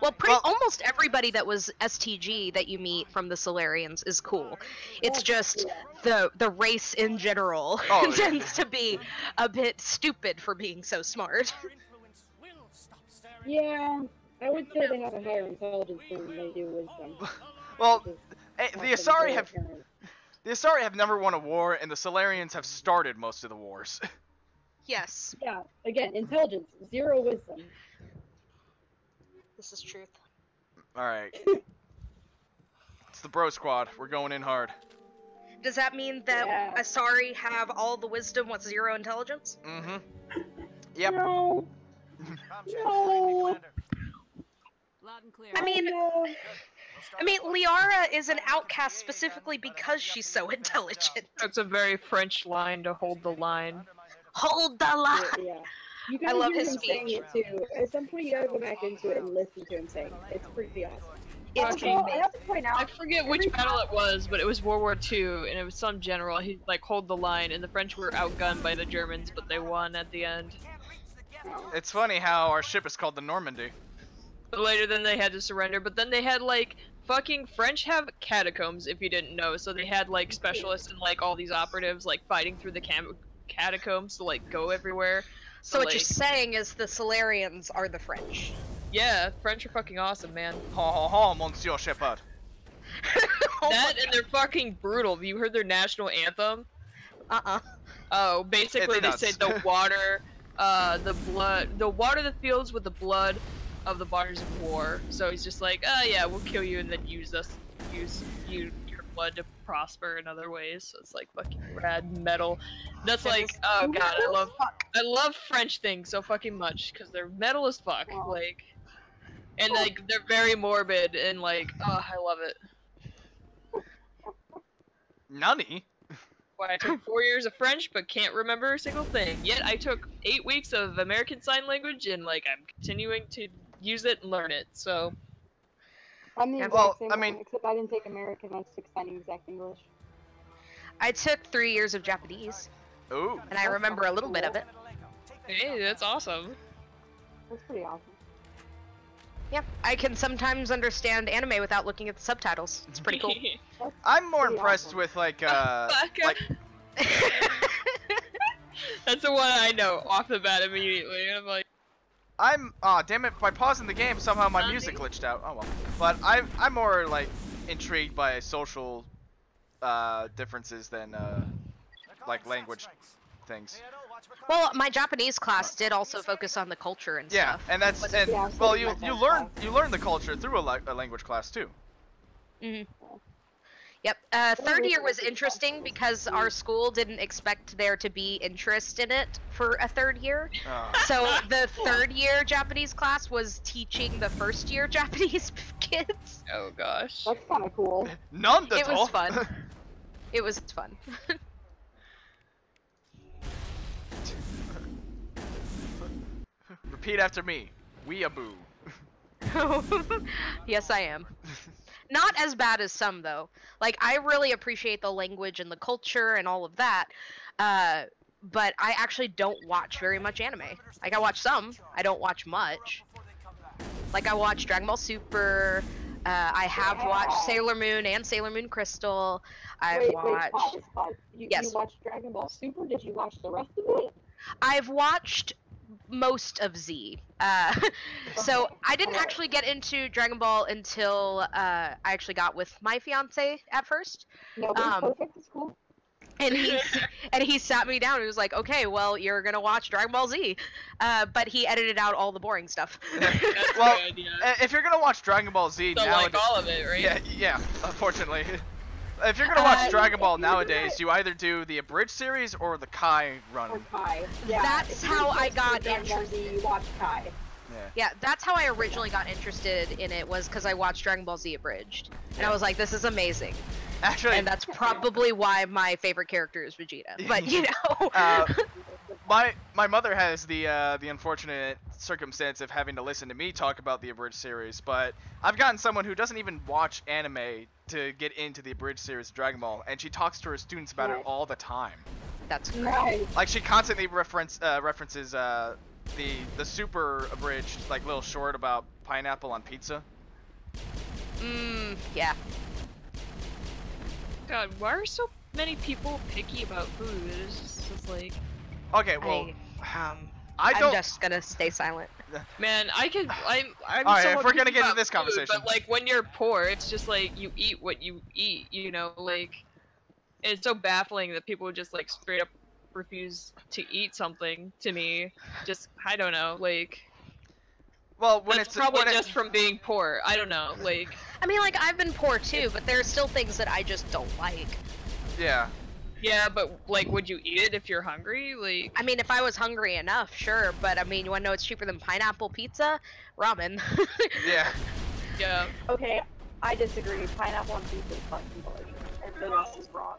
Well, almost everybody that was STG that you meet from the Solarians is cool. It's just the race in general tends to be a bit stupid for being so smart. Yeah, I would say they have a higher intelligence than they do wisdom. Well, the Asari have never won a war, and the Solarians have started most of the wars. Yes. Yeah. Again, intelligence, 0 wisdom. This is truth. Alright. It's the bro squad. We're going in hard. Does that mean that Asari have all the wisdom with 0 intelligence? Mm-hmm. Yep. No. No. Loud and clear. I mean, Liara is an outcast specifically because she's so intelligent. That's a very French line to hold the line. Hold the line! Yeah. You gotta I love hear his him saying speech. it too. At some point, you gotta go back into it and listen to him saying it. It's pretty awesome. It's Also, I have to point out. I forget which battle it was, but it was World War II, and it was some general. He like hold the line, and the French were outgunned by the Germans, but they won at the end. It's funny how our ship is called the Normandy. But later, then they had to surrender. But then they had like fucking French have catacombs, if you didn't know. So they had like specialists and like all these operatives like fighting through the catacombs to like go everywhere. So what you're saying is the Solarians are the French. Yeah, French are fucking awesome, man. Ha ha ha, Monsieur Shepard. That and they're fucking brutal. Have you heard their national anthem? Oh, basically they say the water, the blood, the water the fields with the blood of the waters of war. So he's just like, oh yeah, we'll kill you and then use your blood to prosper in other ways. So it's like fucking rad metal. That's like, oh god, I love French things so fucking much because they're metal as fuck. Like, and like they're very morbid and like, oh, I love it. Nani? Why I took 4 years of French but can't remember a single thing. Yet I took 8 weeks of American Sign Language and like I'm continuing to use it and learn it. So I'm the exact same one, except I didn't take American. I took sign exact English. I took 3 years of Japanese. Ooh. And I remember a little bit of it. Hey, that's awesome. That's pretty awesome. Yeah, I can sometimes understand anime without looking at the subtitles. It's pretty cool. I'm more impressed with like That's the one I know off the bat immediately. I'm like, damn it! By pausing the game, somehow my music glitched out. Oh well. But I'm more like intrigued by social differences than like language things. Well, my Japanese class did also focus on the culture and stuff. Yeah, and that's well, you learn the culture through a language class too. Mhm. Yep. Third year was interesting because our school didn't expect there to be interest in it for a third year. So the third year Japanese class was teaching the first year Japanese kids. Oh gosh. That's kind of cool. It was fun. It was fun. Repeat after me. Weeaboo. Yes, I am. Not as bad as some, though. Like, I really appreciate the language and the culture and all of that, but I actually don't watch very much anime. Like, I watch some, I don't watch much. Like, I watch Dragon Ball Super, I have watched Sailor Moon and Sailor Moon Crystal. I've watched... Pause. You watched Dragon Ball Super? Did you watch the rest of it? I've watched most of Z. So I didn't actually get into Dragon Ball until I actually got with my fiance at first. No, but perfect. It's cool. And he sat me down and was like, "Okay, well, you're gonna watch Dragon Ball Z," but he edited out all the boring stuff. Well, if you're gonna watch Dragon Ball Z so nowadays, like all of it, right? Yeah. Unfortunately, if you're gonna watch Dragon Ball nowadays, you either do the abridged series or the Kai run. Or Kai. Yeah. That's how I got interested. You watch Kai. Yeah, that's how I originally got interested in it, was because I watched Dragon Ball Z abridged, and I was like, "This is amazing." Actually, and that's probably why my favorite character is Vegeta. But you know, my mother has the unfortunate circumstance of having to listen to me talk about the abridged series, but I've gotten someone who doesn't even watch anime to get into the abridged series of Dragon Ball, and she talks to her students about it all the time. That's great. Like, she constantly references the super abridged, like, little short about pineapple on pizza. Yeah. God, why are so many people picky about food? It's just like... Okay, well, I'm just gonna stay silent. Man, I'm Alright, so if we're gonna picky get into about this food, conversation. But like when you're poor, it's just like you eat what you eat, you know, like it's so baffling that people just like straight up refuse to eat something to me. Just I don't know, like well, when that's it's probably just from being poor. I don't know, like I mean, like, I've been poor too, but there are still things that I just don't like. Yeah. Yeah, but like, would you eat it if you're hungry? Like, I mean, if I was hungry enough, sure. But I mean, you wanna know what's cheaper than pineapple pizza? Ramen. Yeah. Yeah. Okay, I disagree. Pineapple on pizza is fucking delicious. Everything else is wrong.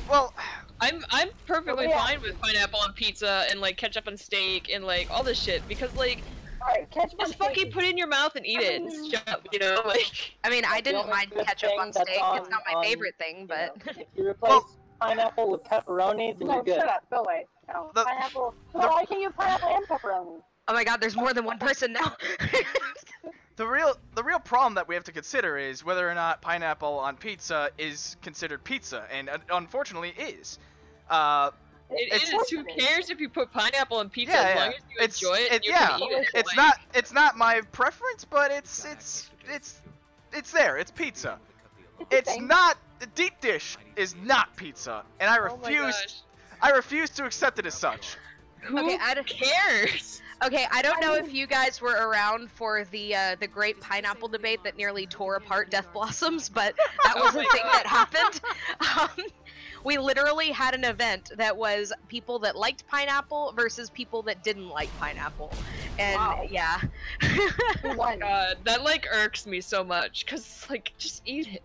Well, I'm perfectly yeah. fine with pineapple on pizza and like ketchup on steak and like all this shit because like. Alright, ketchup on just fucking put it in your mouth and eat it. Shut up, you know, like. I mean, I didn't mind ketchup on steak. It's not my favorite thing, but. If you replace pineapple with pepperoni, then No, you're good. shut up. Go away. No, pineapple. Why can't you have pineapple and pepperoni? Oh my god, there's more than one person now. The real problem that we have to consider is whether or not pineapple on pizza is considered pizza, and unfortunately is. It is. Who cares if you put pineapple on pizza as long as you enjoy it? And you yeah, can eat it. it's like... not my preference, but it's there. It's pizza. It's not the deep dish is not pizza, and I refuse to accept it as such. Who cares? Okay, I don't know if you guys were around for the great pineapple debate that nearly tore apart Death Blossoms, but that was a thing that happened. We literally had an event that was people that liked pineapple versus people that didn't like pineapple, and yeah. Oh my god, that like irks me so much, cause like just eat it.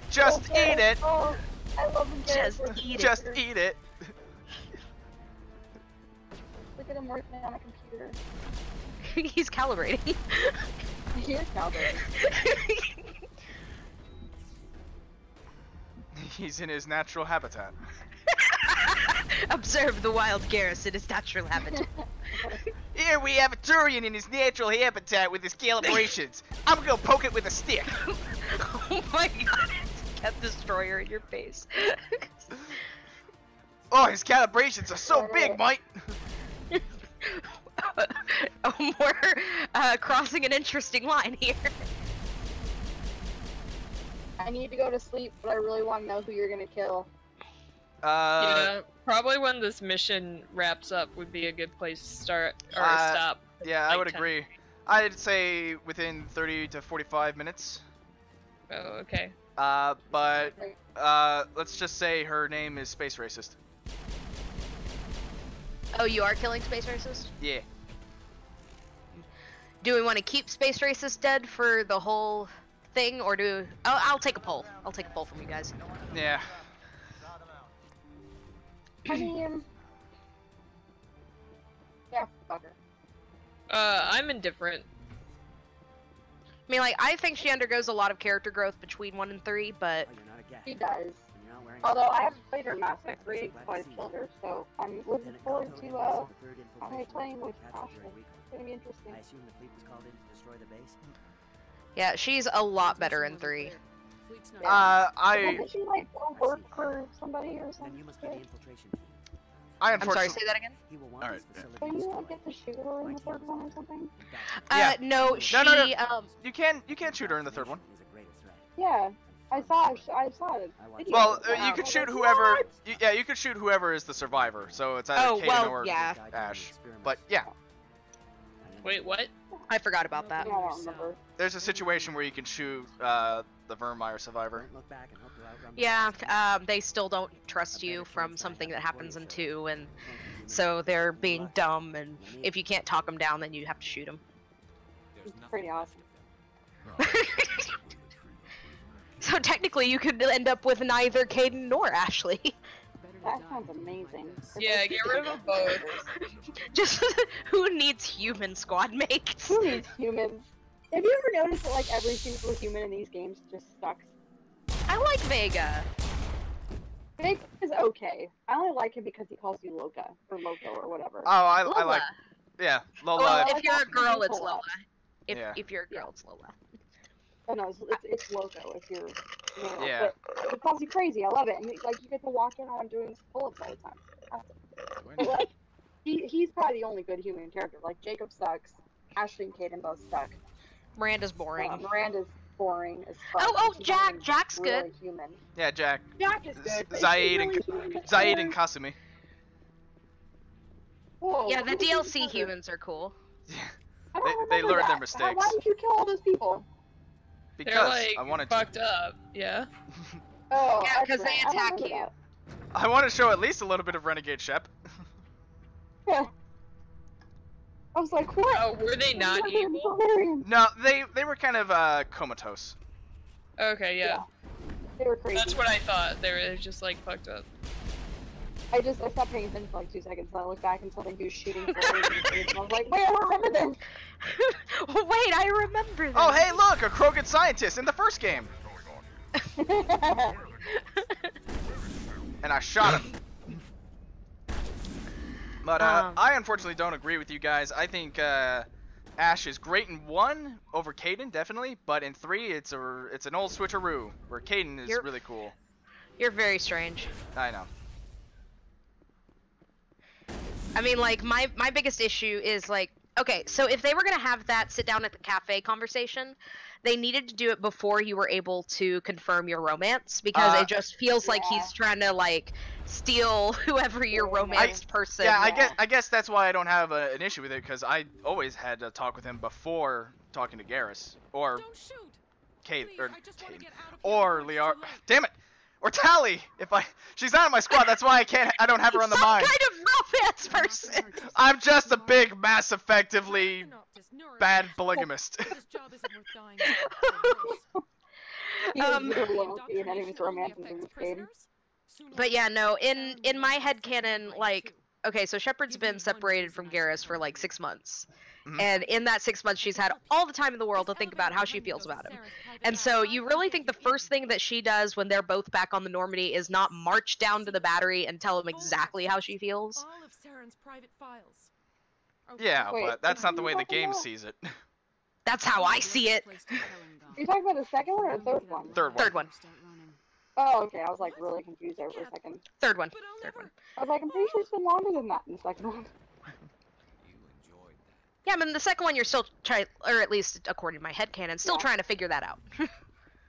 Just eat it. Oh, I love Just eat it. Just eat it. Look at him working on a computer. He's calibrating. He is calibrating. He's in his natural habitat. Observe the wild Garrus in his natural habitat. Here we have a Turian in his natural habitat with his calibrations. I'm gonna poke it with a stick. Oh my god, it's Cat Destroyer in your face. Oh, his calibrations are so big, mate. We're crossing an interesting line here. I need to go to sleep, but I really want to know who you're gonna kill. Yeah, probably when this mission wraps up would be a good place to start or stop. Yeah, I would agree. I'd say within 30 to 45 minutes. Oh, okay. But let's just say her name is Space Racist. Oh, you are killing Space Racist? Yeah. Do we want to keep Space Racist dead for the whole thing, or do... Oh, I'll take a poll. I'll take a poll from you guys. Yeah. I mean... Yeah, fuck her. I'm indifferent. I mean, like, I think she undergoes a lot of character growth between 1 and 3, but... She does. Although I haven't played her Mass Effect 3 before I killed her, so I'm looking forward to playing with Ashley. It's gonna be interesting. I assume the fleet was called in to destroy the base. Yeah, she's a lot better in 3. Did she like go work for somebody or something? Then you must be the infiltration team. I'm sorry, say that again? He will want Alright. Can you like get to shoot her in the third one or something? No, she, no. You can't shoot her in the third one. Yeah, I saw it. Well, you could shoot whoever. You could shoot whoever is the survivor. So it's either Kaden or Ash. But yeah. Wait, what? I forgot about that. I don't remember. There's a situation where you can shoot the Vermeer survivor. Yeah, they still don't trust you from something that happens in 2, and so they're being dumb, and if you can't talk them down, then you have to shoot them. It's pretty awesome. So technically, you could end up with neither Caden nor Ashley. That sounds amazing. Yeah, get rid of them both. Just who needs human squad mates? Who needs humans? Have you ever noticed that like every single human in these games just sucks? I like Vega. Vega is okay. I only like him because he calls you Loca or Loco or whatever. Oh, I like. Yeah, Lola. Well, Lola, if you're a girl, it's Lola. Lola. If Yeah. if you're a girl, it's Lola. Oh no, it's Loco if you're male. Yeah. But it calls you crazy. I love it. And you get to walk in on doing pull-ups all the time. Awesome. But like, he's probably the only good human character. Like Jacob sucks. Ashley and Kaden both suck. Miranda's boring. Miranda's boring as fuck. Oh, She's Jack. not even Jack's really good. human. Yeah, Jack. Jack is good. but Zaid is and she really human? Zaid and Kasumi. Whoa, Yeah, the who did you DLC murder? humans are cool. I don't They remember learned their that. mistakes. Why did you kill all those people? Because They're like I wanted fucked to. up. Yeah. Oh, Yeah, that's because they right. I attack remember you. that. I want to show at least a little bit of Renegade Shep. Yeah. I was like, what? Oh, were they not evil? No, they were kind of comatose. Okay, yeah. They were crazy. That's what I thought. They were just like fucked up. I stopped paying attention for like 2 seconds, and I looked back and something he was shooting for me, and I was like, wait, I don't remember this. Wait, I remember that. Oh, hey, look, a Krogan scientist in the first game. And I shot him. But I unfortunately don't agree with you guys. I think Ash is great in 1 over Kaden, definitely, but in 3 it's an old switcheroo where Kaden is really cool. You're very strange. I know. I mean, like, my biggest issue is, like, okay, so if they were going to have that sit down at the cafe conversation, they needed to do it before you were able to confirm your romance, because it just feels like he's trying to, like, steal whoever your romanced person. Yeah, I guess that's why I don't have an issue with it, because I always had to talk with him before talking to Garrus, or Kate, or Liara. Damn it! Or Tally, she's not in my squad. That's why I don't have her on the mind. Some kind of romance person. I'm just a big, mass effectively bad polygamist. But yeah, no, in my headcanon, like, okay, so Shepard's been separated from Garrus for like 6 months. And in that 6 months, she's had all the time in the world to think about how she feels about him. And so you really think the first thing that she does when they're both back on the Normandy is not march down to the battery and tell him exactly how she feels? All of Saren's private files. Yeah, but that's not the way the game sees it. That's how I see it. Are you talking about the second one or the third one? Third one. Oh, okay. I was like really confused there for a second. Third one. I was like, I'm pretty sure it's been longer than that in the second one. Yeah, I mean, the second one you're still trying, or at least according to my headcanon, still trying to figure that out.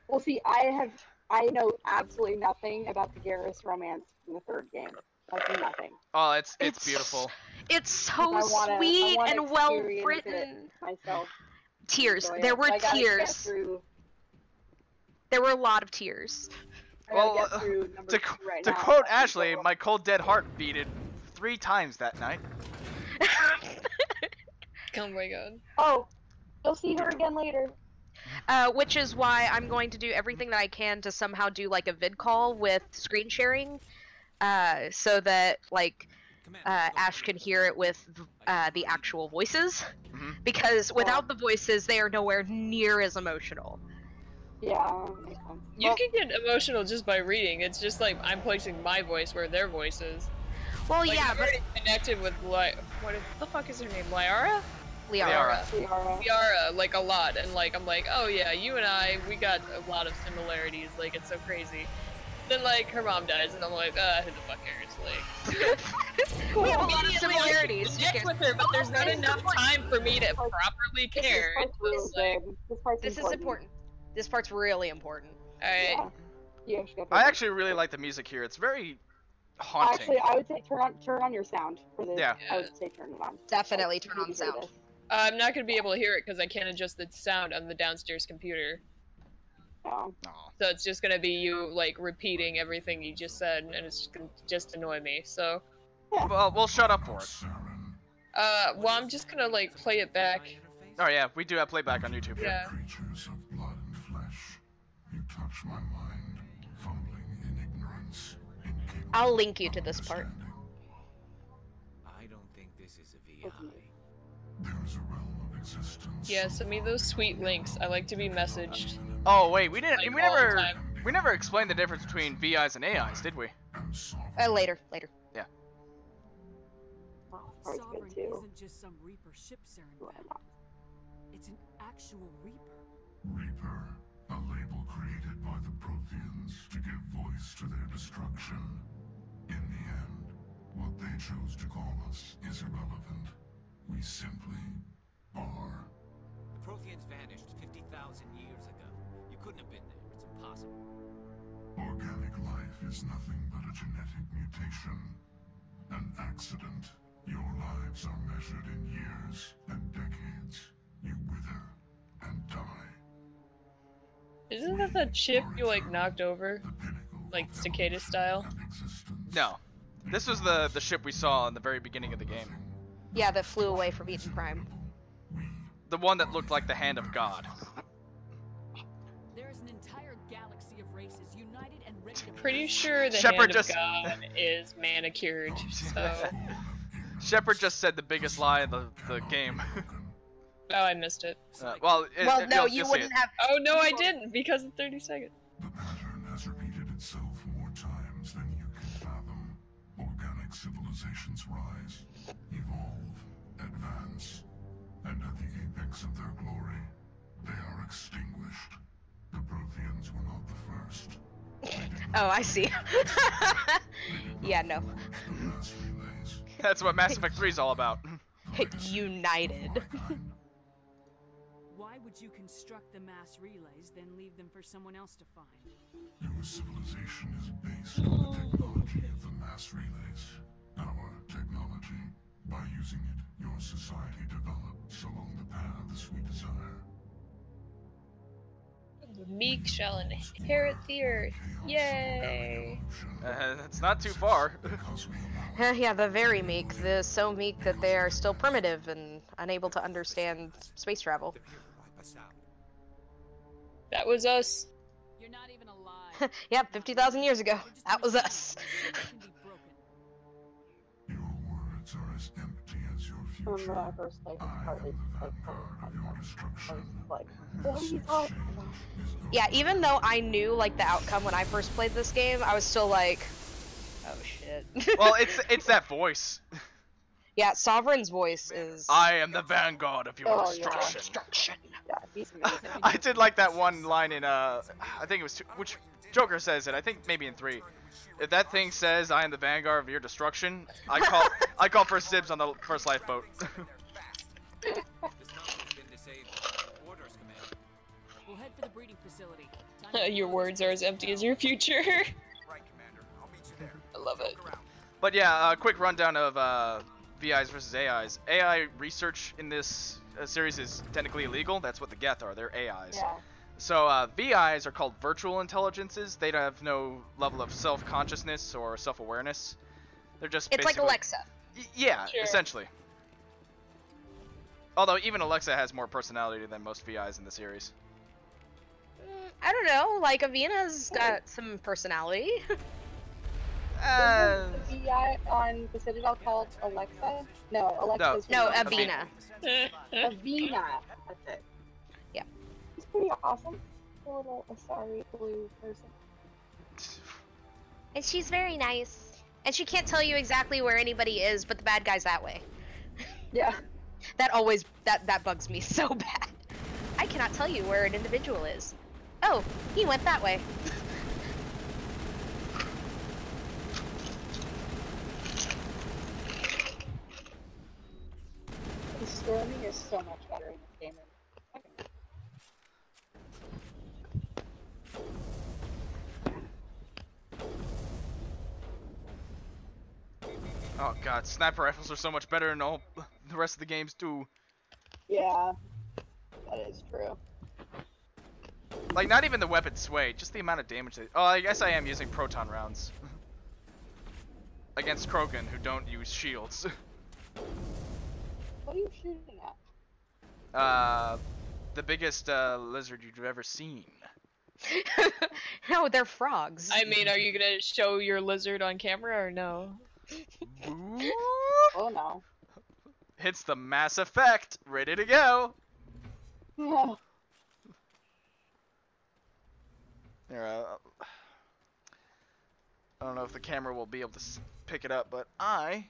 Well, see, I know absolutely nothing about the Garrus romance in the third game. Like nothing. Oh, it's beautiful. It's so sweet and well written. Myself. Tears. There were tears. There were a lot of tears. Well, to quote Ashley, my cold dead heart beated 3 times that night. Oh my god. Oh, you'll see her again later. Which is why I'm going to do everything that I can to somehow do like a vid call with screen sharing, so that like Ash can hear it with the actual voices, because without the voices, they are nowhere near as emotional. Yeah. You can get emotional just by reading. It's just like I'm placing my voice where their voice is. Well, like, yeah, I'm already connected with what the fuck is her name? Liara? Liara, like a lot, and like I'm like, oh yeah, you and I, we got a lot of similarities. Like it's so crazy. Then like her mom dies, and I'm like, who the fuck cares? Like we have a lot of similarities. I connect with her, but there's not enough time for me to properly care. This is important. This part's really important. Alright. Yeah. I actually really like the music here. It's very haunting. Actually, I would say turn on your sound for this. Yeah. I would say turn it on. Definitely turn on sound. I'm not gonna be able to hear it because I can't adjust the sound on the downstairs computer. Oh. So it's just gonna be you like repeating everything you just said, and it's gonna just annoy me. So. Well, we'll shut up for it. Well, I'm just gonna like play it back. Oh yeah, we do have playback on YouTube. Yeah. Creatures of blood and flesh, you touch my mind, fumbling in ignorance. I'll link you to this part. I don't think this is a VI. Yeah, send me those sweet links. I like to be messaged. Oh wait, we didn't. Like, we all the never. time. We never explained the difference between VIs and AIs, did we? Later. Yeah. Sovereign isn't just some Reaper ship Saren found. It's an actual Reaper. Reaper, a label created by the Protheans to give voice to their destruction. In the end, what they chose to call us is irrelevant. We simply are. The Protheans vanished 50,000 years ago. You couldn't have been there. It's impossible. Organic life is nothing but a genetic mutation. An accident. Your lives are measured in years and decades. You wither and die. Isn't that the chip you like knocked over? Like cicada style? No. This was the ship we saw in the very beginning of the game. Yeah, that flew away from Eden Prime. The one that looked like the hand of God. There is an entire galaxy of races united and ready to Pretty sure the Shepard hand of God is manicured, so... Shepard just said the biggest lie in the game. Oh, I missed it. Well, no, you'll you see wouldn't it. have. Oh no, I didn't because of 30 seconds. The pattern has repeated itself more times than you can fathom. Organic civilizations rise, evolve, advance, and at the apex of their glory, they are extinguished. The Protheans were not the first. Oh, I see. Yeah, no. That's what Mass Effect 3 is all about. United. Why would you construct the mass relays, then leave them for someone else to find? Your civilization is based on the technology of the mass relays. Our technology. By using it, your society develops along the paths we desire. The meek shall inherit the earth. Yay! That's not too far. Yeah, the very meek. The so meek that they are still primitive and unable to understand space travel. That was us. You're not even alive. Yeah, 50,000 years ago. That was us. Your words are as empty as your future. When I first played, it's partly like What are you talking about? Yeah, even though I knew like the outcome when I first played this game, I was still like, oh shit. Well, it's that voice. Yeah, Sovereign's voice is. I am the vanguard of your destruction. Yeah, he's amazing. I did like that one line in I think it was which Joker says it. I think maybe in 3. If that thing says I am the vanguard of your destruction, I call for Sibs on the first lifeboat. We'll head for the breeding facility. Your words are as empty as your future. I love it. But yeah, a quick rundown of VIs versus AIs. AI research in this series is technically illegal. That's what the Geth are. They're AIs. Yeah. So VIs are called virtual intelligences. They have no level of self-consciousness or self-awareness. They're just It's like Alexa. Yeah, Sure. essentially. Although even Alexa has more personality than most VIs in the series. I don't know, like Avina's got some personality. Isn't the VI on the Citadel called Alexa? No, Alexa's No, Avina. Avina. That's it. Yeah. He's pretty awesome. A little sorry blue person. And she's very nice. And she can't tell you exactly where anybody is, but the bad guy's that way. Yeah. That bugs me so bad. I cannot tell you where an individual is. Oh, he went that way. The storming is so much better in this game. Oh god, sniper rifles are so much better in all the rest of the games too. Yeah, that is true. Like, not even the weapon sway, just the amount of damage they... Oh, I guess I am using proton rounds. Against Krogan, who don't use shields. What are you shooting at? The biggest lizard you've ever seen. No, they're frogs. I mean, are you gonna show your lizard on camera or no? Oh no. Hits the Mass Effect. Ready to go. Yeah. Here, I don't know if the camera will be able to pick it up, but I'm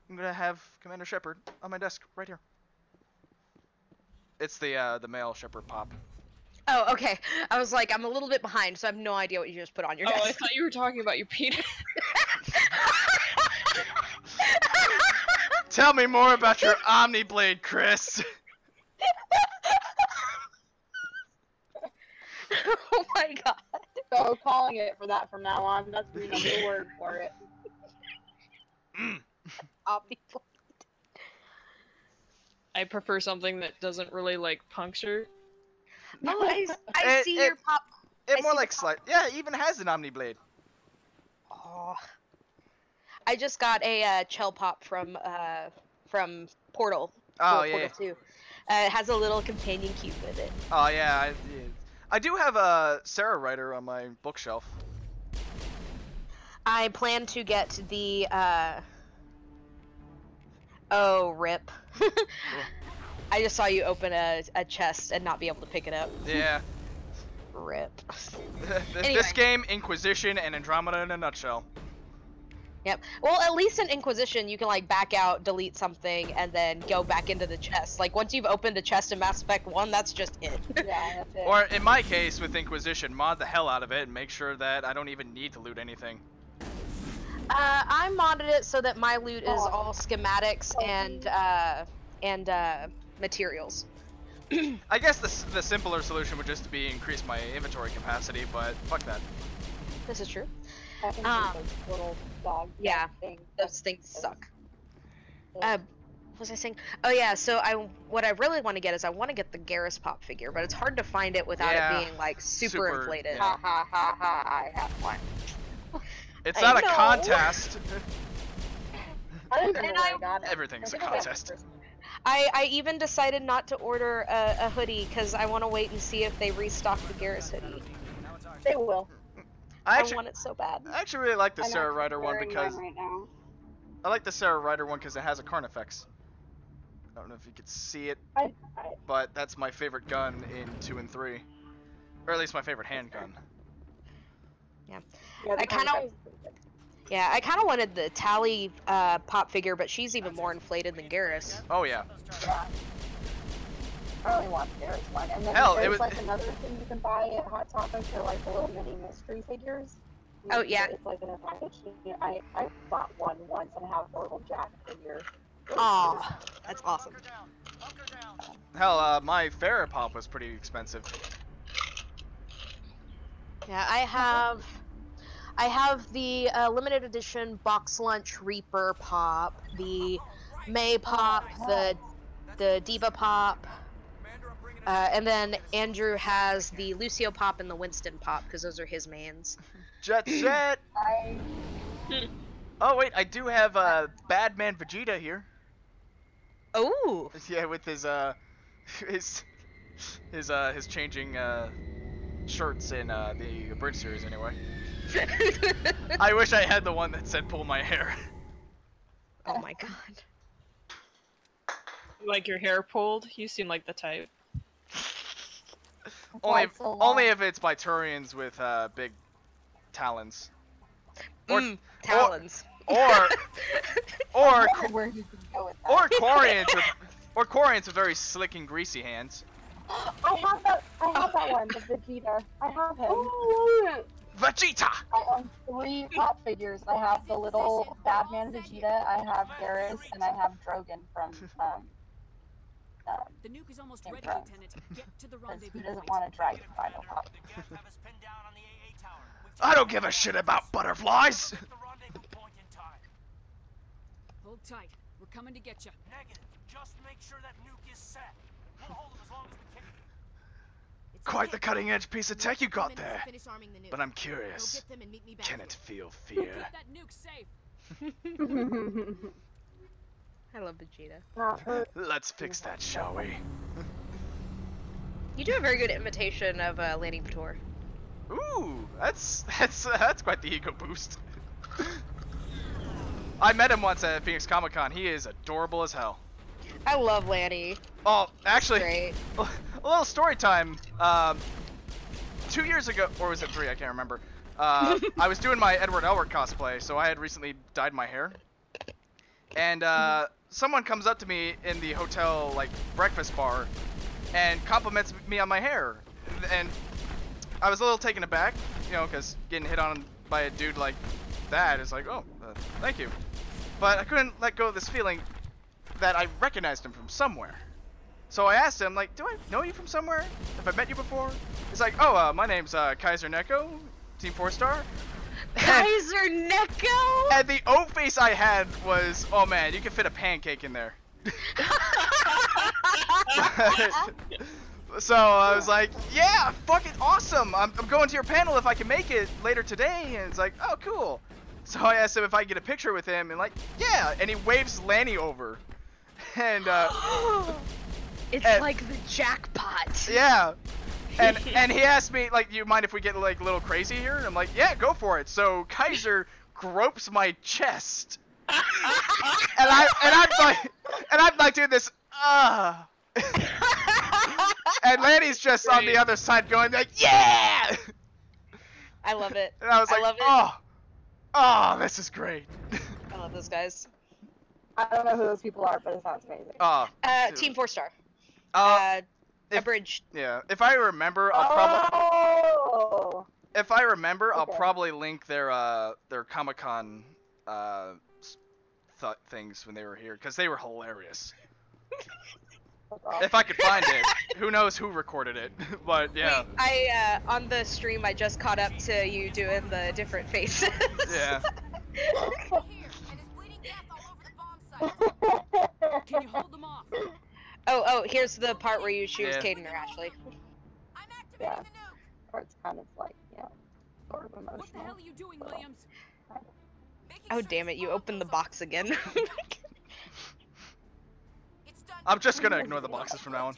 gonna have Commander Shepard on my desk right here. It's the male Shepard pop. Oh, okay. I was like, I'm a little bit behind, so I have no idea what you just put on your desk. Oh, I thought you were talking about your penis. Tell me more about your Omniblade, Chris. Oh my god. So calling it for that from now on. That's the new word for it. Omniblade. I prefer something that doesn't really like puncture. Oh, I see your pop. It more like slight. Yeah, it even has an Omniblade. Oh. I just got a Chell pop from Portal. Oh, Portal yeah. 2. It has a little companion cube with it. Oh yeah, I do have a Sarah Writer on my bookshelf. I plan to get the oh, rip. I just saw you open a chest and not be able to pick it up. Yeah. Rip. This game, Inquisition, and Andromeda in a nutshell. Yep. Well, at least in Inquisition, you can like back out, delete something, and then go back into the chest. Like once you've opened a chest in Mass Effect 1, that's just it. Yeah, that's it. Or in my case, with Inquisition, mod the hell out of it and make sure that I don't even need to loot anything. I modded it so that my loot is all schematics and materials. I guess the simpler solution would just be increase my inventory capacity, but fuck that. This is true. I think those little dog Yeah, things. those things suck. What was I saying? Oh yeah, so what I really want to get is I want to get the Garrus pop figure, but it's hard to find it without it being like super inflated. Ha ha ha ha! I have one. It's not a contest. I don't remember where I got it. Everything's a contest. I even decided not to order a hoodie because I want to wait and see if they restock the Garrus hoodie. They will. I want it so bad. I actually really like the I'm Sarah actually Ryder one wearing because mine right now. I like the Sarah Ryder one because it has a Carnifex. I don't know if you could see it, but that's my favorite gun in 2 and 3, or at least my favorite handgun. Yeah, I kind of wanted the Tally pop figure, but she's even more inflated than Garrus. Oh yeah. I really want Garrus one. And then there's like another thing you can buy at Hot Topic. They're like the little mini mystery figures. Oh yeah. It's like in a package. I bought one once and have the little Jack figure. Aw, that's awesome. Hell, my Farrah pop was pretty expensive. Yeah, I have the limited edition box lunch Reaper pop, the May pop, the Diva pop, and then Andrew has the Lucio pop and the Winston pop because those are his mains. Jet set. Oh wait, I do have Badman Vegeta here. Oh. Yeah, with his changing shirts in the Bridge series anyway. I wish I had the one that said pull my hair. Oh my god. Like your hair pulled? You seem like the type. Only if it's by Turians with big talons. Or talons. Or where you can go with that. or Quarians with very slick and greasy hands. I have that one, the Vegeta. I have him. Vegeta! I own 3 pop figures. I have the little Badman Vegeta, I have Garrus, and I have Drogon from the nuke is almost ready, Thrones. Lieutenant. Get to the He rendezvous doesn't point. want to drag the final pop. I don't give a shit about butterflies! Hold tight. We're coming to get you. Negative. Just make sure that nuke is set. We'll hold it as long as we can. Quite the cutting edge piece of tech you got there. Finish arming the nuke. But I'm Go curious. get them and meet me back Can here. it feel Keep fear? that nuke safe. I love Vegeta. Let's fix that, shall we? You do a very good imitation of Lanny Pator. Ooh, that's quite the ego boost. I met him once at Phoenix Comic Con. He is adorable as hell. I love Lanny. Oh, actually, Great. a little story time. 2 years ago, or was it 3? I can't remember. I was doing my Edward Elric cosplay, so I had recently dyed my hair. And someone comes up to me in the hotel like breakfast bar and compliments me on my hair. And I was a little taken aback, you know, because getting hit on by a dude like that is like, oh, thank you. But I couldn't let go of this feeling that I recognized him from somewhere. So I asked him, like, do I know you from somewhere? Have I met you before? He's like, oh, my name's Kaiser Neko, Team 4-Star. Kaiser Neko? And the O face I had was, oh man, you could fit a pancake in there. So I was like, yeah, fucking awesome. I'm going to your panel if I can make it later today. And it's like, oh, cool. So I asked him if I could get a picture with him, and like, yeah. And he waves Lanny over. And it's like the jackpot. Yeah. And he asked me, like, do you mind if we get like a little crazy here? And I'm like, yeah, go for it. So Kaiser gropes my chest. and I'm like doing this, and Lanny's just on the other side going like, yeah! I love it. And I was like, oh, this is great. I love those guys. I don't know who those people are, but it sounds amazing. Team 4-Star. Abridged. Yeah, if I remember, I'll probably link their Comic-Con things when they were here, because they were hilarious. If I could find it. Who knows who recorded it, but yeah. Wait, on the stream, I just caught up to you doing the different faces. Yeah. Can you hold them off? Oh, here's the part where you choose Caden or Ashley. Yeah. Or it's kind of like, yeah, sort of emotional. What the hell are you doing, Williams? Oh, damn it, you opened the box again. I'm just gonna ignore the boxes from now on.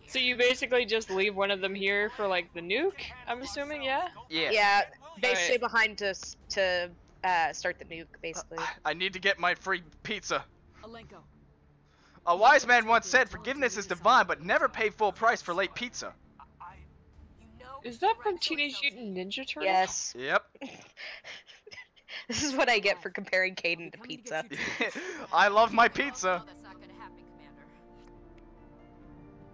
So you basically just leave one of them here for like the nuke, I'm assuming, yeah? Yeah. Yeah, they stay behind to start the nuke, basically. I need to get my free pizza. Alenko. A wise man once said, forgiveness is divine, but never pay full price for late pizza. Is that from Teenage Mutant Ninja Turtles? Yes. Yep. This is what I get for comparing Caden to pizza. I love my pizza.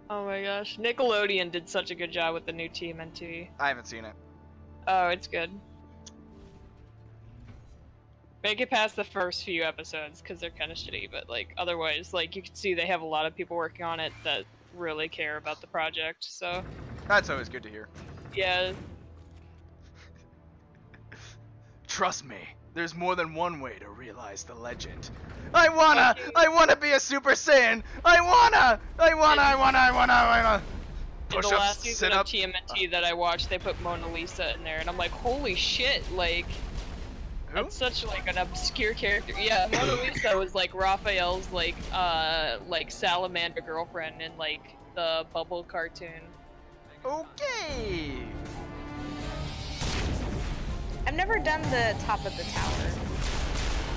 Oh my gosh, Nickelodeon did such a good job with the new TMNT. I haven't seen it. Oh, it's good. Make it past the first few episodes, because they're kind of shitty, but like, otherwise, like, you can see they have a lot of people working on it that really care about the project, so... That's always good to hear. Yeah. Trust me, there's more than one way to realize the legend. I wanna be a Super Saiyan! I wanna! In the last season of TMNT that I watched, they put Mona Lisa in there, and I'm like, holy shit, like... That's such like an obscure character. Yeah, Mona Lisa was like Raphael's like salamander girlfriend in like the Bubble cartoon. Okay. I've never done the top of the tower.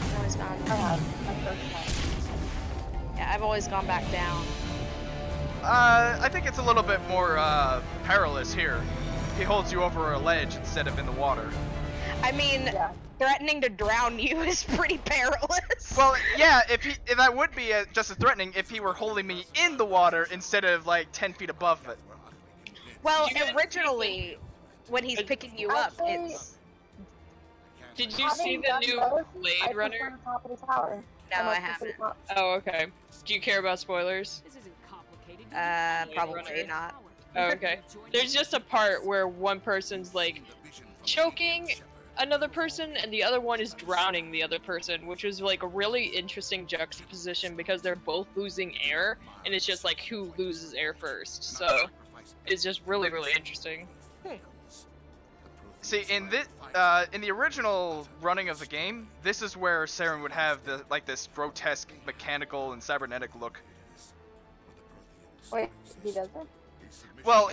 I've always gone. Yeah, I've always gone back down. I think it's a little bit more perilous here. He holds you over a ledge instead of in the water. I mean, threatening to drown you is pretty perilous. Well, yeah, if that would be just as threatening if he were holding me in the water instead of like 10 feet above it. Well, originally, when he's picking you up, it's... Did you see the new Blade Runner? No, I haven't. Oh, okay. Do you care about spoilers? This isn't complicated. Probably not. Oh, okay. There's just a part where one person's like choking another person and the other one is drowning the other person, which is like a really interesting juxtaposition because they're both losing air and it's just like who loses air first. So it's just really, really interesting. See, in the original running of the game, this is where Saren would have this grotesque mechanical and cybernetic look. Wait, he doesn't? Well,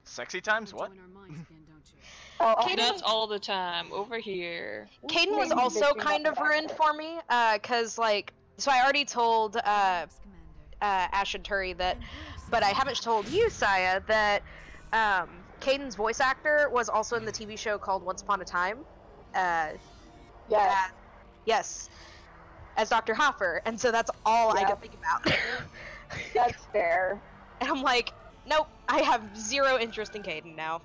Sexy times? What? That's all the time over here. Caden was also kind of ruined for me, cause like, so I already told Ash and Turi that, but I haven't told you, Saya, that Caden's voice actor was also in the TV show called Once Upon a Time. Yes, as Dr. Hopper, and so that's all I could think about. That's fair. And I'm like, nope, I have zero interest in Caden now.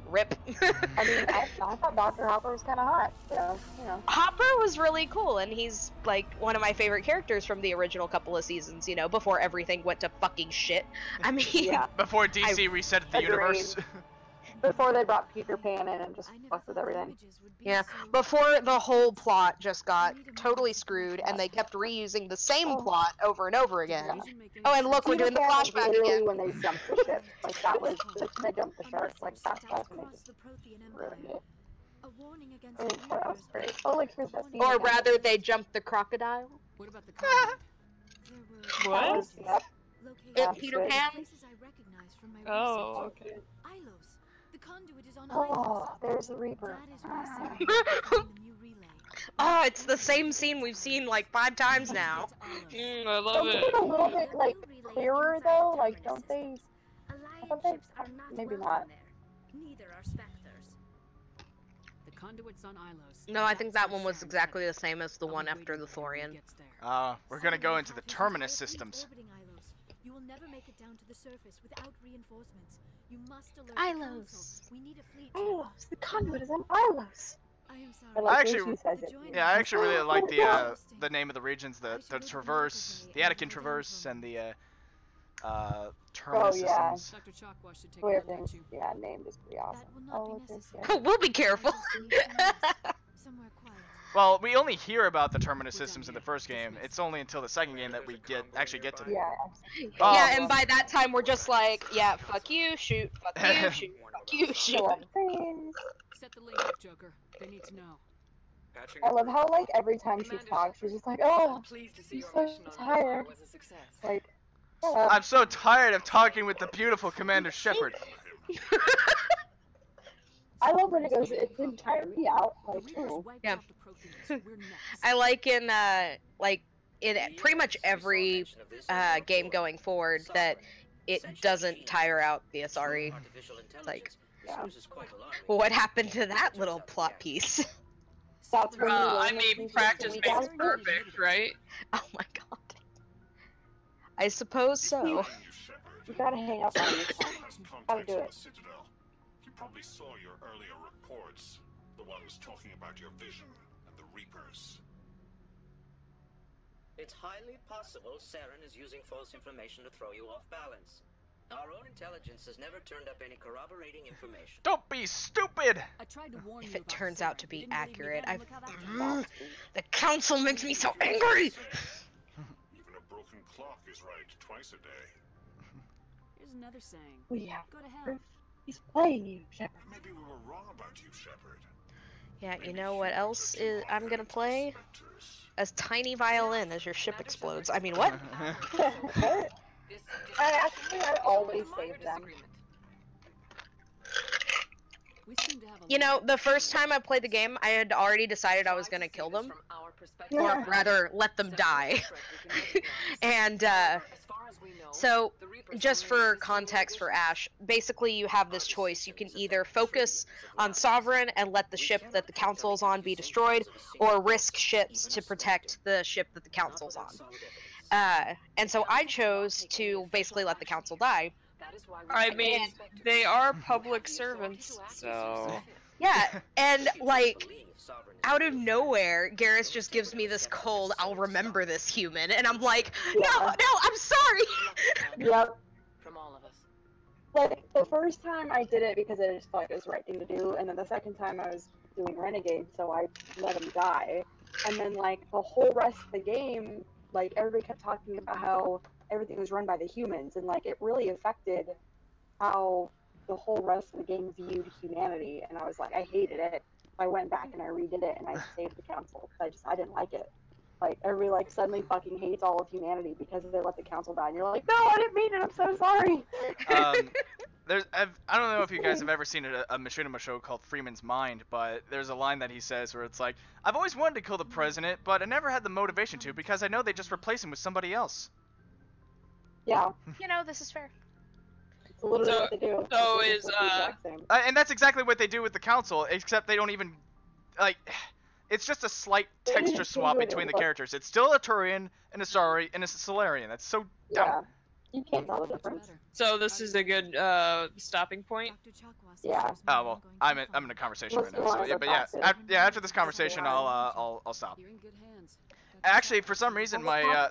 Rip. I mean, I thought Dr. Hopper was kind of hot, so, you know. Hopper was really cool, and he's, like, one of my favorite characters from the original couple of seasons, you know, before everything went to fucking shit. I mean... Before DC reset the universe. Before they brought Peter Pan in and just fucked with everything. Yeah, before the whole plot just got totally screwed, and they kept reusing the same plot over and over again. Oh, and look, we're doing the flashback again. When they jumped the ship, like that was when they jumped the shark, like that's when they just ruined it. That was great. Oh, like here's that scene. Or rather, they jumped the crocodile. What about the What? Peter Pan? Oh, okay. The conduit is on Oh, there's the Reaper. Oh, it's the same scene we've seen like 5 times now. I love Don't it. they get a little bit like clearer though? Like, don't they? Maybe not. Neither are specters. The conduit's on Ilos. No, I think that one was exactly the same as the one after the Thorian. We're gonna go into the terminus systems. You will never make it down to the surface without reinforcements. You must alert Ilos. We need a fleet. Ilos. The conduit is on Ilos. I am sorry. I actually really like the name of the regions, the Traverse, the Attican Traverse, and the terminus systems. Yeah, named is pretty awesome. We'll be careful. Well, we only hear about the terminus systems in the first game. It's only until the second game that we actually get to them. Yeah, and by that time we're just like, yeah, fuck you, shoot, fuck you, shoot, fuck you, shoot. Set the link up, Joker. They need to know. I love how, like, every time she talks, she's just like, oh, I'm so tired. Like, I'm so tired of talking with the beautiful Commander Shepard. I love when it goes, it didn't tire me out, like, ooh. Yeah. I like in, pretty much every game going forward that it doesn't tire out the Asari. Like, what happened to that little plot piece? I mean, practice makes perfect, right? Oh my god. I suppose so. You gotta hang up on your phone. Gotta do it. You probably saw your earlier reports, the ones talking about your vision and the Reapers. It's highly possible Saren is using false information to throw you off balance. Our own intelligence has never turned up any corroborating information. Don't be stupid! I tried to warn If you it turns out to be accurate, the council makes me so angry! Even a broken clock is right twice a day. Here's another saying. Yeah. Go to hell. He's playing you, Shepard. Maybe we were wrong about you, Shepard. Yeah, you know what else I'm gonna play? A tiny violin as your ship explodes. I mean, what? I always save them. You know, the first time I played the game, I had already decided I was gonna kill them. Or rather, let them die. And, so, just for context for Ash, basically you have this choice. You can either focus on Sovereign and let the ship that the Council's on be destroyed, or risk ships to protect the ship that the Council's on. And so I chose to basically let the Council die. I mean, they are public servants, so... Yeah, and, like, out of nowhere, Garrus just gives me this cold, I'll remember this human, and I'm like, no, I'm sorry! Yep. From all of us. Like, the first time I did it because I just felt like it was the right thing to do, and then the second time I was doing Renegade, so I let him die. And then, like, the whole rest of the game, like, everybody kept talking about how everything was run by the humans, and, like, it really affected how the whole rest of the game viewed humanity, and I was like, I hated it. I went back and I redid it, and I saved the council. I didn't like it. Like, everybody, like, suddenly fucking hates all of humanity because they let the council die, and you're like, no, I didn't mean it, I'm so sorry! I don't know if you guys have ever seen a machinima show called Freeman's Mind, but there's a line that he says where it's like, I've always wanted to kill the president, but I never had the motivation to because I know they just replace him with somebody else. Yeah. You know, this is fair. It's literally what they do. So It's is the exact same. And that's exactly what they do with the council, except they don't even, like, it's just a slight texture swap between the characters. It's still a Turian, and a Sari, and a Solarian. That's so dumb. Yeah. You can't tell the difference. So this is a good stopping point. Yeah. Oh well, I'm in a conversation right now. So yeah, but yeah, after this conversation, I'll stop. You're in good hands. Actually, for some reason, my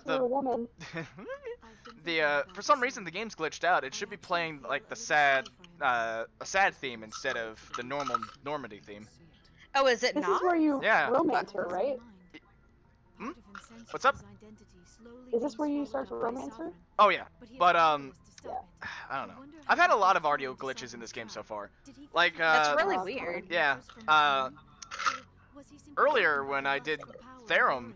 for some reason the game's glitched out. It should be playing like the sad a sad theme instead of the Normandy theme. Oh, is it This not? is where you Yeah. romance her, right? Hmm? What's up? Is this where you start to romance her? Oh yeah, but I don't know. I've had a lot of audio glitches in this game so far. Like That's really weird. Yeah. Earlier when I did Therum,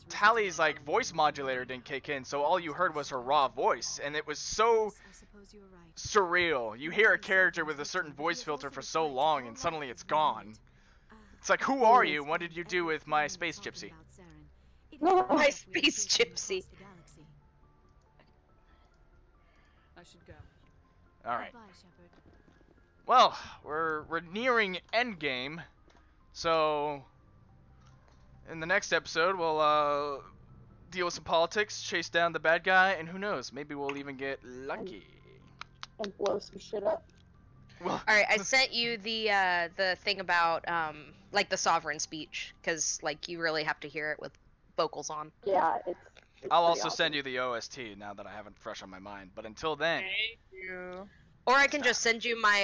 Tally's like voice modulator didn't kick in, so all you heard was her raw voice, and it was so surreal. You hear a character with a certain voice filter for so long, and suddenly it's gone. It's like, who are you? What did you do with my space gypsy? My space gypsy. I should go. All right. Well, we're nearing endgame, so in the next episode we'll deal with some politics, chase down the bad guy, and who knows, maybe we'll even get lucky and blow some shit up. Well, all right, I sent you the thing about like the sovereign speech, because like you really have to hear it with vocals on. Yeah, it's I'll also send you the OST now that I have it fresh on my mind. But until then, Thank you. Or I can just send you my